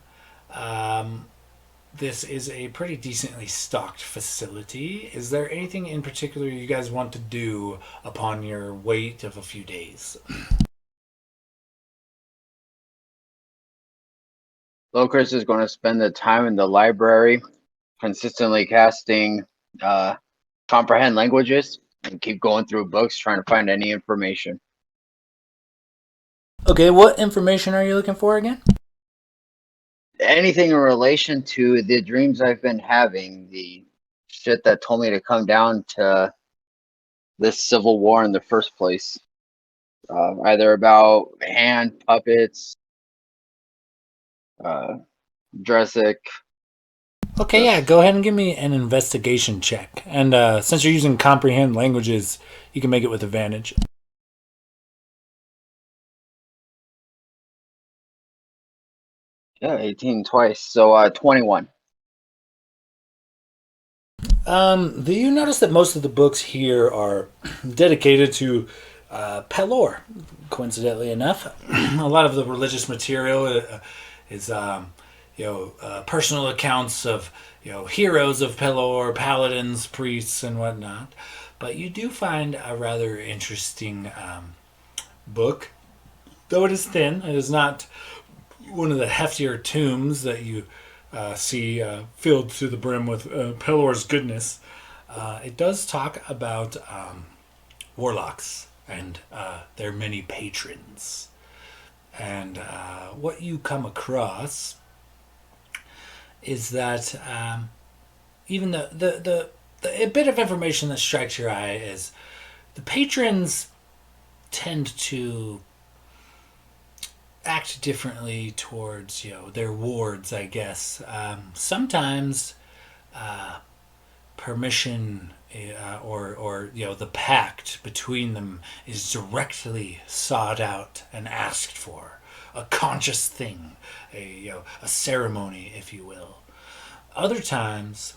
This is a pretty decently stocked facility. Is there anything in particular you guys want to do upon your wait of a few days? Locris is going to spend the time in the library consistently casting comprehend languages and keep going through books trying to find any information. Okay, what information are you looking for again? Anything in relation to the dreams I've been having, the shit that told me to come down to this civil war in the first place. Either about hand puppets, Dresic. Okay, yeah, go ahead and give me an investigation check. And since you're using comprehend languages, you can make it with advantage. Yeah, 18 twice, so 21. Do you notice that most of the books here are dedicated to Pelor? Coincidentally enough, a lot of the religious material is personal accounts of heroes of Pelor, paladins, priests, and whatnot. But you do find a rather interesting book, though it is thin. It is not one of the heftier tomes that you see filled to the brim with Pelor's goodness. It does talk about warlocks and their many patrons. And what you come across is that even a bit of information that strikes your eye is the patrons tend to act differently towards their wards, I guess. Sometimes permission or the pact between them is directly sought out and asked for, a conscious thing, a ceremony, if you will. Other times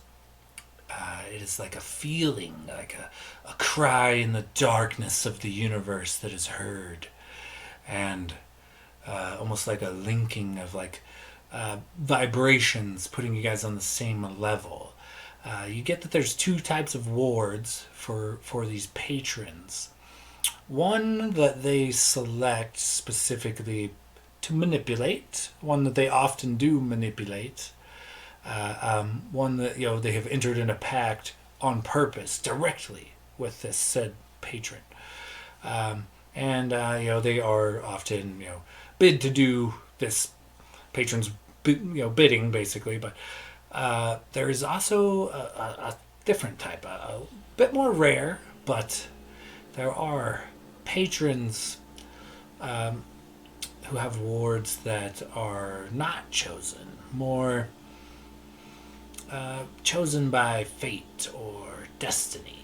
it is like a feeling, like a cry in the darkness of the universe that is heard, and almost like a linking of vibrations, putting you guys on the same level. You get that there's 2 types of wards for these patrons. One that they select specifically to manipulate, one that they often do manipulate, one that they have entered in a pact on purpose directly with this said patron, and they are often bid to do this patron's bidding basically, but there is also a different type, a bit more rare, but there are patrons who have wards that are not chosen, more chosen by fate or destiny.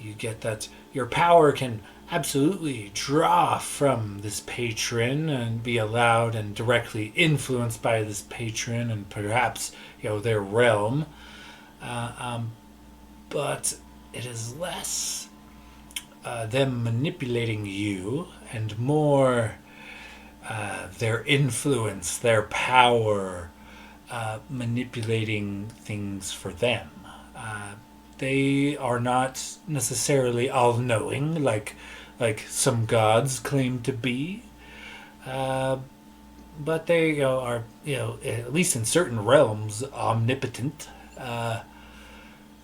You get that your power can absolutely draw from this patron and be allowed and directly influenced by this patron and perhaps their realm, but it is less them manipulating you and more their influence, their power, manipulating things for them. They are not necessarily all-knowing like some gods claim to be, but they are at least in certain realms omnipotent.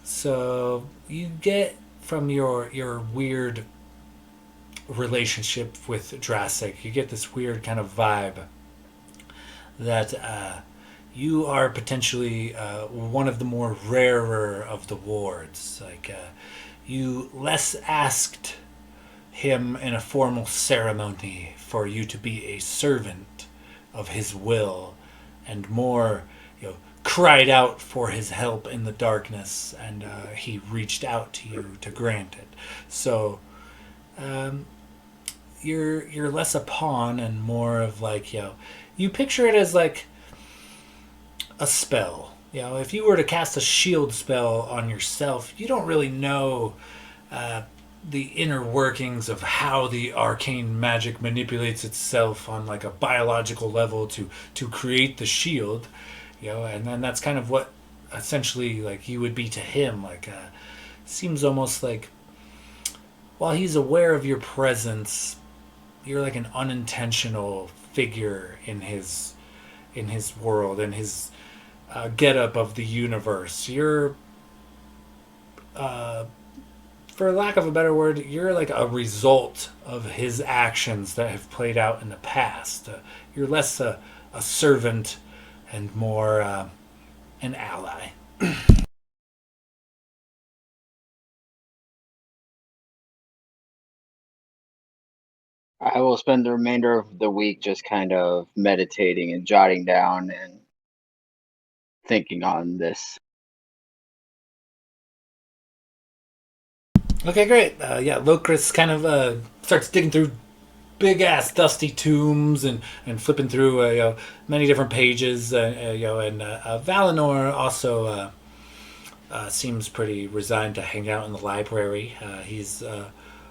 So you get from your weird relationship with Drassic, you get this weird kind of vibe that you are potentially one of the more rarer of the wards. You less asked him in a formal ceremony for you to be a servant of his will, and more cried out for his help in the darkness, and he reached out to you to grant it. So you're less a pawn and more of you picture it as like a spell. If you were to cast a shield spell on yourself, you don't really know the inner workings of how the arcane magic manipulates itself on like a biological level to create the shield, and then that's kind of what essentially like you would be to him. Seems almost like while he's aware of your presence, you're like an unintentional figure in his world, in his get-up of the universe. You're for lack of a better word, you're like a result of his actions that have played out in the past. You're less a servant and more an ally. I will spend the remainder of the week just kind of meditating and jotting down and thinking on this. Okay, great. Locris kind of starts digging through big ass dusty tombs and flipping through many different pages. And Valinor also seems pretty resigned to hang out in the library. He's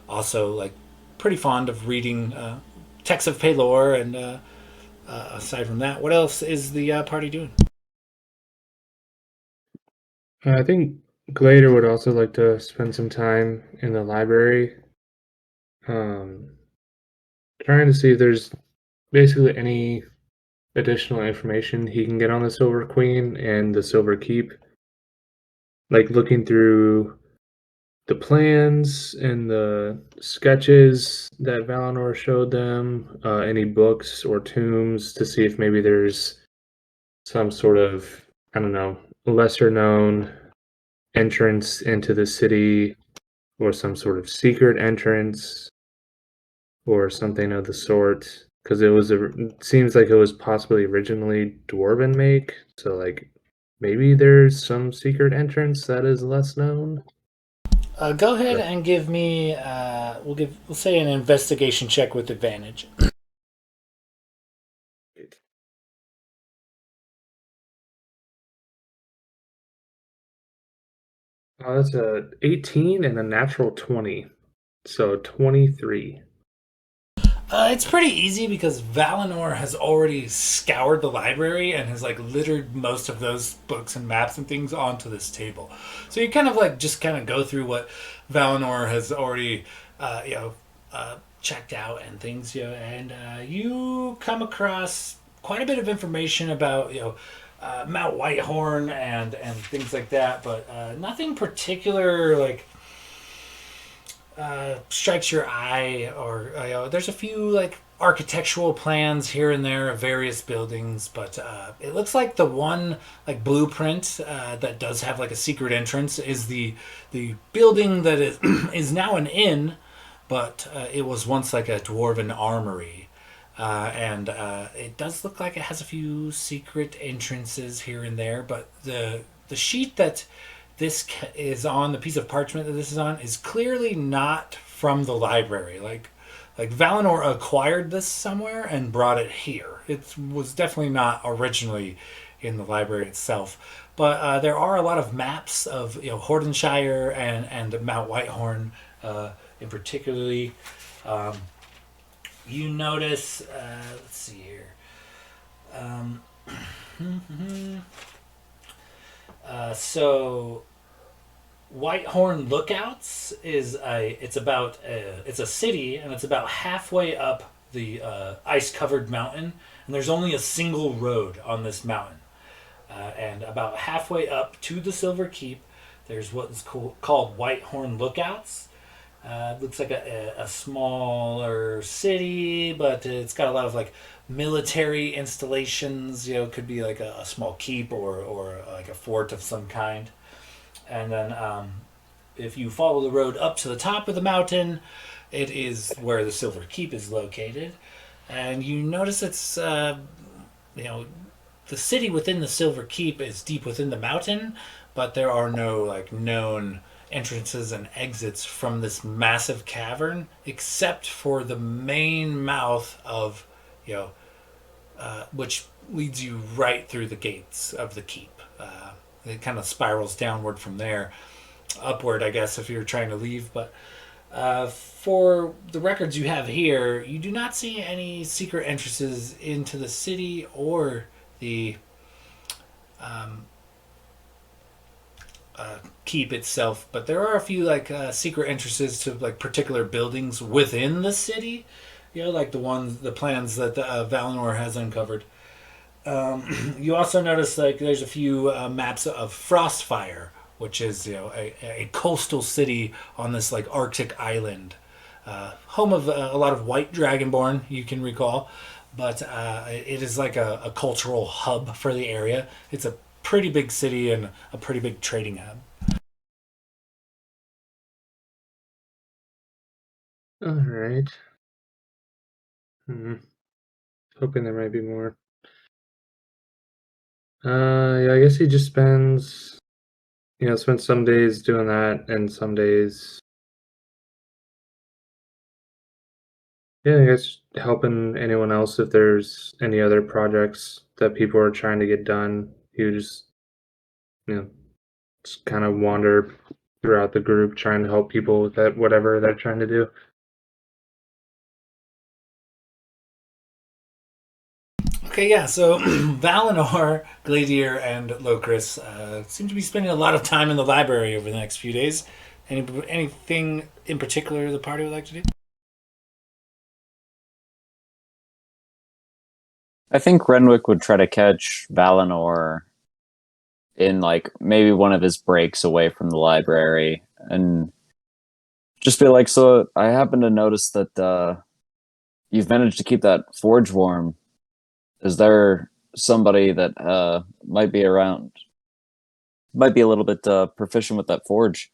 also like pretty fond of reading texts of Pelor. And aside from that, what else is the party doing? I think Glader would also like to spend some time in the library, trying to see if there's basically any additional information he can get on the Silver Queen and the Silver Keep. Like looking through the plans and the sketches that Valinor showed them, any books or tombs to see if maybe there's some sort of, I don't know, lesser known entrance into the city or some sort of secret entrance or something of the sort, because it seems like it was possibly originally dwarven make, so like maybe there's some secret entrance that is less known. Go ahead and give me we'll say an investigation check with advantage. Oh, that's a 18 and a natural 20. So 23. It's pretty easy because Valinor has already scoured the library and has like littered most of those books and maps and things onto this table. So you kind of like just kind of go through what Valinor has already checked out and things, and you come across quite a bit of information about Mount Whitehorn and things like that, but nothing particular like strikes your eye. Or there's a few like architectural plans here and there of various buildings, but it looks like the one like blueprint that does have like a secret entrance is the building that is is now an inn, but it was once like a dwarven armory. And it does look like it has a few secret entrances here and there, but the sheet that this is on, the piece of parchment that this is on, is clearly not from the library. Like Valinor acquired this somewhere and brought it here. It was definitely not originally in the library itself. But there are a lot of maps of Hordenshire and Mount Whitehorn in particularly. You notice, let's see here. So Whitehorn Lookouts is it's a city, and it's about halfway up the ice-covered mountain, and there's only a single road on this mountain. And about halfway up to the Silver Keep, there's what is called Whitehorn Lookouts. It looks like a smaller city, but it's got a lot of like military installations. It could be like a small keep or like a fort of some kind. And then if you follow the road up to the top of the mountain, it is where the Silver Keep is located. And you notice it's, the city within the Silver Keep is deep within the mountain, but there are no like known entrances and exits from this massive cavern, except for the main mouth of, which leads you right through the gates of the keep. It kind of spirals downward from there, upward, I guess, if you're trying to leave. But for the records you have here, you do not see any secret entrances into the city or the keep itself, but there are a few like secret entrances to like particular buildings within the city, like the plans that Valinor has uncovered. You also notice like there's a few maps of Frostfire, which is a coastal city on this like Arctic island, home of a lot of white dragonborn, you can recall, but it is like a cultural hub for the area. It's a pretty big city and a pretty big trading hub. All right. Hoping there might be more. Yeah, I guess he just spends some days doing that and some days, yeah, I guess helping anyone else if there's any other projects that people are trying to get done. He would just kind of wander throughout the group trying to help people with that, whatever they're trying to do. Okay, yeah, so Valinor, Gladier, and Locris seem to be spending a lot of time in the library over the next few days. Anything in particular the party would like to do? I think Renwick would try to catch Valinor in like maybe one of his breaks away from the library and just be like, so I happen to notice that you've managed to keep that forge warm. Is there somebody that might be around, might be a little bit proficient with that forge?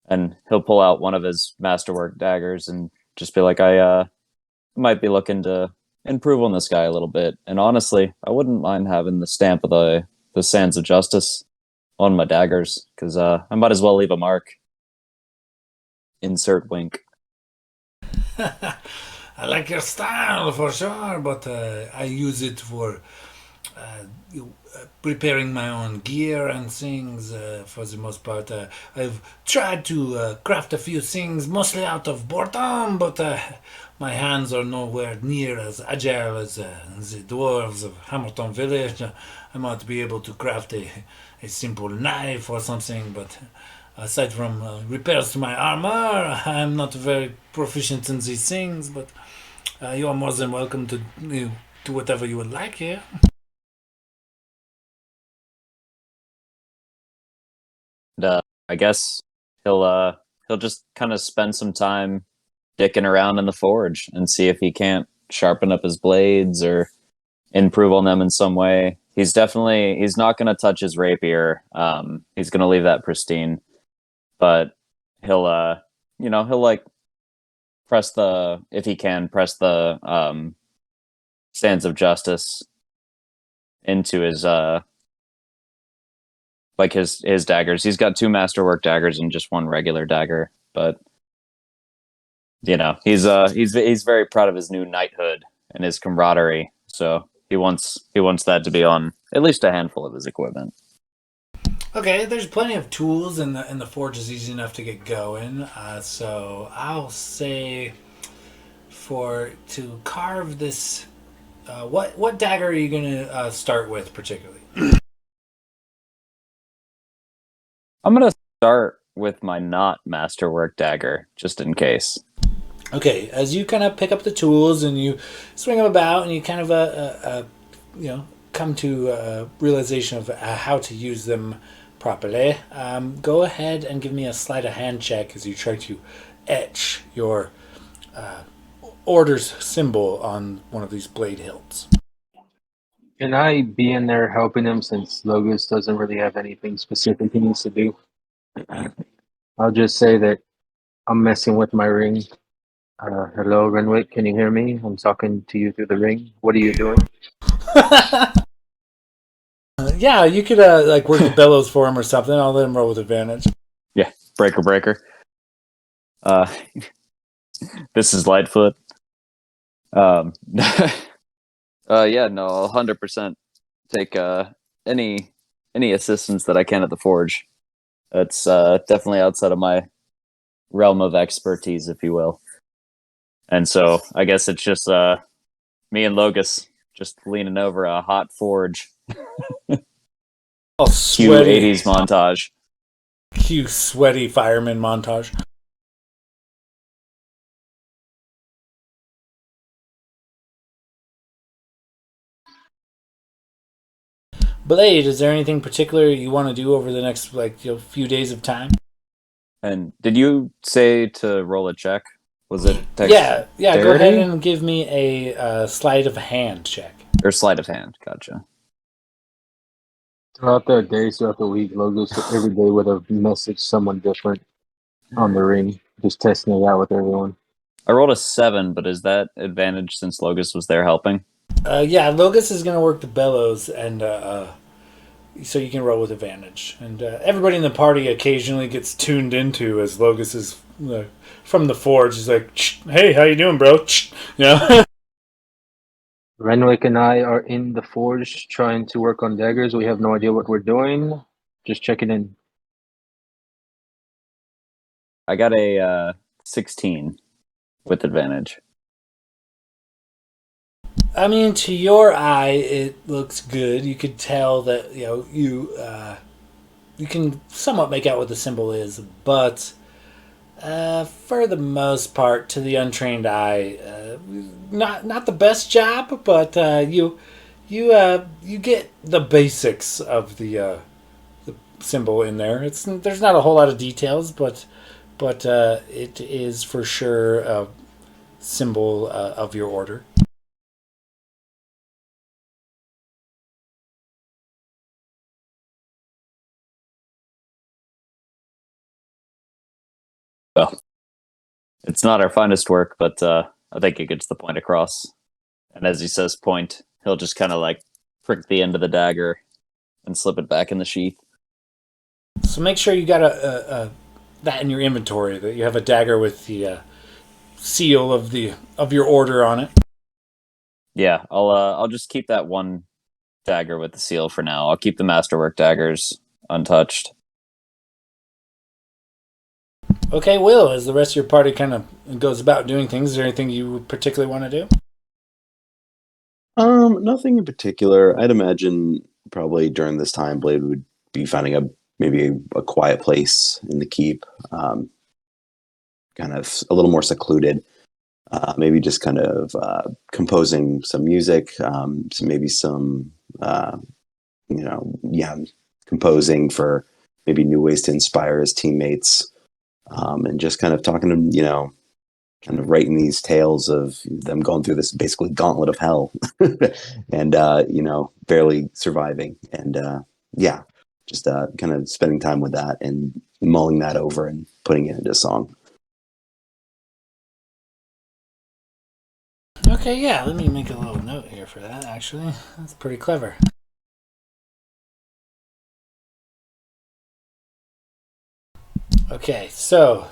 And he'll pull out one of his masterwork daggers and just be like, I might be looking to improve on this guy a little bit. And honestly, I wouldn't mind having the stamp of the Sands of Justice on my daggers, because I might as well leave a mark. Insert wink. I like your style for sure, but I use it for preparing my own gear and things for the most part. I've tried to craft a few things, mostly out of boredom, but my hands are nowhere near as agile as the dwarves of Hamilton Village. I might be able to craft a simple knife or something, but Aside from repairs to my armor, I'm not very proficient in these things, but you are more than welcome to do whatever you would like here. And, I guess he'll just kind of spend some time dicking around in the forge and see if he can't sharpen up his blades or improve on them in some way. He's not going to touch his rapier. He's going to leave that pristine, but he'll like if he can press the sands of justice into his like his daggers. He's got 2 masterwork daggers and just 1 regular dagger, but he's very proud of his new knighthood and his camaraderie. So he wants that to be on at least a handful of his equipment. Okay, there's plenty of tools, and the forge is easy enough to get going. So I'll say to carve this. What dagger are you gonna start with particularly? I'm gonna start with my not masterwork dagger, just in case. Okay, as you kind of pick up the tools and you swing them about, and you kind of come to a realization of how to use them properly. Go ahead and give me a sleight of hand check as you try to etch your order's symbol on one of these blade hilts. Can I be in there helping him since Logos doesn't really have anything specific he needs to do? I'll just say that I'm messing with my ring. Hello, Renwick, can you hear me? I'm talking to you through the ring. What are you doing? Yeah, you could like work the bellows for him or something. I'll let him roll with advantage. Yeah, breaker. This is Lightfoot. Yeah, no, I'll 100% take any assistance that I can at the forge. That's definitely outside of my realm of expertise, if you will. And so I guess it's just me and Logos just leaning over a hot forge. Oh, Cue sweaty 80s montage. Cue sweaty fireman montage. Blade, is there anything particular you want to do over the next few days of time? And did you say to roll a check? Was it Yeah. Go ahead and give me a sleight of hand check. Or sleight of hand? Gotcha. Throughout the days, throughout the week, Logos every day would have messaged someone different on the ring, just testing it out with everyone. I rolled a 7, but is that advantage since Logos was there helping? Yeah, Logos is going to work the bellows, and so you can roll with advantage. And everybody in the party occasionally gets tuned into as Logos is from the forge. He's like, "Hey, how you doing, bro?" Yeah. Renwick and I are in the forge trying to work on daggers. We have no idea what we're doing. Just checking in. I got a 16 with advantage. I mean, to your eye, it looks good. You could tell that you can somewhat make out what the symbol is, but for the most part, to the untrained eye, not the best job. But you get the basics of the symbol in there. There's not a whole lot of details, but it is for sure a symbol of your order. Well, it's not our finest work, but I think it gets the point across. And as he says point, he'll just kind of like prick the end of the dagger and slip it back in the sheath. So make sure you got that in your inventory, that you have a dagger with the seal of your order on it. Yeah, I'll just keep that one dagger with the seal for now. I'll keep the masterwork daggers untouched. Okay, Will, as the rest of your party kind of goes about doing things, is there anything you particularly want to do? Nothing in particular. I'd imagine probably during this time, Blade would be finding a maybe a quiet place in the keep, kind of a little more secluded. Maybe just kind of composing some music, maybe some, composing for maybe new ways to inspire his teammates, and just kind of talking to, kind of writing these tales of them going through this basically gauntlet of hell and, barely surviving. And just kind of spending time with that and mulling that over and putting it into a song. Okay, yeah, let me make a little note here for that, actually. That's pretty clever. Okay, so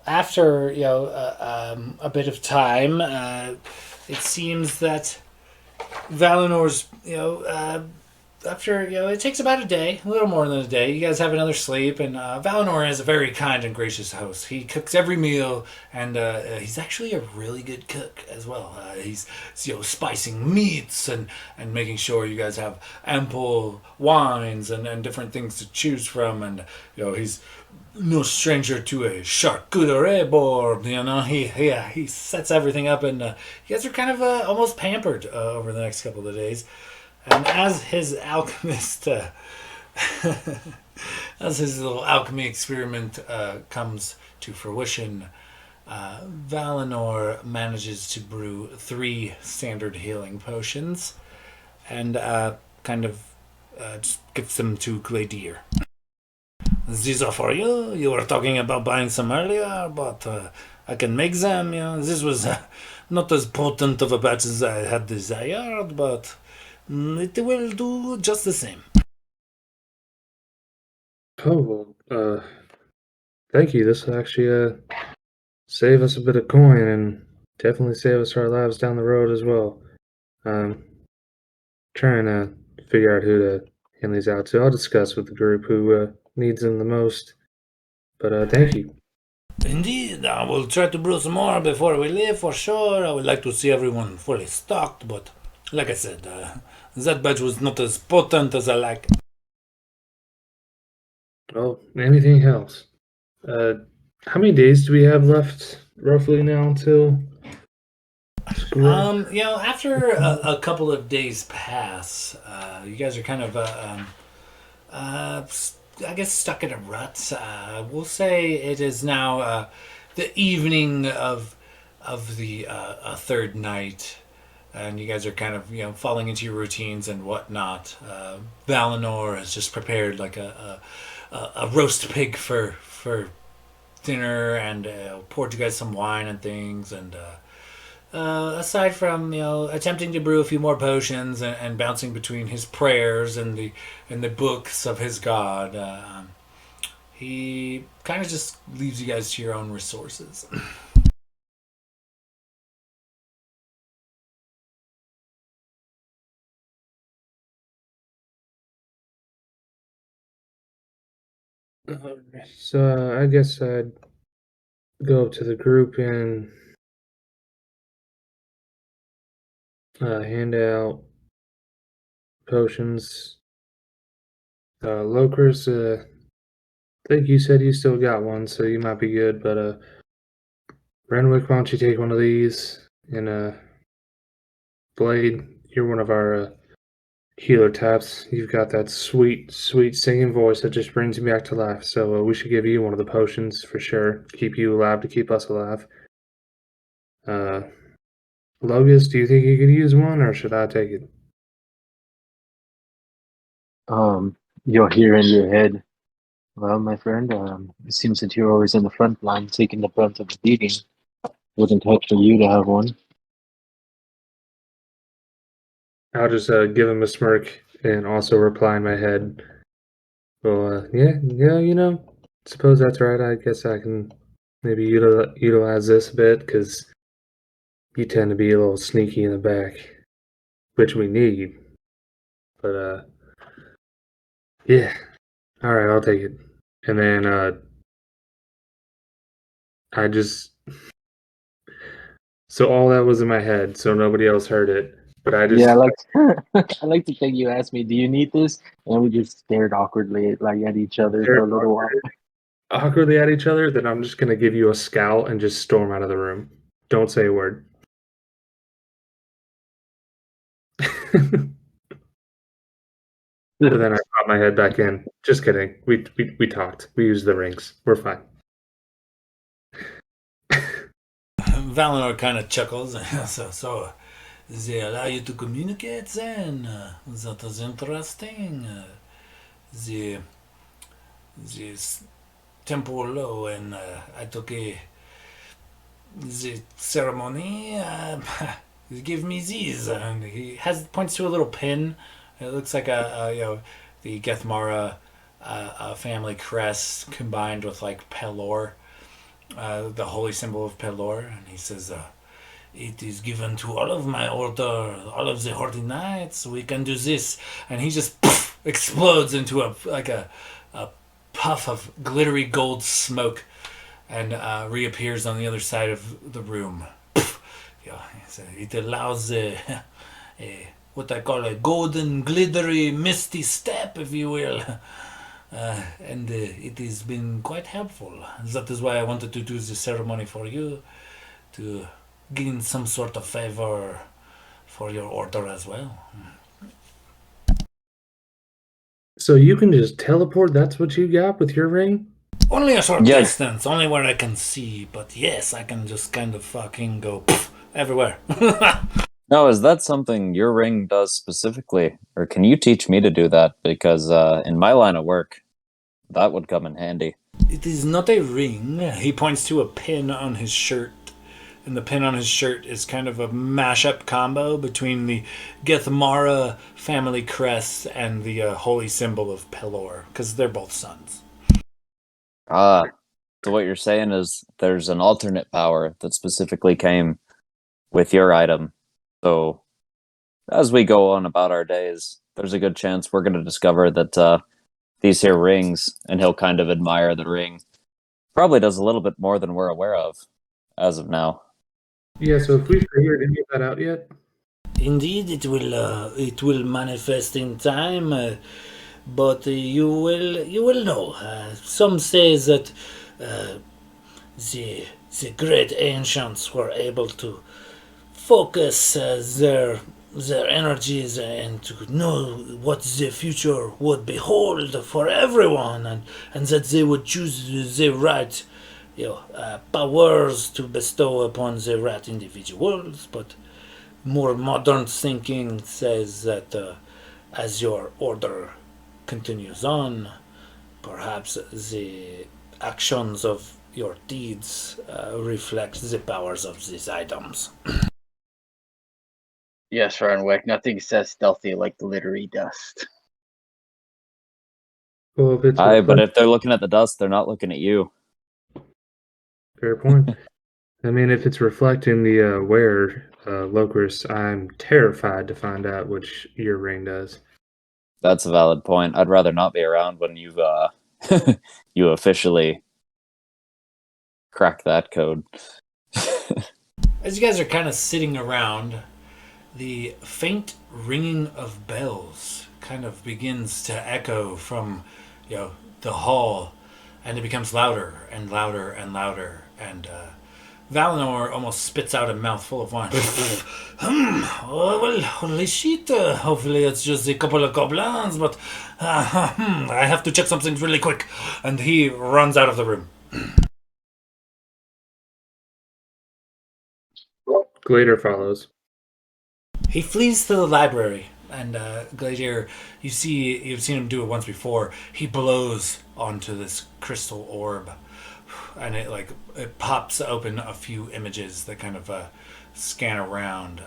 after a bit of time, it seems that Valinor's after it takes about a day, a little more than a day. You guys have another sleep, and Valinor is a very kind and gracious host. He cooks every meal, and he's actually a really good cook as well. He's spicing meats and making sure you guys have ample wines and different things to choose from, and he's no stranger to a charcuterie board. He sets everything up, and you guys are kind of almost pampered over the next couple of days. And as his alchemist, as his little alchemy experiment comes to fruition, Valinor manages to brew 3 standard healing potions, and just gives them to Gladir. These are for you. You were talking about buying some earlier, but I can make them. This was not as potent of a batch as I had desired, but it will do just the same. Oh, well, thank you. This will actually save us a bit of coin and definitely save us our lives down the road as well. Trying to figure out who to hand these out to. I'll discuss with the group who needs them the most. But thank you. Indeed, I will try to brew some more before we leave for sure. I would like to see everyone fully stocked, but like I said, that batch was not as potent as I like. Well, anything helps. How many days do we have left, roughly now, until school? After a couple of days pass, you guys are kind of, I guess, stuck in a rut. We'll say it is now the evening of the third night, and you guys are kind of falling into your routines and whatnot. Valinor has just prepared like a roast pig for dinner, and poured you guys some wine and things, and aside from attempting to brew a few more potions and bouncing between his prayers and the books of his god, he kind of just leaves you guys to your own resources. So I guess I'd go up to the group and hand out potions. Locris, I think you said you still got one, so you might be good. But Renwick, why don't you take one of these? And Blade, you're one of our healer types. You've got that sweet, sweet singing voice that just brings me back to life. So we should give you one of the potions for sure. Keep you alive to keep us alive. Logus, do you think you could use one, or should I take it? You'll hear in your head, well, my friend, it seems that you're always in the front line taking the brunt of the beating. Wouldn't hurt for you to have one. I'll just give him a smirk and also reply in my head. Well, yeah, suppose that's right. I guess I can maybe utilize this a bit because you tend to be a little sneaky in the back, which we need. But yeah, all right, I'll take it. And then I just so all that was in my head, so nobody else heard it. But I just Yeah, like I like to think you asked me, "Do you need this?" And we just stared awkwardly like at each other for a little while. awkwardly at each other. Then I'm just gonna give you a scowl and just storm out of the room. Don't say a word. But then I pop my head back in. Just kidding. We talked. We used the rings. We're fine. Valinor kind of chuckles. So they allow you to communicate then? That is interesting. The temple when I took the ceremony, he gave me these. And he points to a little pin. It looks like the Gethmara family crest combined with like Pelor, the holy symbol of Pelor. And he says, it is given to all of my order, all of the Holy Knights. We can do this, and he just explodes into a puff of glittery gold smoke, and reappears on the other side of the room. Yeah, it allows what I call a golden, glittery, misty step, if you will. And it has been quite helpful. That is why I wanted to do the ceremony for you, to gain some sort of favor for your order as well. So you can just teleport? That's what you got with your ring? Only a short Yeah. distance, only where I can see. But yes, I can just kind of fucking go everywhere. No, is that something your ring does specifically? Or can you teach me to do that? Because in my line of work, that would come in handy. It is not a ring. He points to a pin on his shirt. And the pin on his shirt is kind of a mashup combo between the Gethmara family crest and the holy symbol of Pelor, because they're both sons. Ah, so what you're saying is there's an alternate power that specifically came with your item. So as we go on about our days, there's a good chance we're going to discover that these here rings, and he'll kind of admire the ring, probably does a little bit more than we're aware of as of now. Yeah, so if we figured any of that out yet? Indeed, it will manifest in time, but you will know. Some say that the great ancients were able to focus their energies and to know what the future would behold for everyone, and that they would choose the right powers to bestow upon the right individuals. But more modern thinking says that as your order continues on, perhaps the actions of your deeds reflect the powers of these items. Yes, Renwick. Nothing says stealthy like glittery dust. Well, if it's Aye, but reflect- if they're looking at the dust, they're not looking at you. fair point. I mean, if it's reflecting the wearer, Locris, I'm terrified to find out which your ring does. That's a valid point. I'd rather not be around when you've you officially crack that code. As you guys are kind of sitting around, the faint ringing of bells kind of begins to echo from, the hall, and it becomes louder and louder and louder. And Valinor almost spits out a mouthful of wine. Oh, well, holy shit. Hopefully it's just a couple of goblins, but I have to check something really quick. And he runs out of the room. Glader follows. He flees to the library, and Gladiator, you've seen him do it once before. He blows onto this crystal orb, and it pops open a few images that kind of scan around,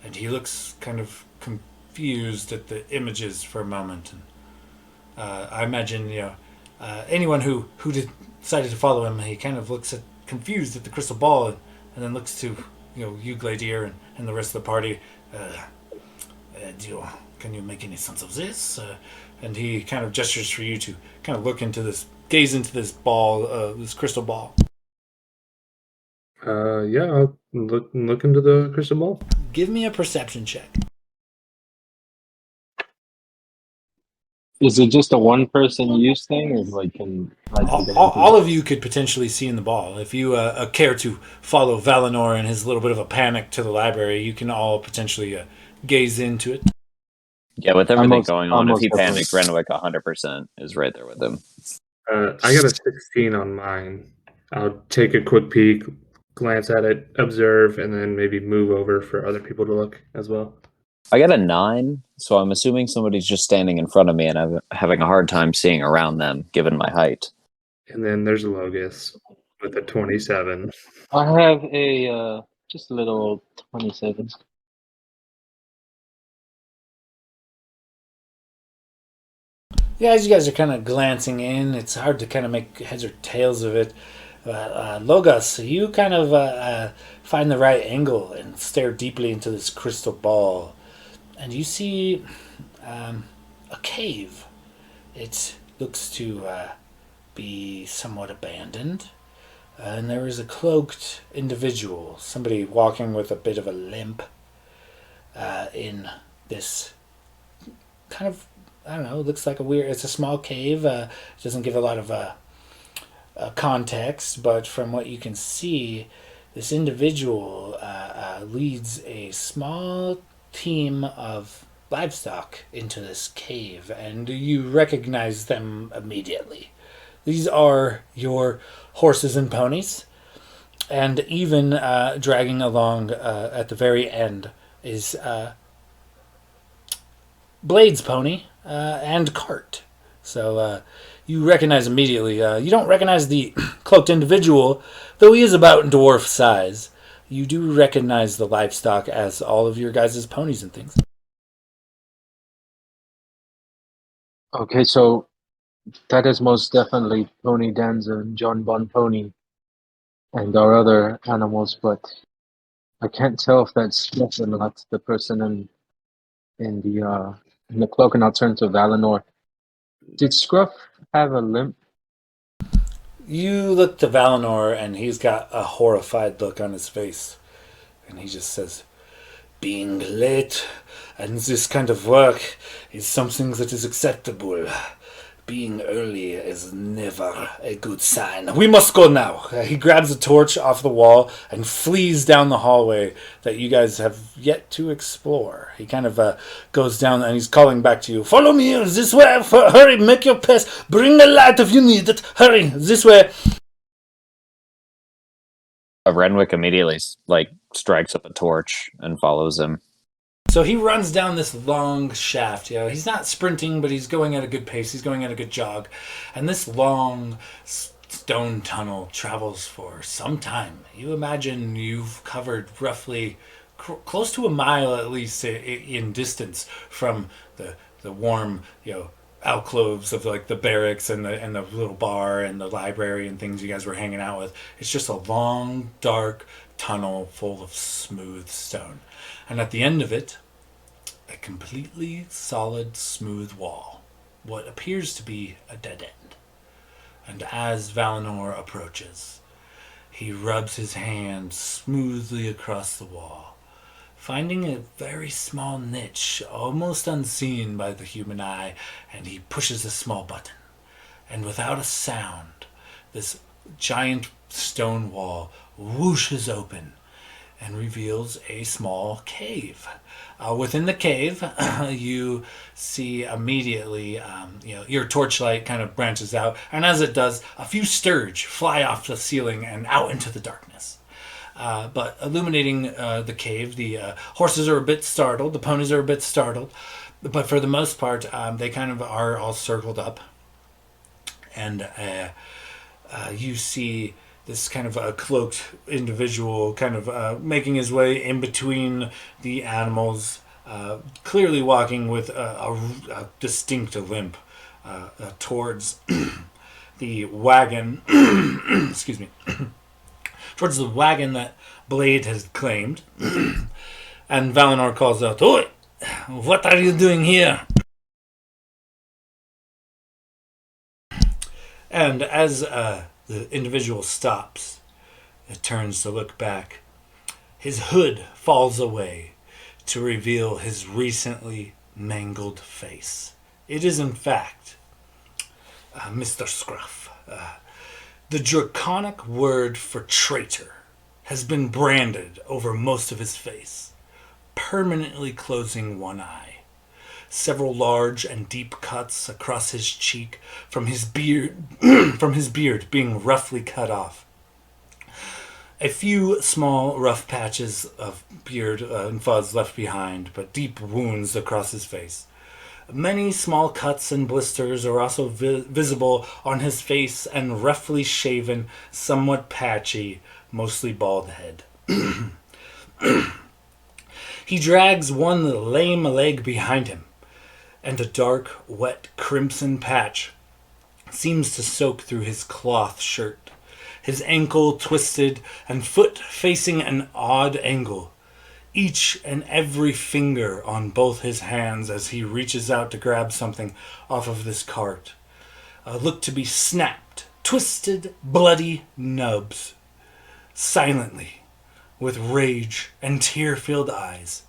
and he looks kind of confused at the images for a moment. And I imagine anyone who decided to follow him, he kind of looks confused at the crystal ball, and then looks to you, Gladiator, and the rest of the party. Can you make any sense of this? And he kind of gestures for you to kind of gaze into this ball, this crystal ball. Yeah, I'll look into the crystal ball. Give me a perception check. Is it just a one person use thing, or like can I take it? All of you could potentially see in the ball. If you care to follow Valinor and his little bit of a panic to the library, you can all potentially gaze into it. Yeah, with everything going on, if he definitely. panicked, Renwick 100% is right there with him. I got a 16 on mine. I'll take a quick peek, glance at it, observe, and then maybe move over for other people to look as well. I got a 9, so I'm assuming somebody's just standing in front of me and I'm having a hard time seeing around them, given my height. And then there's Logus with a 27. I have a just a little 27. Yeah, as you guys are kind of glancing in, it's hard to kind of make heads or tails of it. Logos, you kind of find the right angle and stare deeply into this crystal ball. And you see a cave. It looks to be somewhat abandoned. And there is a cloaked individual, somebody walking with a bit of a limp in this kind of, I don't know, looks like it's a small cave. It doesn't give a lot of context, but from what you can see, this individual leads a small team of livestock into this cave, and you recognize them immediately. These are your horses and ponies, and even dragging along at the very end is Blade's pony and cart. So you recognize immediately. You don't recognize the cloaked individual, though he is about dwarf size. You do recognize the livestock as all of your guys' ponies and things. Okay, so that is most definitely Pony Danza and John Bon Pony and our other animals, but I can't tell if that's Smith or not, the person in the cloak, and I'll turn to Valinor. Did Scruff have a limp? You look to Valinor, and he's got a horrified look on his face. And he just says, "Being late and this kind of work is something that is acceptable. Being early is never a good sign. We must go now." He grabs a torch off the wall and flees down the hallway that you guys have yet to explore. He kind of goes down and he's calling back to you. "Follow me this way. Hurry, make your pace. Bring the light if you need it. Hurry, this way." Renwick immediately strikes up a torch and follows him. So he runs down this long shaft. He's not sprinting, but he's going at a good pace. He's going at a good jog. And this long stone tunnel travels for some time. You imagine you've covered roughly close to a mile at least in distance from the warm, alcoves of the barracks and the little bar and the library and things you guys were hanging out with. It's just a long, dark tunnel full of smooth stone. And at the end of it, a completely solid, smooth wall. What appears to be a dead end. And as Valinor approaches, he rubs his hand smoothly across the wall, finding a very small niche, almost unseen by the human eye, and he pushes a small button. And without a sound, this giant stone wall whooshes open and reveals a small cave. Within the cave, you see immediately, your torchlight kind of branches out, and as it does, a few sturge fly off the ceiling and out into the darkness. But illuminating the cave, the horses are a bit startled, the ponies are a bit startled, but for the most part, they kind of are all circled up. And you see this kind of a cloaked individual kind of making his way in between the animals, clearly walking with a distinct limp towards the wagon. Excuse me. Towards the wagon that Blade has claimed. And Valinor calls out, "Oi! What are you doing here?" And as the individual stops, it turns to look back. His hood falls away, to reveal his recently mangled face. It is, in fact, Mr. Scruff. The draconic word for traitor has been branded over most of his face, permanently closing one eye. Several large and deep cuts across his cheek from his beard being roughly cut off. A few small rough patches of beard and fuzz left behind, but deep wounds across his face. Many small cuts and blisters are also visible on his face and roughly shaven, somewhat patchy, mostly bald head. He drags one lame leg behind him, and a dark, wet crimson patch seems to soak through his cloth shirt. His ankle twisted and foot facing an odd angle. Each and every finger on both his hands as he reaches out to grab something off of this cart look to be snapped, twisted, bloody nubs. Silently, with rage and tear-filled eyes,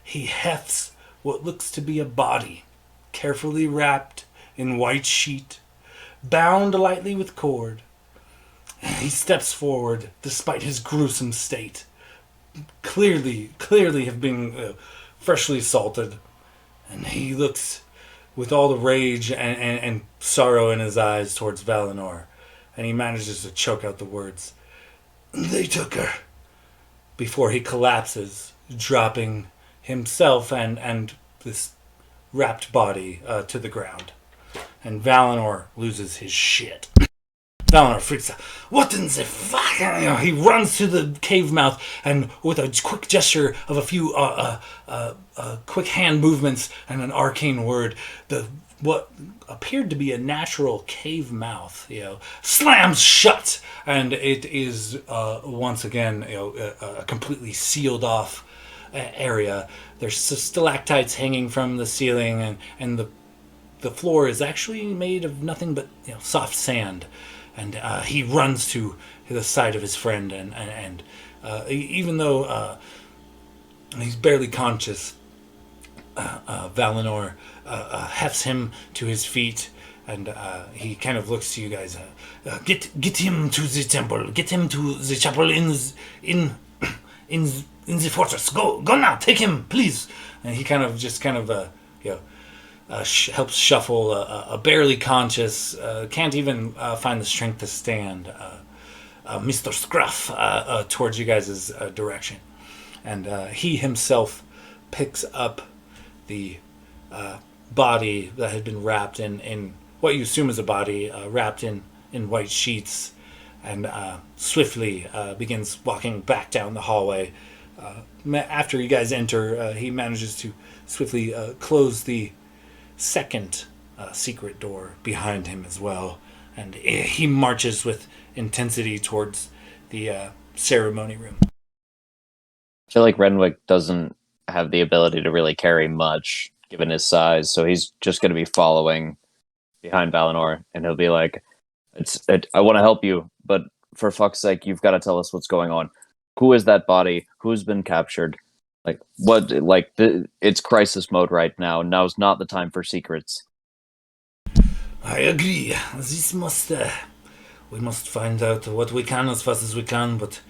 he hefts what looks to be a body, carefully wrapped in white sheet, bound lightly with cord. He steps forward despite his gruesome state. Clearly have been freshly assaulted, and he looks with all the rage and sorrow in his eyes towards Valinor, and he manages to choke out the words, "They took her," before he collapses, dropping himself and this wrapped body to the ground, and Valinor loses his shit. Valinor freaks out. What in the fuck? He runs to the cave mouth and with a quick gesture of a few quick hand movements and an arcane word, what appeared to be a natural cave mouth, slams shut, and it is once again a completely sealed off area. There's stalactites hanging from the ceiling, and the floor is actually made of nothing but soft sand. And he runs to the side of his friend, and even though he's barely conscious, Valinor hefts him to his feet, and he kind of looks to you guys. Get him to the temple. Get him to the chapel in the fortress. Go now. Take him, please. And he helps shuffle a barely conscious, can't even find the strength to stand, Mr. Scruff towards you guys' direction. And he himself picks up the body that had been wrapped in what you assume is a body, wrapped in white sheets, and swiftly begins walking back down the hallway. After you guys enter, he manages to swiftly close the second secret door behind him as well, and he marches with intensity towards the ceremony room. I feel like Renwick doesn't have the ability to really carry much given his size, so he's just going to be following behind Valinor, and he'll be like, I want to help you, but for fuck's sake, you've got to tell us what's going on. Who is that body? Who's been captured? It's crisis mode right now. Now's not the time for secrets. I agree. We must find out what we can as fast as we can, but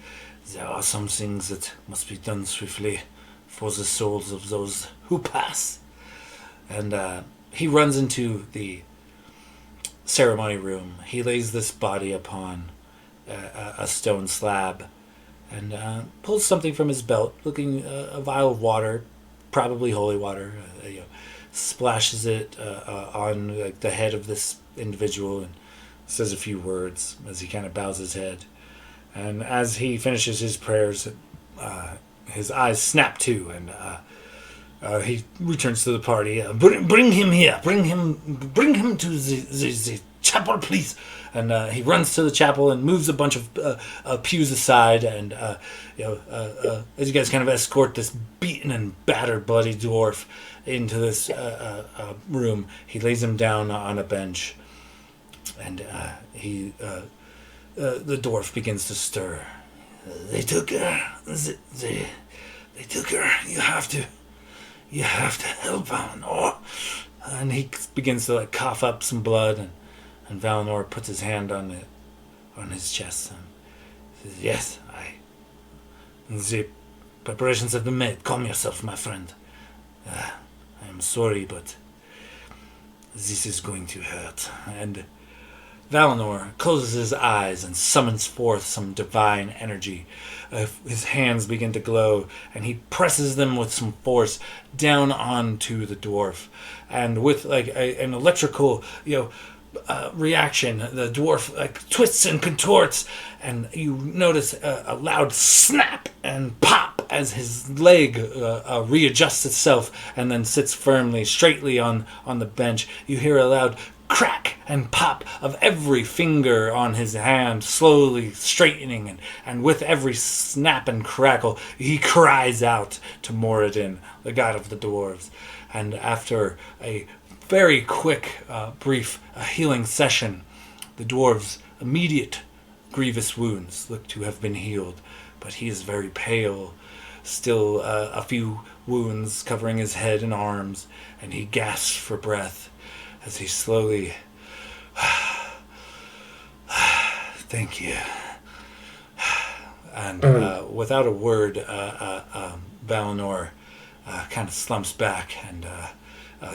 there are some things that must be done swiftly for the souls of those who pass. And he runs into the ceremony room. He lays this body upon a stone slab, and pulls something from his belt, looking a vial of water, probably holy water, splashes it on the head of this individual and says a few words as he kind of bows his head. And as he finishes his prayers, his eyes snap to, and he returns to the party. Bring him here. Bring him to the chapel, please. And he runs to the chapel and moves a bunch of pews aside, and as you guys kind of escort this beaten and battered, bloody dwarf into this room, he lays him down on a bench, and the dwarf begins to stir. They took her. They took her. You have to You have to help Valinor. And he begins to like cough up some blood, and Valinor puts his hand on his chest and says, "Yes, the preparations have been made. Calm yourself, my friend. I am sorry, but this is going to hurt." And Valinor closes his eyes and summons forth some divine energy. His hands begin to glow, and he presses them with some force down onto the dwarf. And with like an electrical, reaction, the dwarf like twists and contorts, and you notice a loud snap and pop as his leg readjusts itself and then sits firmly, straightly on the bench. You hear a loud crack and pop of every finger on his hand slowly straightening, and with every snap and crackle he cries out to Moradin, the god of the dwarves. And after a very quick brief healing session, the dwarves' immediate grievous wounds look to have been healed, but he is very pale, still a few wounds covering his head and arms, and he gasps for breath as he slowly, "Thank you." And without a word, Valinor kind of slumps back and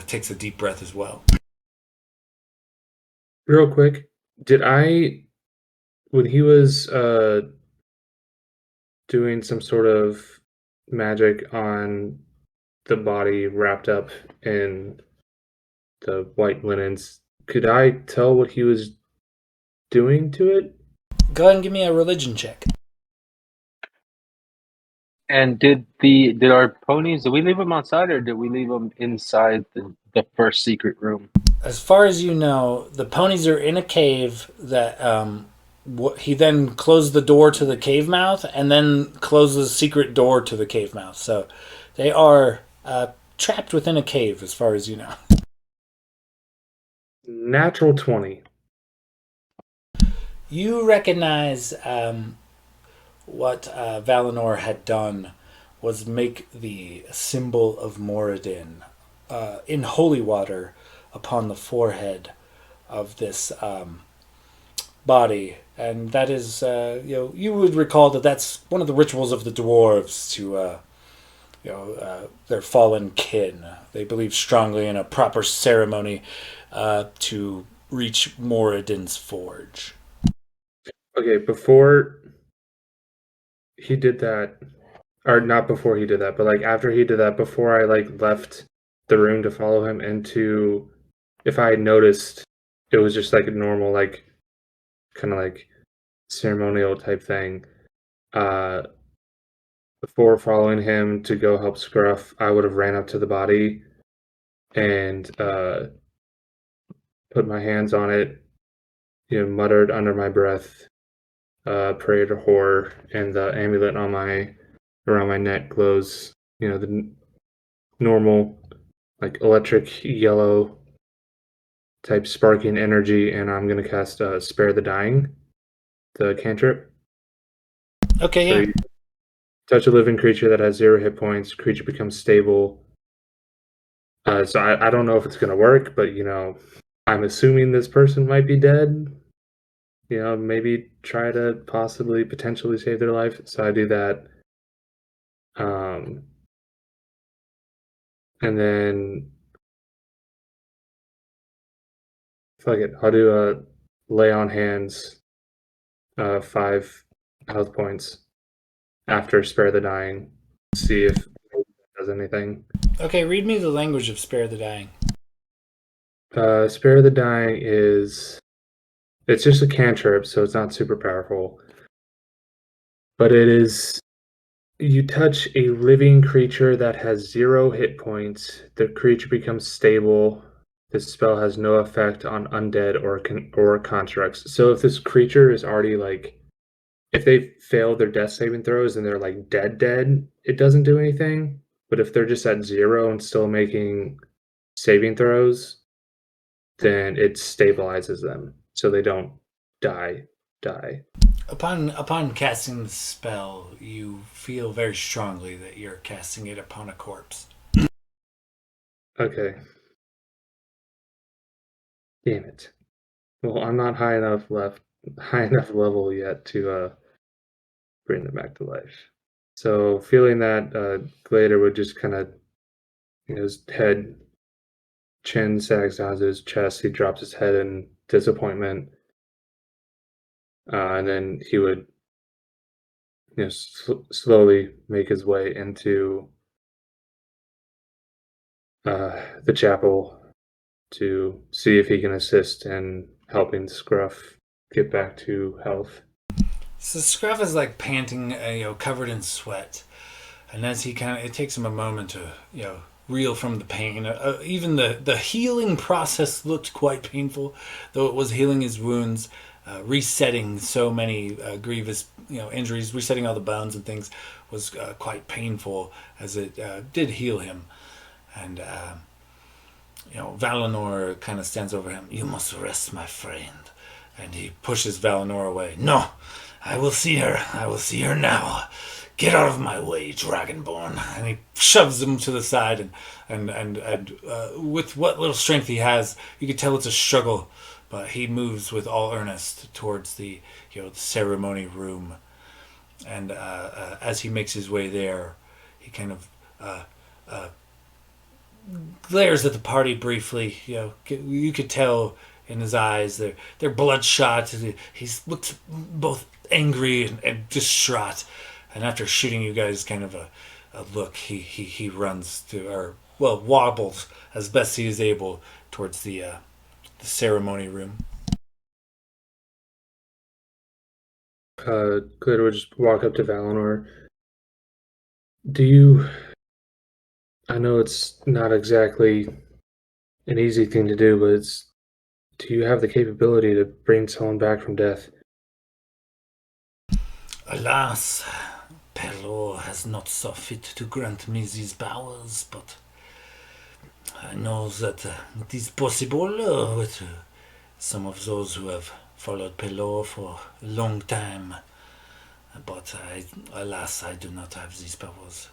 takes a deep breath as well. Real quick, when he was doing some sort of magic on the body wrapped up in the white linens, could I tell what he was doing to it? Go ahead and give me a religion check. And did our ponies? Did we leave them outside, or did we leave them inside the first secret room? As far as you know, the ponies are in a cave that he then closed the door to the cave mouth and then closed the secret door to the cave mouth. So they are trapped within a cave, as far as you know. Natural 20. You recognize what Valinor had done was make the symbol of Moradin in holy water upon the forehead of this body, and that is, you would recall that that's one of the rituals of the dwarves to, their fallen kin. They believe strongly in a proper ceremony to reach Moradin's forge. Okay, before he did that, or not before he did that, but like after he did that, before I like left the room to follow him into, if I had noticed it was just like a normal, like kind of like ceremonial type thing, before following him to go help Scruff, I would have ran up to the body and put my hands on it, muttered under my breath, prayer to Hor, and the amulet around my neck glows, the normal, like electric yellow type sparking energy, and I'm gonna cast Spare the Dying, the cantrip. Okay, So yeah. you touch a living creature that has 0 hit points, creature becomes stable. So I don't know if it's gonna work, but I'm assuming this person might be dead. Maybe try to potentially save their life. So I do that. And then fuck it, I'll do a lay on hands, 5 health points after Spare the Dying. See if it does anything. Okay, read me the language of Spare the Dying. Spare the Dying it's just a cantrip, so it's not super powerful. But it is, you touch a living creature that has 0 hit points, the creature becomes stable. This spell has no effect on undead or constructs. So if this creature is already like, if they fail their death saving throws and they're like dead, it doesn't do anything. But if they're just at 0 and still making saving throws, then it stabilizes them so they don't die. Upon casting the spell, you feel very strongly that you're casting it upon a corpse. Okay. Damn it. Well, I'm not high enough level yet to bring them back to life. So feeling that, Glader would just kind of, his chin sags down to his chest. He drops his head in disappointment, and then he would, slowly make his way into the chapel to see if he can assist in helping Scruff get back to health. So Scruff is like panting, covered in sweat, and as it takes him a moment to, reel from the pain. Even the healing process looked quite painful, though it was healing his wounds, resetting so many grievous, injuries, resetting all the bones and things was quite painful as it did heal him. And Valinor kind of stands over him. "You must rest, my friend." And he pushes Valinor away. "No, I will see her. I will see her now. Get out of my way, Dragonborn." And he shoves him to the side, and with what little strength he has, you can tell it's a struggle, but he moves with all earnest towards the the ceremony room. And as he makes his way there, he kind of glares at the party briefly. You could tell in his eyes they're bloodshot. He looks both angry and distraught. And after shooting you guys kind of a look, he runs to, or well, wobbles as best he is able towards the ceremony room. Glitter would just walk up to Valinor. Do you? I know it's not exactly an easy thing to do, but do you have the capability to bring someone back from death? Alas, Pelor has not saw fit to grant me these powers, but I know that it is possible with some of those who have followed Pelor for a long time. But alas, I do not have these powers.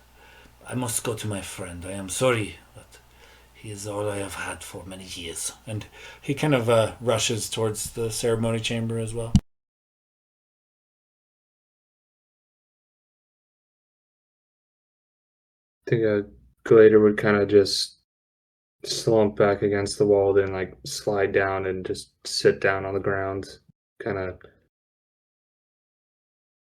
I must go to my friend. I am sorry, but he is all I have had for many years. And he kind of rushes towards the ceremony chamber as well. I think Glader would kind of just slump back against the wall, then like slide down and just sit down on the ground, kind of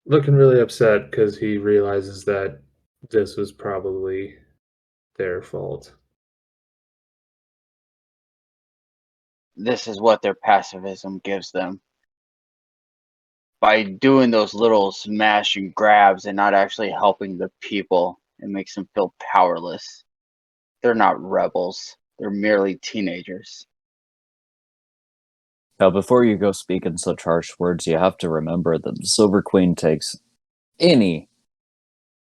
looking really upset because he realizes that this was probably their fault. This is what their pacifism gives them. By doing those little smash and grabs and not actually helping the people, it makes them feel powerless. They're not rebels. They're merely teenagers. Now, before you go speaking such harsh words, you have to remember that the Silver Queen takes any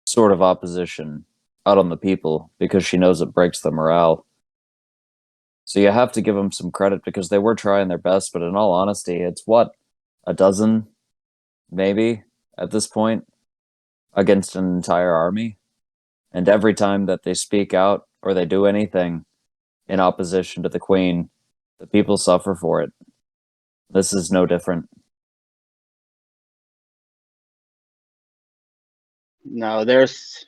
sort of opposition out on the people because she knows it breaks the morale. So you have to give them some credit because they were trying their best, but in all honesty, it's what, a dozen, maybe, at this point, against an entire army? And every time that they speak out or they do anything in opposition to the Queen, the people suffer for it. This is no different. No, there's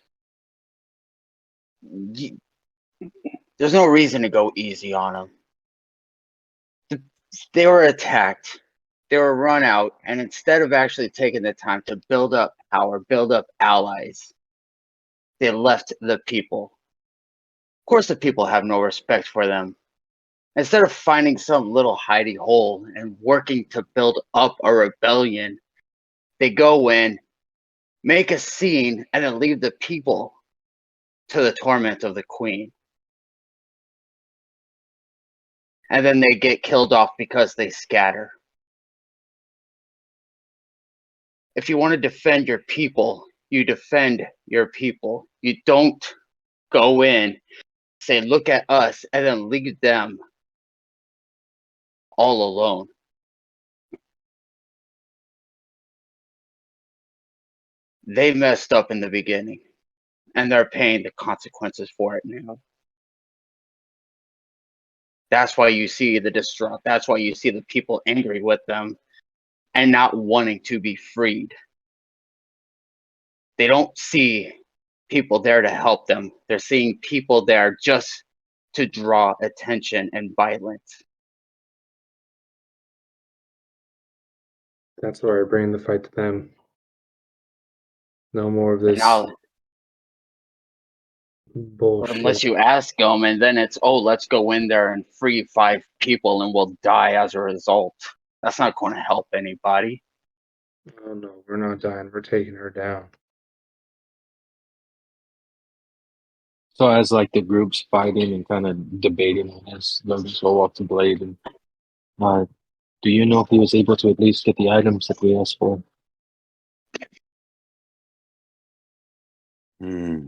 no reason to go easy on them. They were attacked. They were run out, and instead of actually taking the time to build up power, build up allies, they left the people. Of course, the people have no respect for them. Instead of finding some little hidey hole and working to build up a rebellion, they go in, make a scene, and then leave the people to the torment of the Queen. And then they get killed off because they scatter. If you want to defend your people, you defend your people. You don't go in, say, look at us, and then leave them all alone. They messed up in the beginning, and they're paying the consequences for it now. That's why you see the distraught. That's why you see the people angry with them and not wanting to be freed. They don't see people there to help them. They're seeing people there just to draw attention and violence. That's why I bring the fight to them. No more of And this now, or bullshit. unless you ask them, and then it's, oh, let's go in there and free 5 people and we'll die as a result. That's not going to help anybody. Oh no, we're not dying. We're taking her down. So as like the group's fighting and kind of debating, I guess Logan's go up to Blade and do you know if he was able to at least get the items that we asked for? Hmm.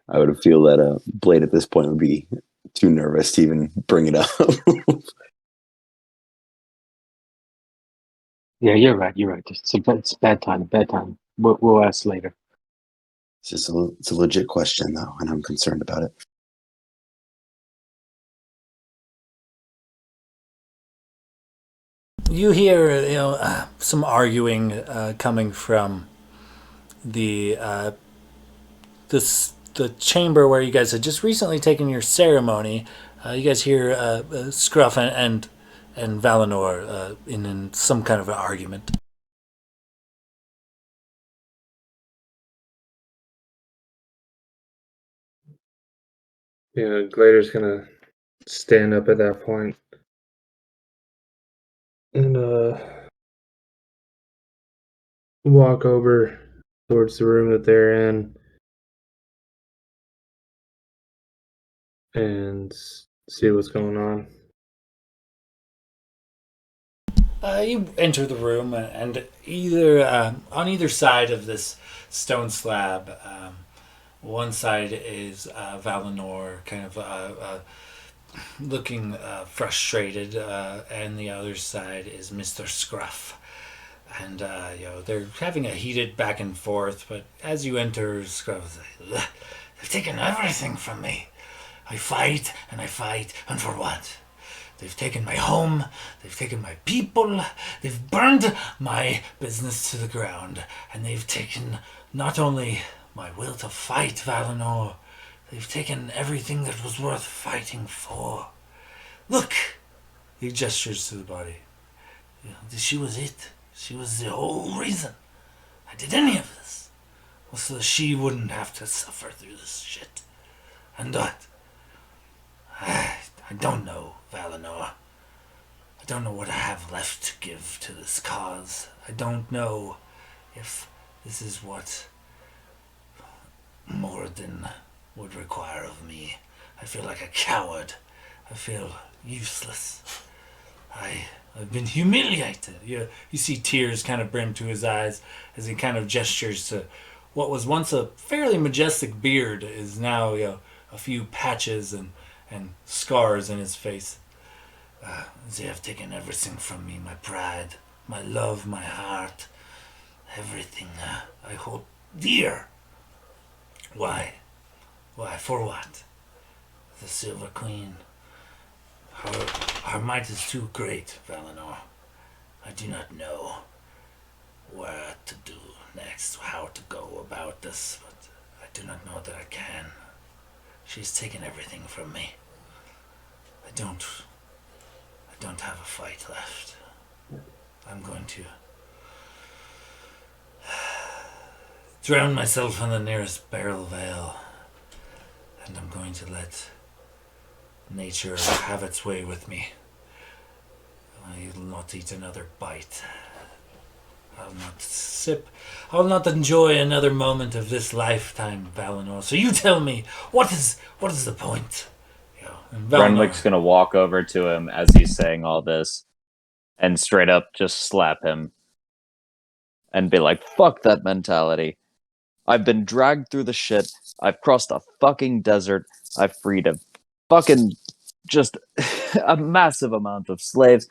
I would feel that Blade at this point would be too nervous to even bring it up. Yeah, you're right. You're right. It's bad time. Bad time. We'll ask later. It's a legit question though, and I'm concerned about it. You hear, some arguing coming from the the chamber where you guys had just recently taken your ceremony. You guys hear Scruff and Valinor in some kind of an argument. Yeah, Glader's gonna stand up at that point and walk over towards the room that they're in and see what's going on. You enter the room, and either on either side of this stone slab, one side is Valinor, kind of looking frustrated, and the other side is Mr. Scruff. And they're having a heated back and forth. But as you enter, Scruff is like, "They've taken everything from me. I fight and I fight, and for what? They've taken my home, they've taken my people, they've burned my business to the ground, and they've taken not only my will to fight, Valinor, they've taken everything that was worth fighting for. Look!" He gestures to the body. She was it. She was the whole reason I did any of this. Was so that she wouldn't have to suffer through this shit. And what? I don't know, Valinor. I don't know what I have left to give to this cause. I don't know if this is what Moradin would require of me. I feel like a coward. I feel useless. I've been humiliated. You see tears kind of brim to his eyes as he kind of gestures to what was once a fairly majestic beard is now a few patches and scars in his face. They have taken everything from me, my pride, my love, my heart, everything I hold dear. Why? Why? For what? The Silver Queen. Her might is too great, Valinor. I do not know what to do next, how to go about this, but I do not know that I can. She's taken everything from me. I don't have a fight left. I'm going to drown myself in the nearest barrel vale, and I'm going to let nature have its way with me. I'll not eat another bite. I'll not sip. I'll not enjoy another moment of this lifetime, Valinor. So you tell me, what is the point? Renwick's gonna walk over to him as he's saying all this and straight up just slap him and be like, "Fuck that mentality. I've been dragged through the shit. I've crossed a fucking desert. I've freed a fucking just a massive amount of slaves.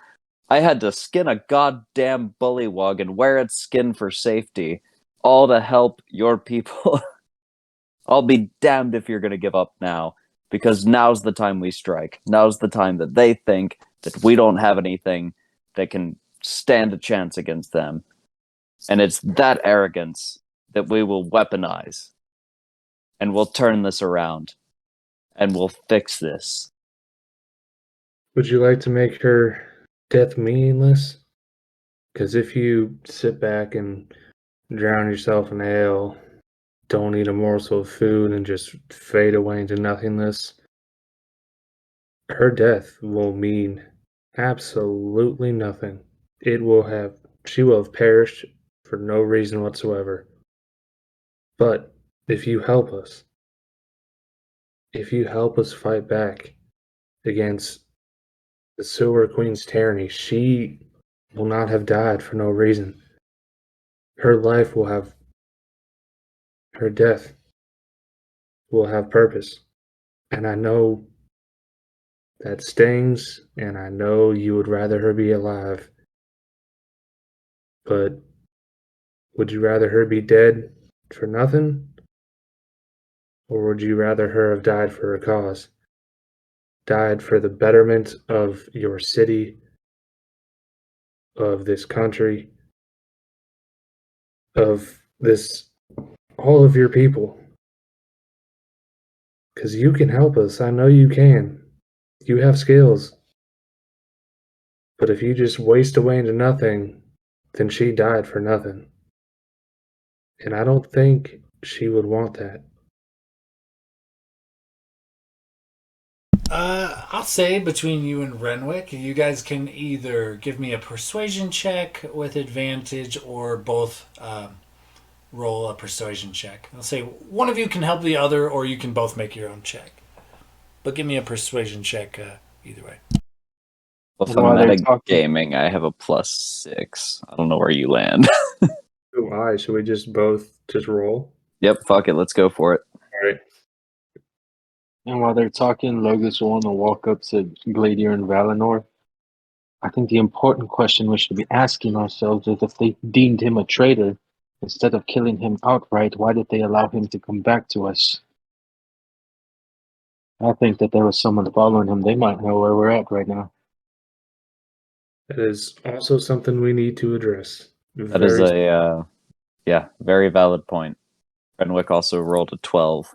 I had to skin a goddamn bullywug and wear its skin for safety, all to help your people. I'll be damned if you're going to give up now, because now's the time we strike. Now's the time that they think that we don't have anything that can stand a chance against them. And it's that arrogance that we will weaponize. And we'll turn this around. And we'll fix this. Would you like to make her death meaningless? Because if you sit back and drown yourself in ale, don't eat a morsel of food, and just fade away into nothingness, her death will mean absolutely nothing. She will have perished for no reason whatsoever. But if you help us fight back against the Silver Queen's tyranny, she will not have died for no reason. Her death will have purpose. And I know that stings, and I know you would rather her be alive. But would you rather her be dead for nothing? Or would you rather her have died for a cause? Died for the betterment of your city, of this country, of all of your people. Because you can help us. I know you can. You have skills. But if you just waste away into nothing, then she died for nothing. And I don't think she would want that. I'll say between you and Renwick, you guys can either give me a persuasion check with advantage or both roll a persuasion check. I'll say one of you can help the other, or you can both make your own check. But give me a persuasion check either way. Well, for metagaming, I have a +6. I don't know where you land. Why? Should we just both just roll? Yep, fuck it. Let's go for it. All right. And while they're talking, Logus will want to walk up to Gladier and Valinor. I think the important question we should be asking ourselves is, if they deemed him a traitor, instead of killing him outright, why did they allow him to come back to us? I think that there was someone following him. They might know where we're at right now. That is also something we need to address. That is very valid point. Renwick also rolled a 12.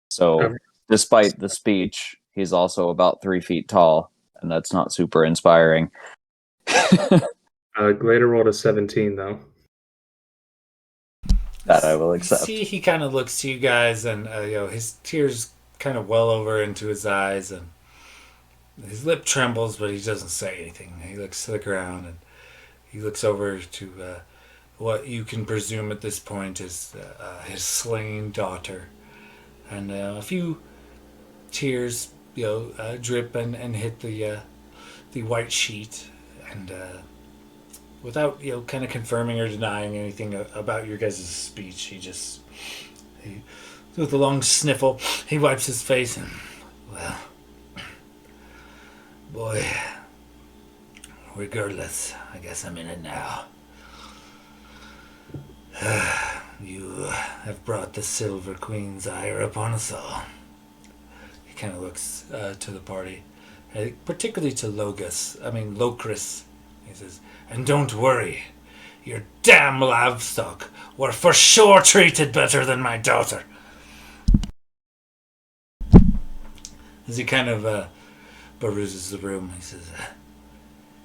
So, despite the speech, he's also about 3 feet tall, and that's not super inspiring. Glader rolled a 17, though. That I will accept. See, he kind of looks to you guys, and his tears kind of well over into his eyes, and his lip trembles, but he doesn't say anything. He looks to the ground, and he looks over to what you can presume at this point is his slain daughter, and a few tears, drip and hit the white sheet, and without kind of confirming or denying anything about your guys' speech, he with a long sniffle, he wipes his face and, well, boy, regardless, I guess I'm in it now. You have brought the Silver Queen's ire upon us all. He kind of looks to the party, particularly to Locris. He says, and don't worry, your damn livestock were for sure treated better than my daughter. As he kind of peruses the room, he says,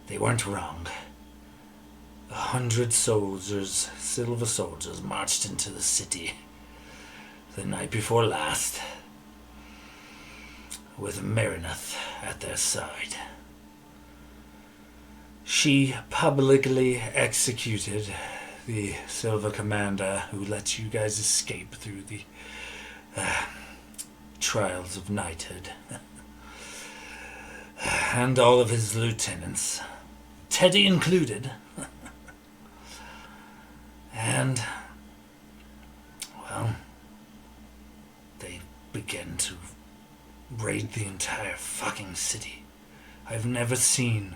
they weren't wrong. 100 soldiers, silver soldiers, marched into the city the night before last, with Marineth at their side. She publicly executed the Silver Commander who let you guys escape through the trials of knighthood. And all of his lieutenants, Teddy included. And, well, they began to raid the entire fucking city. I've never seen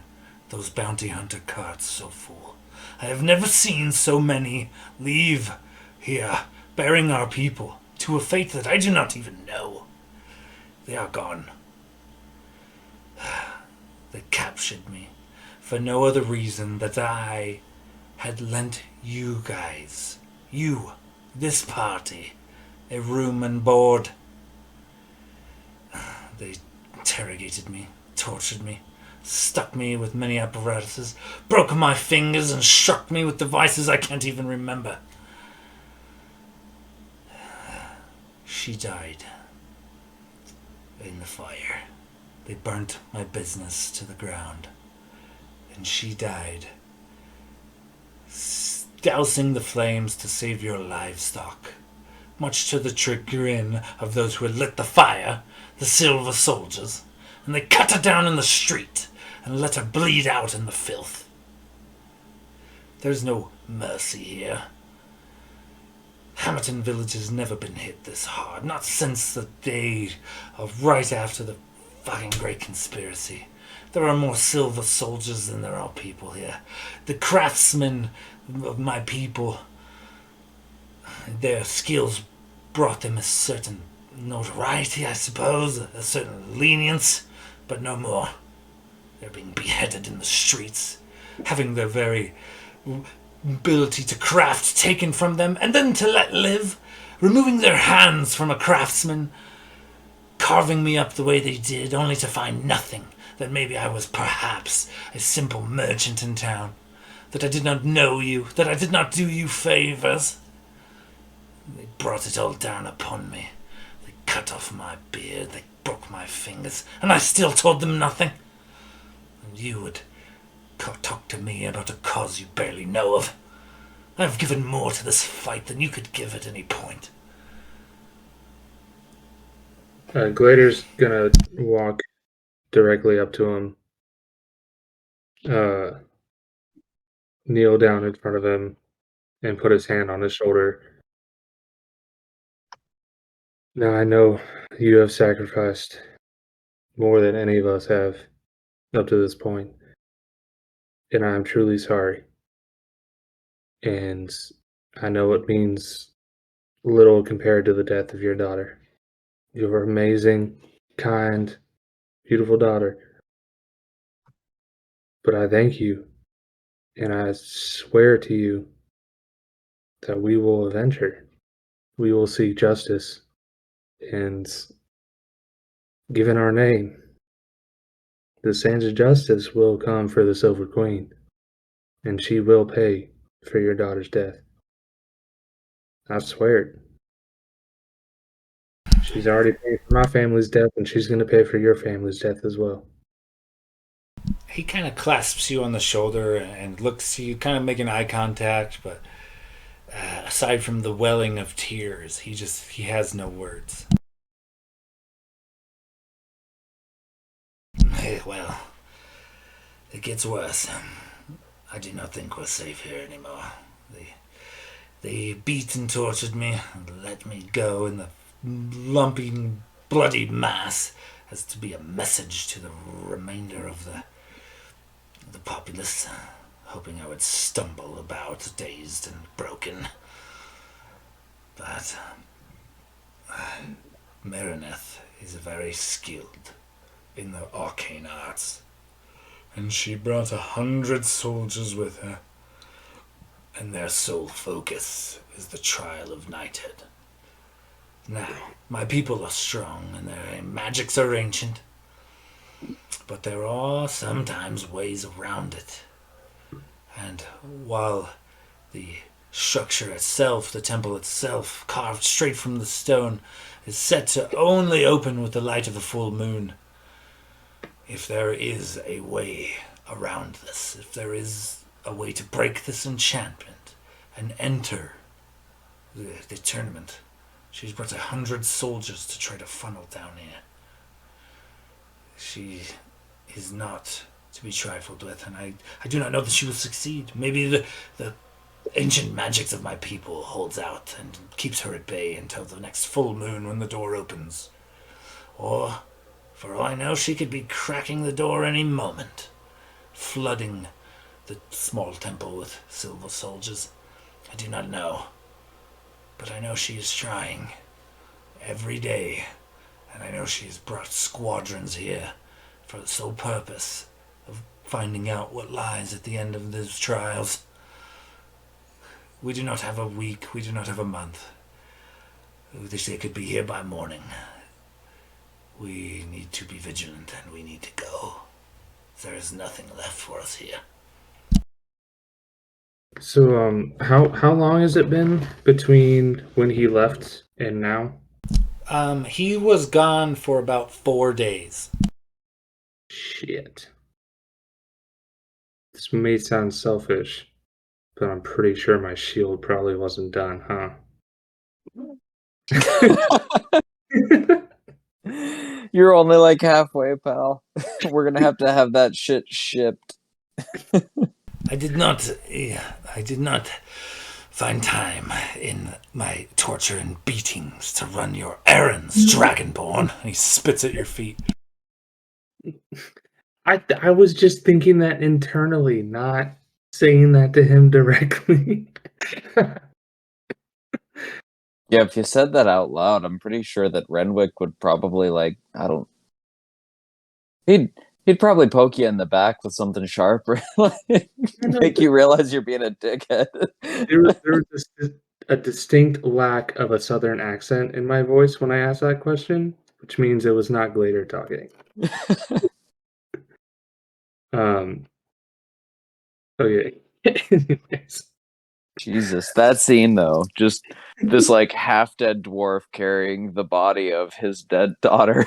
those bounty hunter carts so full. I have never seen so many leave here, bearing our people to a fate that I do not even know. They are gone. They captured me for no other reason that I had lent you guys, this party, a room and board. They interrogated me, tortured me, stuck me with many apparatuses, broke my fingers, and shook me with devices I can't even remember. She died in the fire. They burnt my business to the ground. And she died, dousing the flames to save your livestock. Much to the chagrin of those who had lit the fire, the Silver Soldiers, and they cut her down in the street and let her bleed out in the filth. There's no mercy here. Hamilton Village has never been hit this hard, not since the day of right after the fucking Great Conspiracy. There are more Silver Soldiers than there are people here. The craftsmen of my people, their skills brought them a certain notoriety, I suppose, a certain lenience, but no more. They're being beheaded in the streets, having their very ability to craft taken from them, and then to let live, removing their hands from a craftsman, carving me up the way they did, only to find nothing, that maybe I was perhaps a simple merchant in town, that I did not know you, that I did not do you favors. They brought it all down upon me. They cut off my beard, they broke my fingers, and I still told them nothing. And you would talk to me about a cause you barely know of. I've given more to this fight than you could give at any point. Glader's gonna walk directly up to him, kneel down in front of him, and put his hand on his shoulder. Now I know you have sacrificed more than any of us have up to this point, and I am truly sorry. And I know it means little compared to the death of your daughter. Your amazing, kind, beautiful daughter. But I thank you, and I swear to you that we will avenge her. We will seek justice, and given our name, the sands of justice will come for the Silver Queen, and she will pay for your daughter's death. I swear it. She's already paid for my family's death, and she's going to pay for your family's death as well. He kind of clasps you on the shoulder and looks to you, kind of making eye contact, but aside from the welling of tears, he has no words. Well, it gets worse. I do not think we're safe here anymore. They beat and tortured me and let me go in the lumpy, bloody mass as to be a message to the remainder of the populace, hoping I would stumble about, dazed and broken. But Marineth is very skilled in the arcane arts, and she brought 100 soldiers with her, and their sole focus is the trial of knighthood. Now, my people are strong, and their magics are ancient, but there are sometimes ways around it. And while the structure itself, the temple itself, carved straight from the stone, is set to only open with the light of a full moon, if there is a way around this, if there is a way to break this enchantment and enter the tournament, she's brought 100 soldiers to try to funnel down here. She is not to be trifled with, and I do not know that she will succeed. Maybe the ancient magics of my people holds out and keeps her at bay until the next full moon when the door opens. Or, for all I know, she could be cracking the door any moment, flooding the small temple with silver soldiers. I do not know, but I know she is trying. every day. And I know she's brought squadrons here for the sole purpose of finding out what lies at the end of those trials. We do not have a week, we do not have a month. They could be here by morning. We need to be vigilant and we need to go. There is nothing left for us here. So, how long has it been between when he left and now? He was gone for about 4 days. Shit. This may sound selfish, but I'm pretty sure my shield probably wasn't done, huh? You're only like halfway, pal. We're gonna have to have that shit shipped. I did not find time in my torture and beatings to run your errands, Dragonborn. He spits at your feet. I was just thinking that internally, not saying that to him directly. Yeah, if you said that out loud, I'm pretty sure that Renwick would probably he'd probably poke you in the back with something sharp or make you realize you're being a dickhead. There was a distinct lack of a southern accent in my voice when I asked that question, which means it was not Glader talking. Okay. Anyways. Jesus, that scene though, just this like half dead dwarf carrying the body of his dead daughter.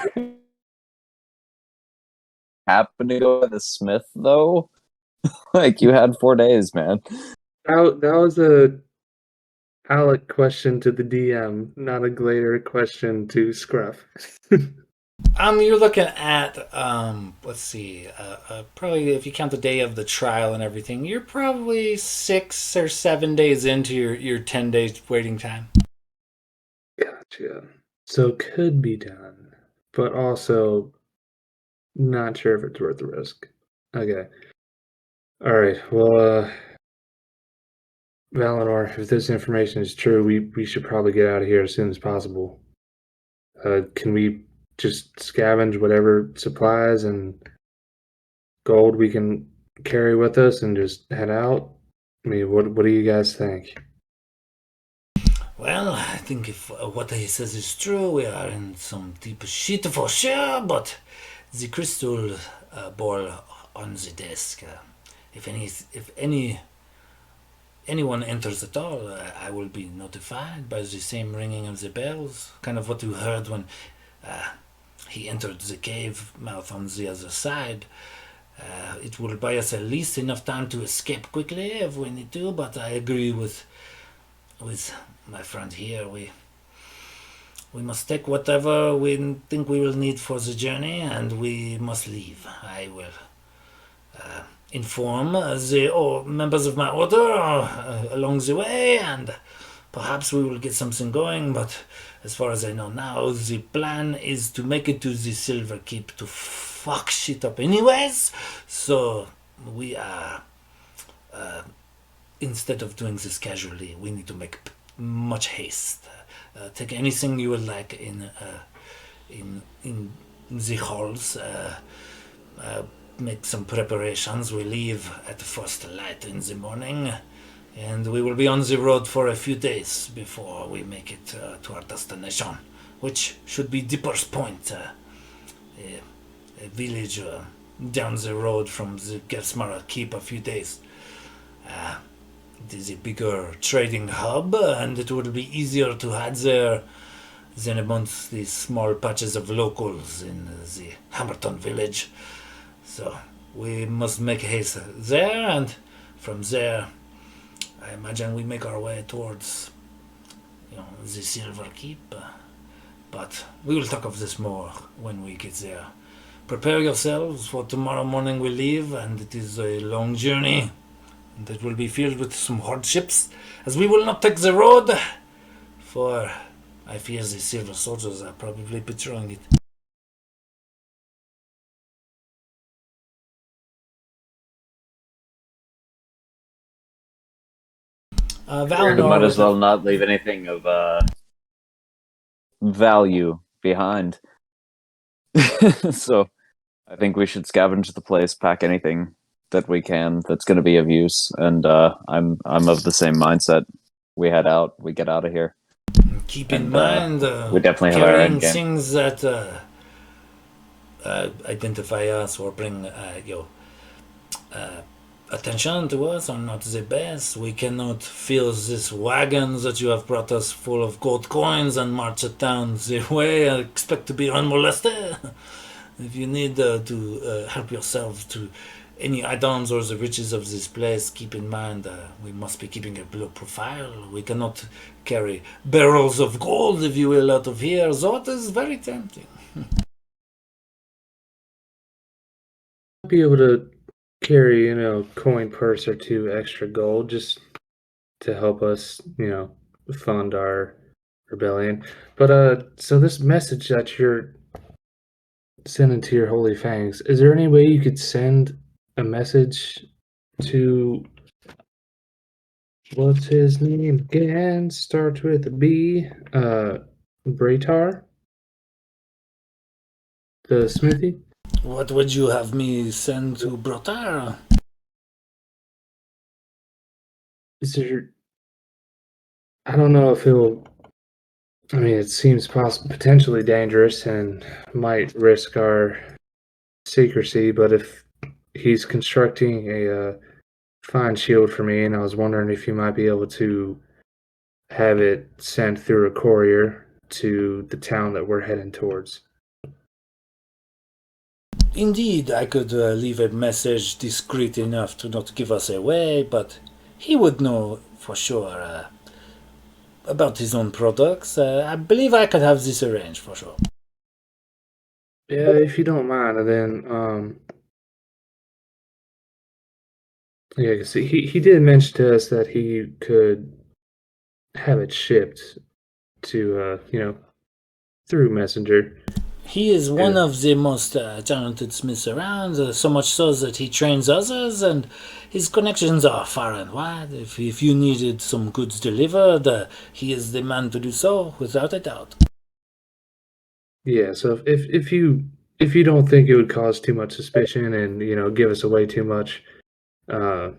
Happened to go to the smith though. Like you had 4 days, man. That was a Alec question to the DM, not a Glader question to Scruff. You're looking at let's see, probably if you count the day of the trial and everything, you're probably 6 or 7 days into your 10 days waiting time. Gotcha. So could be done, but also not sure if it's worth the risk. Okay. All right. Well, Valinor, if this information is true, we should probably get out of here as soon as possible. Can we just scavenge whatever supplies and gold we can carry with us and just head out? I mean, what do you guys think? Well, I think if what he says is true, we are in some deep shit for sure, but the crystal ball on the desk, if anyone enters at all, I will be notified by the same ringing of the bells, kind of what you heard when he entered the cave mouth on the other side. It will buy us at least enough time to escape quickly if we need to, but I agree with my friend here. We must take whatever we think we will need for the journey, and we must leave. I will inform the members of my order along the way, and perhaps we will get something going. But as far as I know now, the plan is to make it to the Silver Keep to fuck shit up anyways. So we are instead of doing this casually, we need to make much haste. Take anything you would like in the halls. Make some preparations. We leave at the first light in the morning, and we will be on the road for a few days before we make it to our destination, which should be Dipper's Point, a village down the road from the Gersmara Keep a few days. It is a bigger trading hub, and it will be easier to hide there than amongst the small patches of locals in the Hammerton village. So we must make haste there, and from there, I imagine we make our way towards, the Silver Keep. But we will talk of this more when we get there. Prepare yourselves for tomorrow morning we leave, and it is a long journey. That will be filled with some hardships, as we will not take the road, for I fear the silver soldiers are probably patrolling it. We Valinor, might as well not leave anything of value behind. So I think we should scavenge the place, pack anything that we can that's going to be of use, and I'm of the same mindset. We head out, we get out of here. Keep in And, mind, we definitely have our carrying end game. things that identify us or bring attention to us are not the best. We cannot fill this wagon that you have brought us full of gold coins and march it down the way and expect to be unmolested. If you need to help yourself to any items or the riches of this place, keep in mind we must be keeping a low profile. We cannot carry barrels of gold, if you will, out of here. So it is very tempting. Be able to carry, coin purse or two extra gold just to help us, fund our rebellion. But so this message that you're sending to your holy fangs, is there any way you could send a message to what's his name again? Starts with a B. Braytar? The smithy? What would you have me send to Brotar? Is there? I don't know if he'll. I mean, it seems potentially dangerous and might risk our secrecy. But if he's constructing a fine shield for me, and I was wondering if you might be able to have it sent through a courier to the town that we're heading towards. Indeed, I could leave a message discreet enough to not give us away, but he would know for sure about his own products. I believe I could have this arranged for sure. Yeah, if you don't mind, and then yeah, 'cause he did mention to us that he could have it shipped to through messenger. He is one Yeah. of the most talented smiths around, so much so that he trains others, and his connections are far and wide. If you needed some goods delivered, he is the man to do so, without a doubt. Yeah, so if you don't think it would cause too much suspicion and give us away too much, yeah,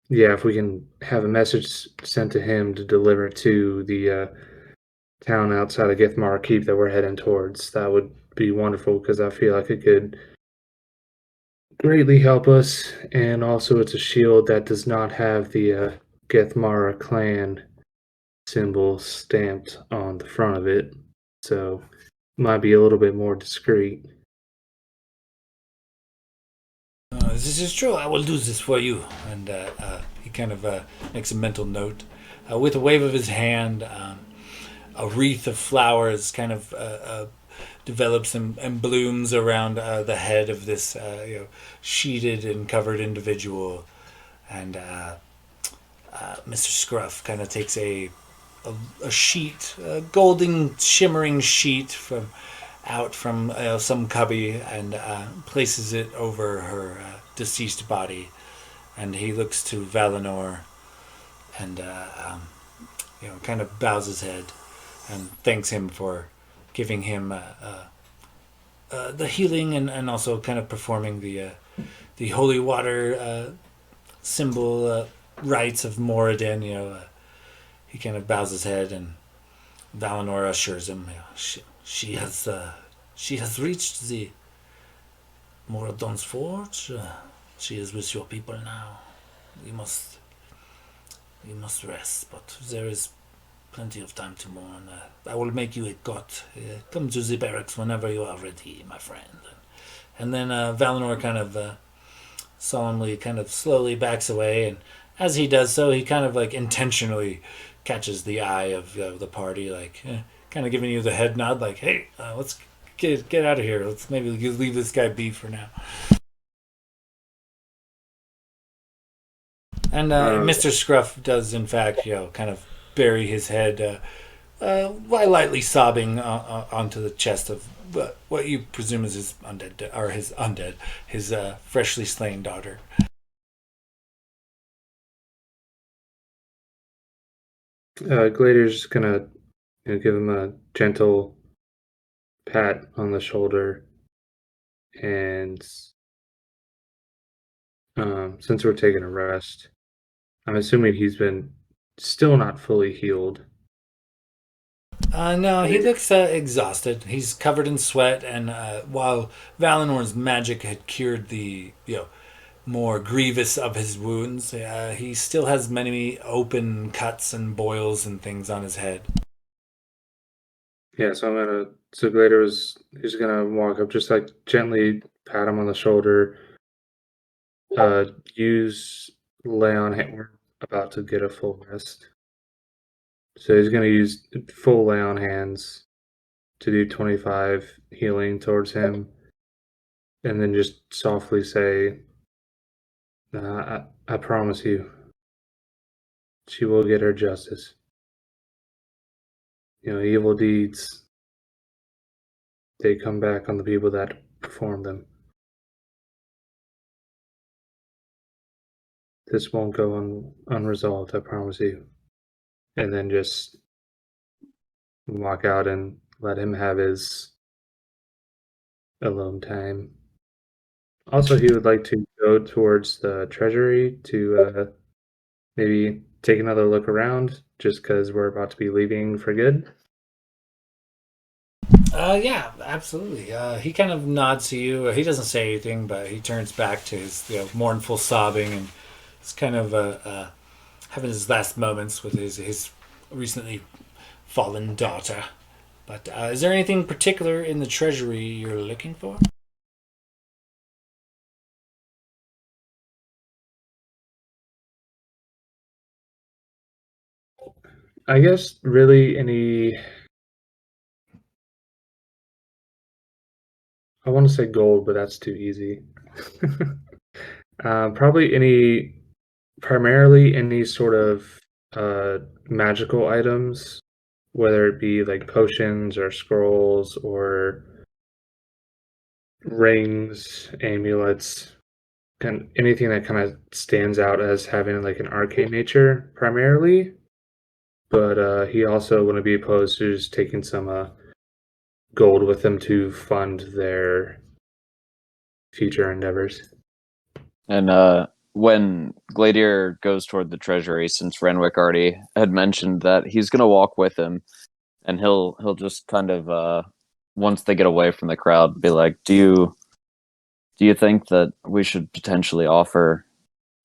if we can have a message sent to him to deliver to the town outside of Githmar Keep that we're heading towards, that would be wonderful because I feel like it could greatly help us. And also, it's a shield that does not have the Githmar clan symbol stamped on the front of it, so might be a little bit more discreet. This is true. I will do this for you. And he kind of makes a mental note. With a wave of his hand, a wreath of flowers kind of develops and blooms around the head of this sheeted and covered individual. And Mr. Scruff kind of takes a sheet, a golden shimmering sheet from some cubby and places it over her deceased body. And he looks to Valinor and kind of bows his head and thanks him for giving him the healing and also kind of performing the holy water symbol rites of Moradin. He kind of bows his head, and Valinor assures him she has reached the Moradin's forge. She is with your people now. You must rest, but there is plenty of time to mourn. I will make you a cot. Come to the barracks whenever you are ready, my friend. And then Valinor kind of solemnly, kind of slowly backs away, and as he does so, he kind of like intentionally catches the eye of the party, like kind of giving you the head nod, like, "Hey, let's get out of here. Let's maybe leave this guy be for now." And Mr. Scruff does, in fact, kind of bury his head while lightly sobbing onto the chest of what you presume is his undead, his freshly slain daughter. Glader's gonna, give him a gentle pat on the shoulder, and since we're taking a rest, I'm assuming he's been still not fully healed. No, he looks exhausted. He's covered in sweat, and while Valinor's magic had cured the more grievous of his wounds, he still has many open cuts and boils and things on his head. Yeah, so he's gonna walk up, just like gently pat him on the shoulder, use lay on hand. We're about to get a full rest. So he's gonna use full lay on hands to do 25 healing towards him, and then just softly say, I promise you, she will get her justice. Evil deeds, they come back on the people that perform them. This won't go unresolved, I promise you. And then just walk out and let him have his alone time. Also, he would like to go towards the treasury to maybe take another look around, just because we're about to be leaving for good. Yeah, absolutely. He kind of nods to you. He doesn't say anything, but he turns back to his mournful sobbing, and he's kind of having his last moments with his recently fallen daughter. But is there anything particular in the treasury you're looking for? I guess really I want to say gold, but that's too easy. Probably primarily any sort of magical items, whether it be like potions or scrolls or rings, amulets, anything that kind of stands out as having like an arcane nature primarily. But he also wouldn't be opposed to just taking some gold with them to fund their future endeavors. And when Gladier goes toward the treasury, since Renwick already had mentioned that he's going to walk with him, and he'll just kind of once they get away from the crowd, be like, "Do you think that we should potentially offer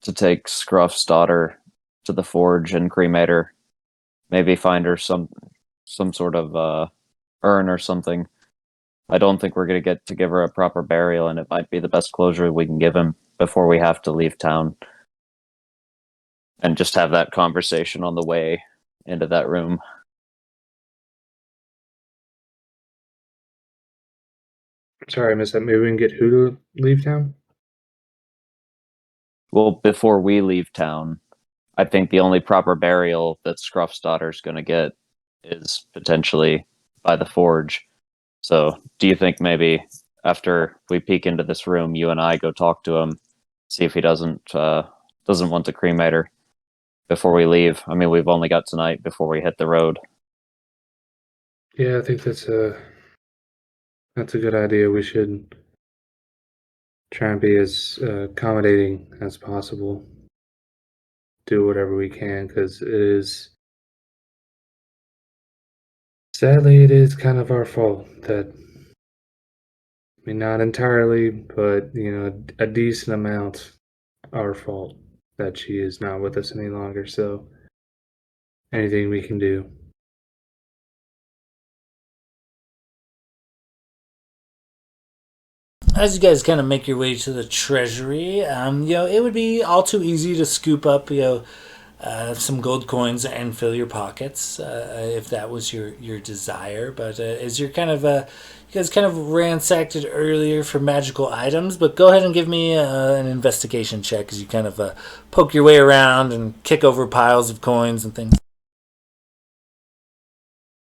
to take Scruff's daughter to the forge and cremate her? Maybe find her some sort of urn or something. I don't think we're going to get to give her a proper burial, and it might be the best closure we can give him before we have to leave town." And just have that conversation on the way into that room. Sorry, I missed that. Maybe we can get who to leave town? Well, before we leave town, I think the only proper burial that Scruff's daughter's going to get is potentially by the forge. So, do you think maybe after we peek into this room, you and I go talk to him, see if he doesn't want to cremate her before we leave? I mean, we've only got tonight before we hit the road. Yeah, I think that's a good idea. We should try and be as accommodating as possible. Do whatever we can, because sadly, it is kind of our fault that, I mean, not entirely, but, a decent amount our fault that she is not with us any longer. So anything we can do. As you guys kind of make your way to the treasury, it would be all too easy to scoop up, some gold coins and fill your pockets if that was your desire. But as you're you guys kind of ransacked it earlier for magical items, but go ahead and give me an investigation check as you kind of poke your way around and kick over piles of coins and things.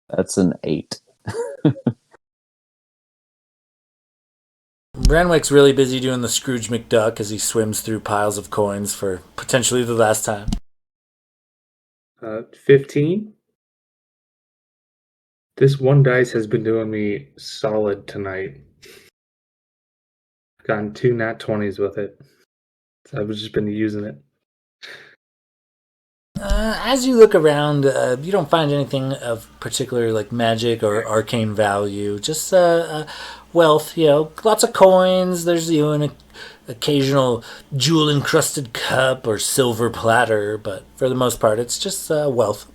That's an 8. Renwick's really busy doing the Scrooge McDuck as he swims through piles of coins for potentially the last time. 15? This one dice has been doing me solid tonight. Gotten 2 nat 20s with it. So I've just been using it. As you look around, you don't find anything of particular like magic or arcane value. Just wealth. Lots of coins. There's an occasional jewel encrusted cup or silver platter, but for the most part, it's just wealth.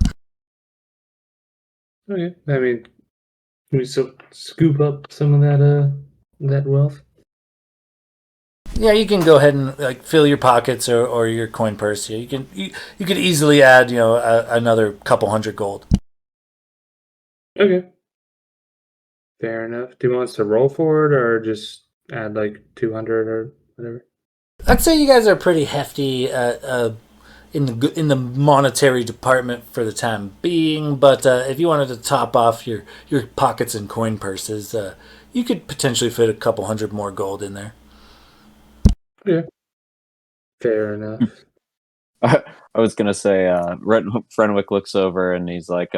Okay. I mean, can we still scoop up some of that wealth? Yeah, you can go ahead and like fill your pockets or your coin purse. You could easily add another couple hundred gold. Okay. Fair enough. Do you want us to roll for it or just add like 200 or whatever? I'd say you guys are pretty hefty in the monetary department for the time being. But if you wanted to top off your pockets and coin purses, you could potentially fit a couple hundred more gold in there. Yeah. Fair enough. I was gonna say, Frenwick looks over and he's like,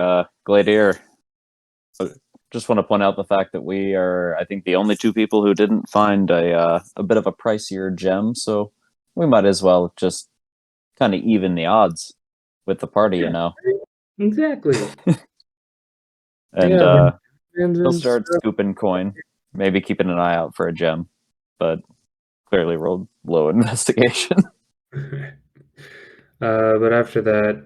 Gladier, just want to point out the fact that we are, I think, the only two people who didn't find a bit of a pricier gem, so we might as well just kind of even the odds with the party, Yeah. you know. Exactly. And Yeah, he'll start scooping coin, maybe keeping an eye out for a gem, but clearly rolled low investigation. But after that,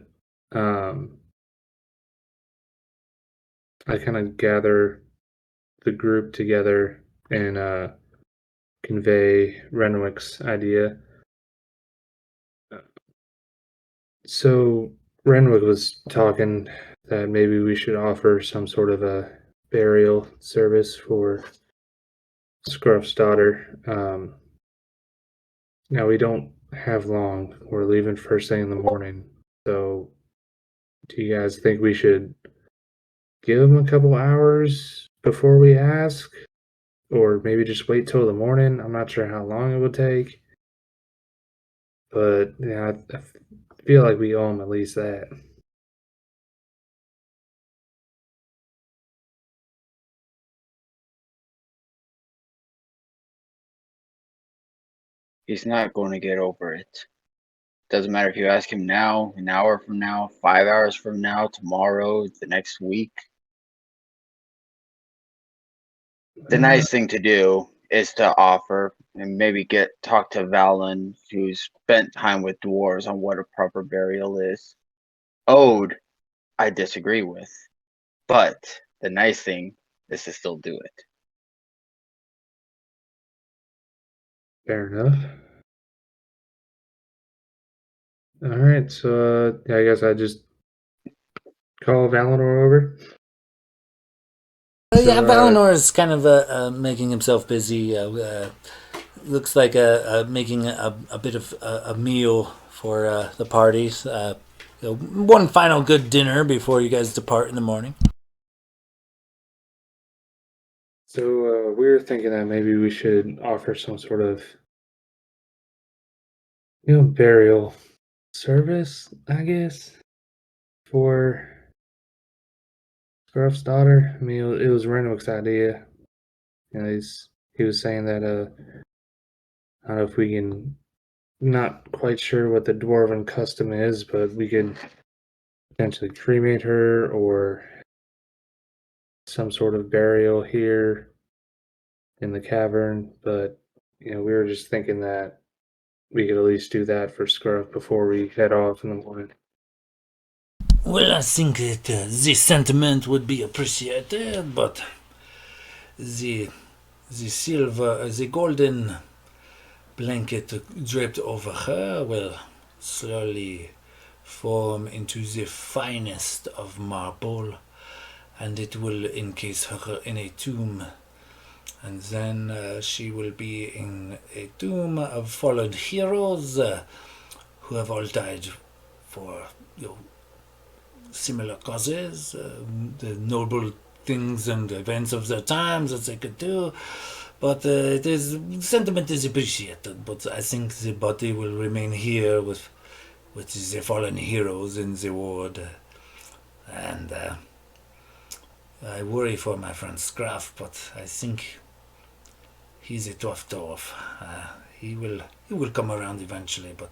I kind of gather the group together and convey Renwick's idea. So Renwick was talking that maybe we should offer some sort of a burial service for Scruff's daughter. Now we don't have long. We're leaving first thing in the morning. So do you guys think we should give him a couple hours before we ask? Or maybe just wait till the morning? I'm not sure how long it would take. But yeah, I feel like we owe him at least that. He's not going to get over it. Doesn't matter if you ask him now, an hour from now, 5 hours from now, tomorrow, the next week. The nice thing to do is to offer and maybe talk to Valen, who's spent time with dwarves, on what a proper burial is. Ode, I disagree with, but the nice thing is to still do it. Fair enough. All right, so yeah, I guess I just call Valinor over. Yeah, So, Valinor is kind of making himself busy. Looks like making a bit of a meal for the parties. One final good dinner before you guys depart in the morning. So we were thinking that maybe we should offer some sort of, burial service, I guess, for Scruff's daughter. I mean, it was Renwick's idea. He was saying that I don't know if we can. Not quite sure what the dwarven custom is, but we could potentially cremate her or some sort of burial here in the cavern. But we were just thinking that we could at least do that for Scruff before we head off in the morning. Well, I think that the sentiment would be appreciated, but the silver, the golden blanket draped over her will slowly form into the finest of marble, and it will encase her in a tomb. And then she will be in a tomb of fallen heroes who have all died for similar causes, the noble things and events of their times that they could do. But sentiment is appreciated. But I think the body will remain here with the fallen heroes in the ward, and I worry for my friend Scruff, but I think he's a tough dwarf. He will come around eventually, but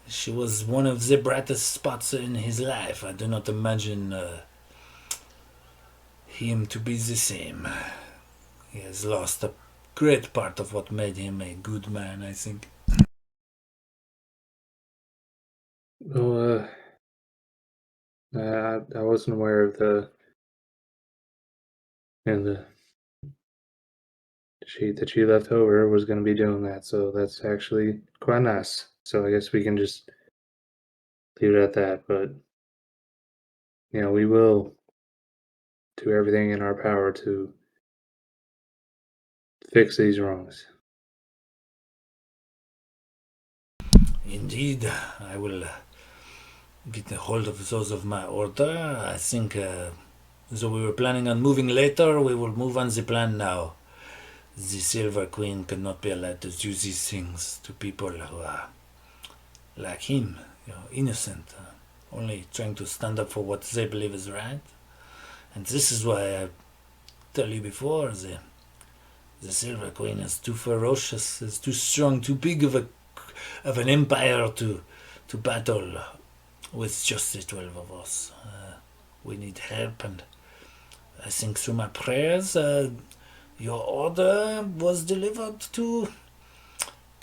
she was one of the brightest spots in his life. I do not imagine him to be the same. He has lost a great part of what made him a good man, I think. Well, I wasn't aware of the sheet that you left over was going to be doing that, so that's actually quite nice. So I guess we can just leave it at that. But we will do everything in our power to fix these wrongs. Indeed, I will get a hold of those of my order. I think, so we were planning on moving later, we will move on the plan now. The Silver Queen cannot be allowed to do these things to people who are like him, innocent, only trying to stand up for what they believe is right. And this is why I tell you before, the Silver Queen is too ferocious, is too strong, too big of an empire to battle with just the 12 of us. We need help, and I think through my prayers, your order was delivered to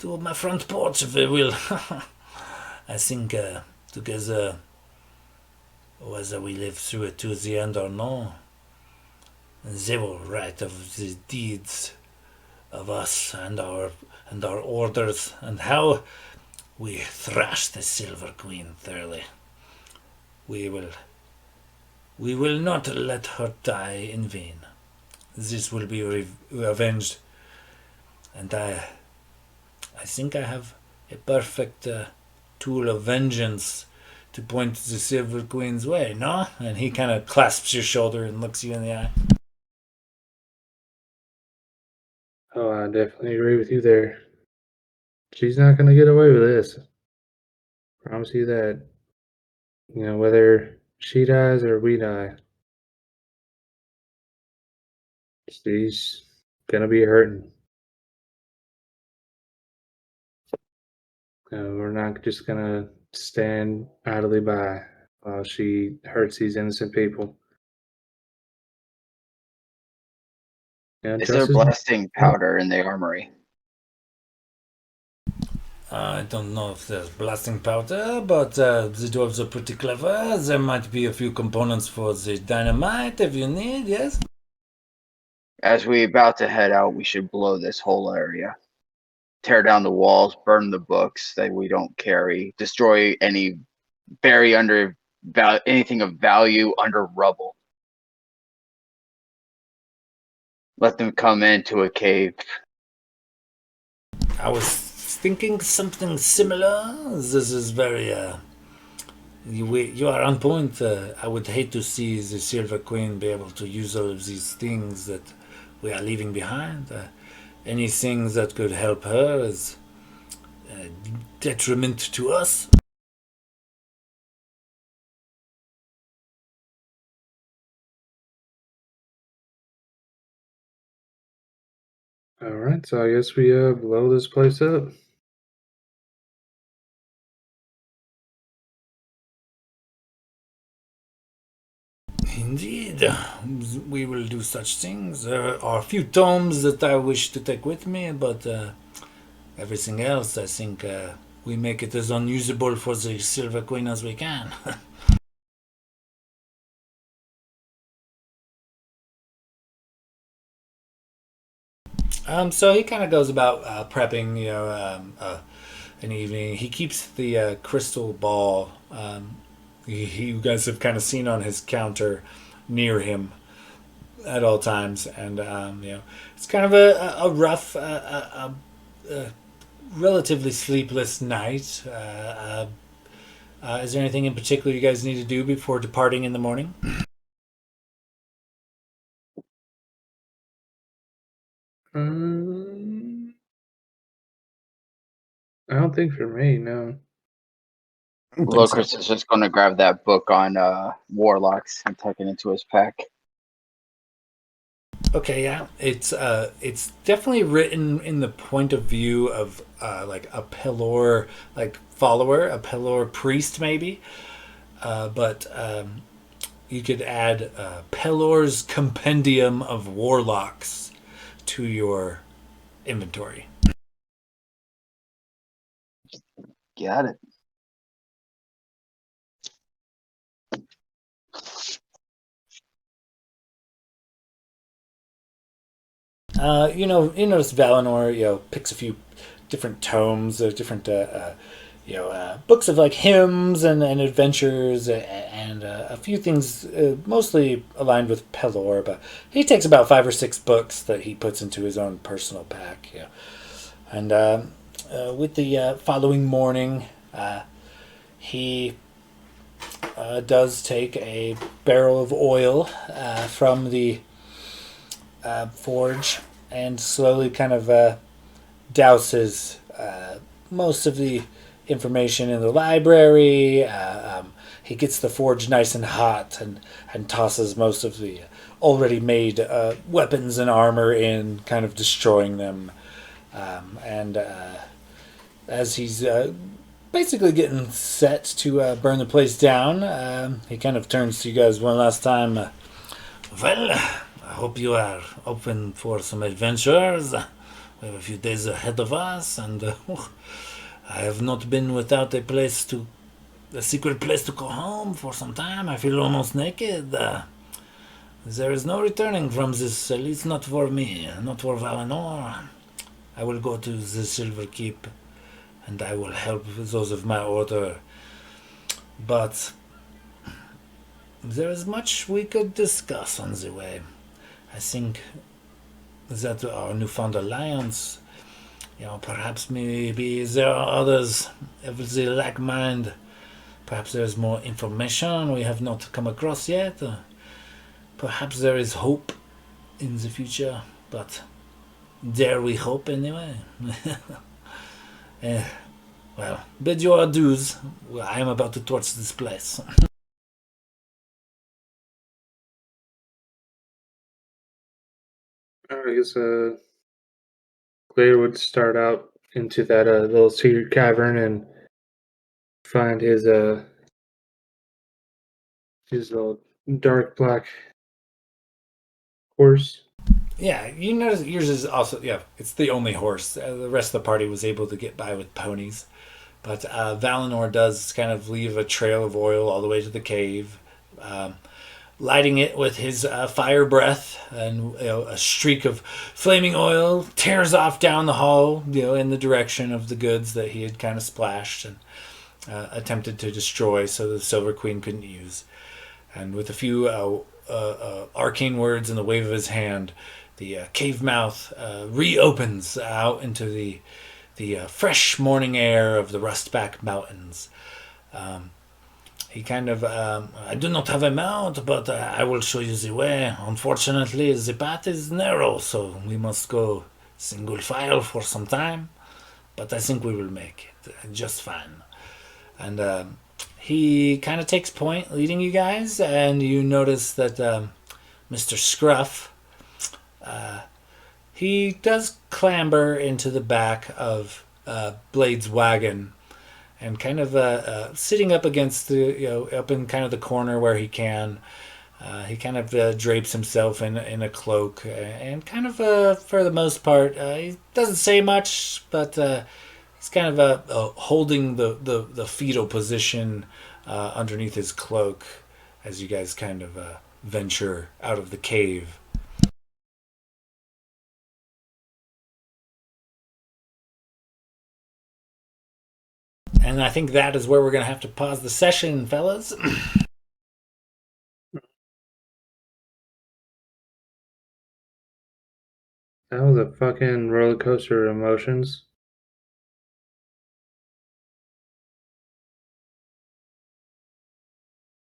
my front porch, if you will. I think together, whether we live through it to the end or no, they will write of the deeds of us and our orders, and how we thrashed the Silver Queen thoroughly. We will not let her die in vain. This will be avenged, and I think I have a perfect tool of vengeance to point the Silver Queen's way, no? And he kind of clasps your shoulder and looks you in the eye. Oh, I definitely agree with you there. She's not going to get away with this. Promise you that. Whether she dies or we die, she's going to be hurting. We're not just going to stand idly by while she hurts these innocent people. Is there Justice. blasting powder in the armory? I don't know if there's blasting powder, but the dwarves are pretty clever. There might be a few components for the dynamite if you need, yes? As we about to head out, we should blow this whole area. Tear down the walls, burn the books that we don't carry, destroy bury under anything of value under rubble. Let them come into a cave. I was thinking something similar. This is very, you are on point. I would hate to see the Silver Queen be able to use all of these things that we are leaving behind. Anything that could help her is detriment to us. All right, so I guess we blow this place up. Indeed, we will do such things. There are a few tomes that I wish to take with me, but everything else, I think we make it as unusable for the Silver Queen as we can. So he kind of goes about prepping, an evening. He keeps the crystal ball. You guys have kind of seen on his counter near him at all times, and it's kind of a rough, relatively sleepless night. Is there anything in particular you guys need to do before departing in the morning? I don't think for me, no. I don't think so. Locris is just going to grab that book on warlocks and tuck it into his pack. Okay, yeah, it's definitely written in the point of view of like a Pelor like follower, a Pelor priest maybe. But you could add Pelor's Compendium of Warlocks to your inventory. Got it. You notice Valinor, picks a few different tomes, different, books of like hymns and adventures and a few things mostly aligned with Pelor. But he takes about 5 or 6 books that he puts into his own personal pack. And with the following morning, he does take a barrel of oil from the forge and slowly kind of douses most of the information in the library. He gets the forge nice and hot and tosses most of the already made weapons and armor in, kind of destroying them. And as he's basically getting set to burn the place down, he kind of turns to you guys one last time. Well, I hope you are open for some adventures. We have a few days ahead of us, and I have not been without a secret place to go home for some time. I feel almost naked. There is no returning from this, at least not for me, not for Valinor. I will go to the Silver Keep, and I will help those of my order. But there is much we could discuss on the way. I think that our newfound alliance, perhaps maybe there are others of the like mind. Perhaps there is more information we have not come across yet. Perhaps there is hope in the future, but dare we hope anyway? Well, bid your adieus. I am about to torch this place. I guess Clay would start out into that little secret cavern and find his little dark black horse. Yeah, you notice yours is also, it's the only horse. The rest of the party was able to get by with ponies. But Valinor does kind of leave a trail of oil all the way to the cave, lighting it with his fire breath, and a streak of flaming oil tears off down the hall, in the direction of the goods that he had kind of splashed and attempted to destroy, so the Silver Queen couldn't use. And with a few arcane words and the wave of his hand, the cave mouth reopens out into the fresh morning air of the Rustback Mountains. He kind of, I do not have a mount, but I will show you the way. Unfortunately, the path is narrow, so we must go single file for some time. But I think we will make it just fine. And he kind of takes point leading you guys, and you notice that Mr. Scruff, he does clamber into the back of Blade's wagon, and kind of sitting up against up in kind of the corner where he can. He kind of drapes himself in a cloak, and kind of for the most part, he doesn't say much, but he's kind of holding the fetal position underneath his cloak as you guys kind of venture out of the cave. And I think that is where we're going to have to pause the session, fellas. That was a fucking roller coaster of emotions.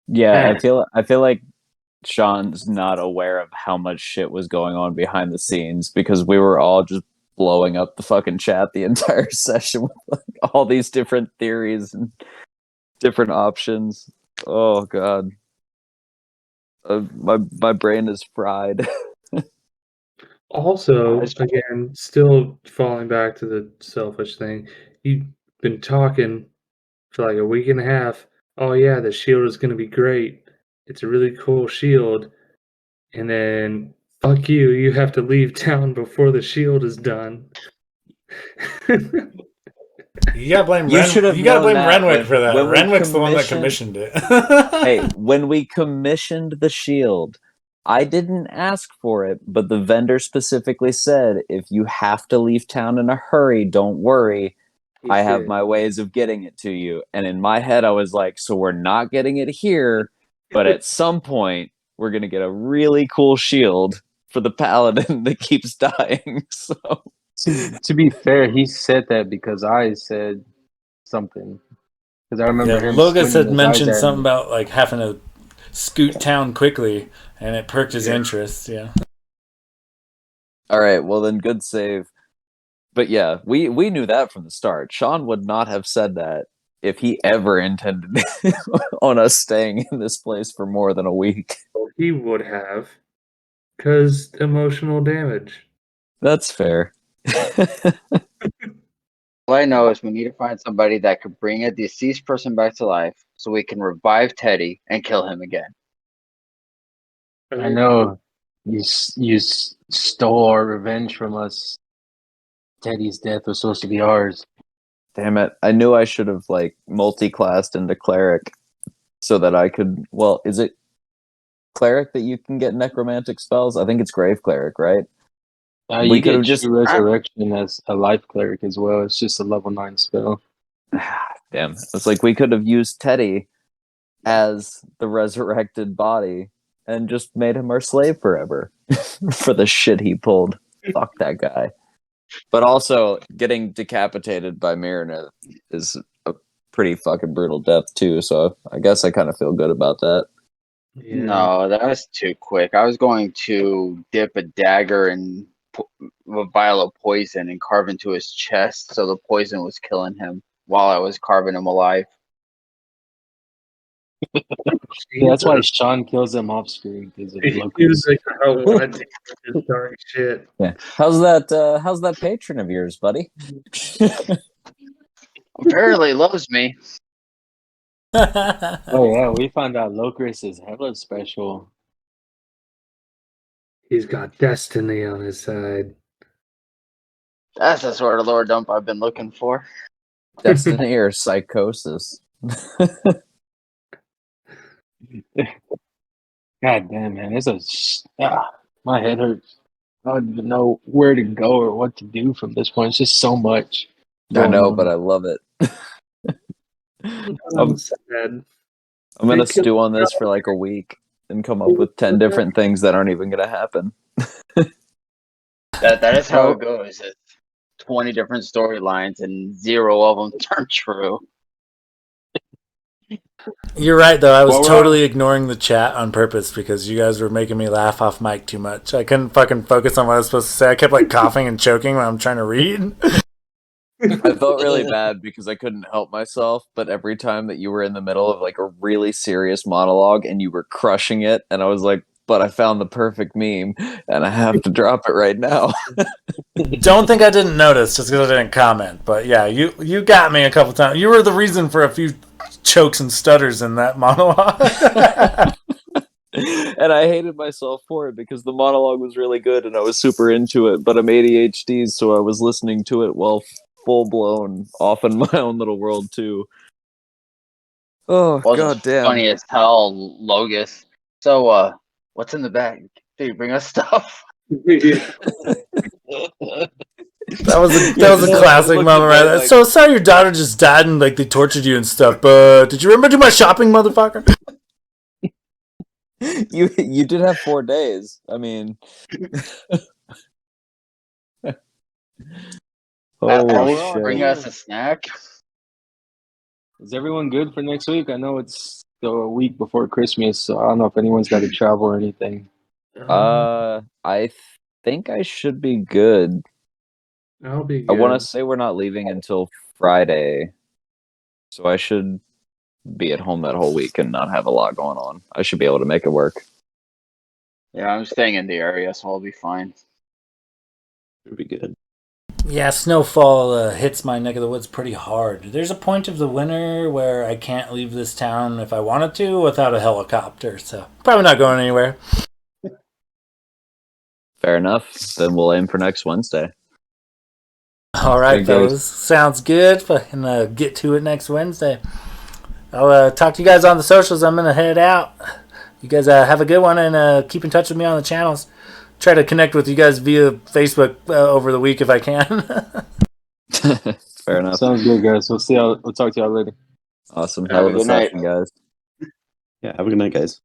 Yeah, I feel like Sean's not aware of how much shit was going on behind the scenes, because we were all just blowing up the fucking chat the entire session with like all these different theories and different options. Oh god, my brain is fried. Also, Nice. again, still falling back to the selfish thing, you've been talking for like a week and a half. Oh yeah, the shield is going to be great. It's a really cool shield. And then, fuck you, you have to leave town before the shield is done. You gotta blame You should have known that Renwick for that. when we Renwick's the one that commissioned. commissioned it. Hey, when we commissioned the shield, I didn't ask for it, but the vendor specifically said, if you have to leave town in a hurry, don't worry. I have my ways of getting it to you. And in my head, I was like, so we're not getting it here, but at some point, we're going to get a really cool shield for the paladin that keeps dying. So To be fair, he said that because I said something. Because I remember Yeah, him Logus squinting had his eyes mentioned at something me. about like having to scoot town quickly, and it perked his Yeah. interest. Yeah. all right, well then good save. But yeah, we knew that from the start. Sean would not have said that if he ever intended on us staying in this place for more than a week. He would have, because emotional damage. That's fair. All I know is we need to find somebody that could bring a deceased person back to life so we can revive Teddy and kill him again. I know you stole our revenge from us. Teddy's death was supposed to be ours. Damn it. I knew I should have like multi-classed into cleric so that I could, well, is it cleric that you can get necromantic spells? I think it's grave cleric, right? You We could get have just true resurrection as a life cleric as well. It's just a level 9 spell. damn. It's like we could have used Teddy as the resurrected body and just made him our slave forever for the shit he pulled. Fuck that guy. But also, getting decapitated by Marineth is a pretty fucking brutal death too. So I guess I kind of feel good about that. Yeah. No, that was too quick. I was going to dip a dagger in a vial of poison and carve into his chest, so the poison was killing him while I was carving him alive. Yeah, that's why Sean kills him off screen because of He Locust. was like, I wanted to get this dark shit. Yeah. How's that patron of yours, buddy? Apparently loves me. Oh yeah, we found out Locust is hella special. He's got destiny on his side. That's the sort of lore dump I've been looking for. Destiny or psychosis? God damn, man, my head hurts. I don't even know where to go or what to do from this point. It's just so much. I know, going but on. I love it. I'm sad. I'm gonna They killed stew on this for like a week and come up with 10 different things that aren't even gonna happen. That is how it goes. It's 20 different storylines and 0 of them turn true. You're right, though. I was Well, totally ignoring the chat on purpose because you guys were making me laugh off mic too much. I couldn't fucking focus on what I was supposed to say. I kept like coughing and choking when I'm trying to read. I felt really bad because I couldn't help myself, but every time that you were in the middle of like a really serious monologue and you were crushing it, and I was like, but I found the perfect meme and I have to drop it right now. Don't think I didn't notice just because I didn't comment. But yeah, you got me a couple times. You were the reason for a few chokes and stutters in that monologue. And I hated myself for it because the monologue was really good and I was super into it, but I'm ADHD, so I was listening to it while full blown off in my own little world too. Oh, Well, god just damn. funny as hell, Logus. So, what's in the bag? Did you bring us stuff? That was a classic moment, right? Like, So sorry your daughter just died and like they tortured you and stuff. But did you remember to do my shopping, motherfucker? you did have 4 days. I mean, oh shit. Bring us a snack. Is everyone good for next week? I know it's still a week before Christmas, so I don't know if anyone's got to travel or anything. I think I should be good. I'll be I good. want to say we're not leaving until Friday, so I should be at home that whole week and not have a lot going on. I should be able to make it work. Yeah, I'm staying in the area, so I'll be fine. It'd be good. Yeah, snowfall hits my neck of the woods pretty hard. There's a point of the winter where I can't leave this town if I wanted to without a helicopter, so probably not going anywhere. Fair enough. Then we'll aim for next Wednesday. All right, Hey, guys. fellas. Sounds good. Fucking get to it next Wednesday. I'll talk to you guys on the socials. I'm going to head out. You guys have a good one, and keep in touch with me on the channels. Try to connect with you guys via Facebook over the week if I can. Fair enough. Sounds good, guys. We'll see y'all. We'll talk to y'all later. Awesome. Have Hell a of a good night. session, guys. Yeah, have a good night, guys.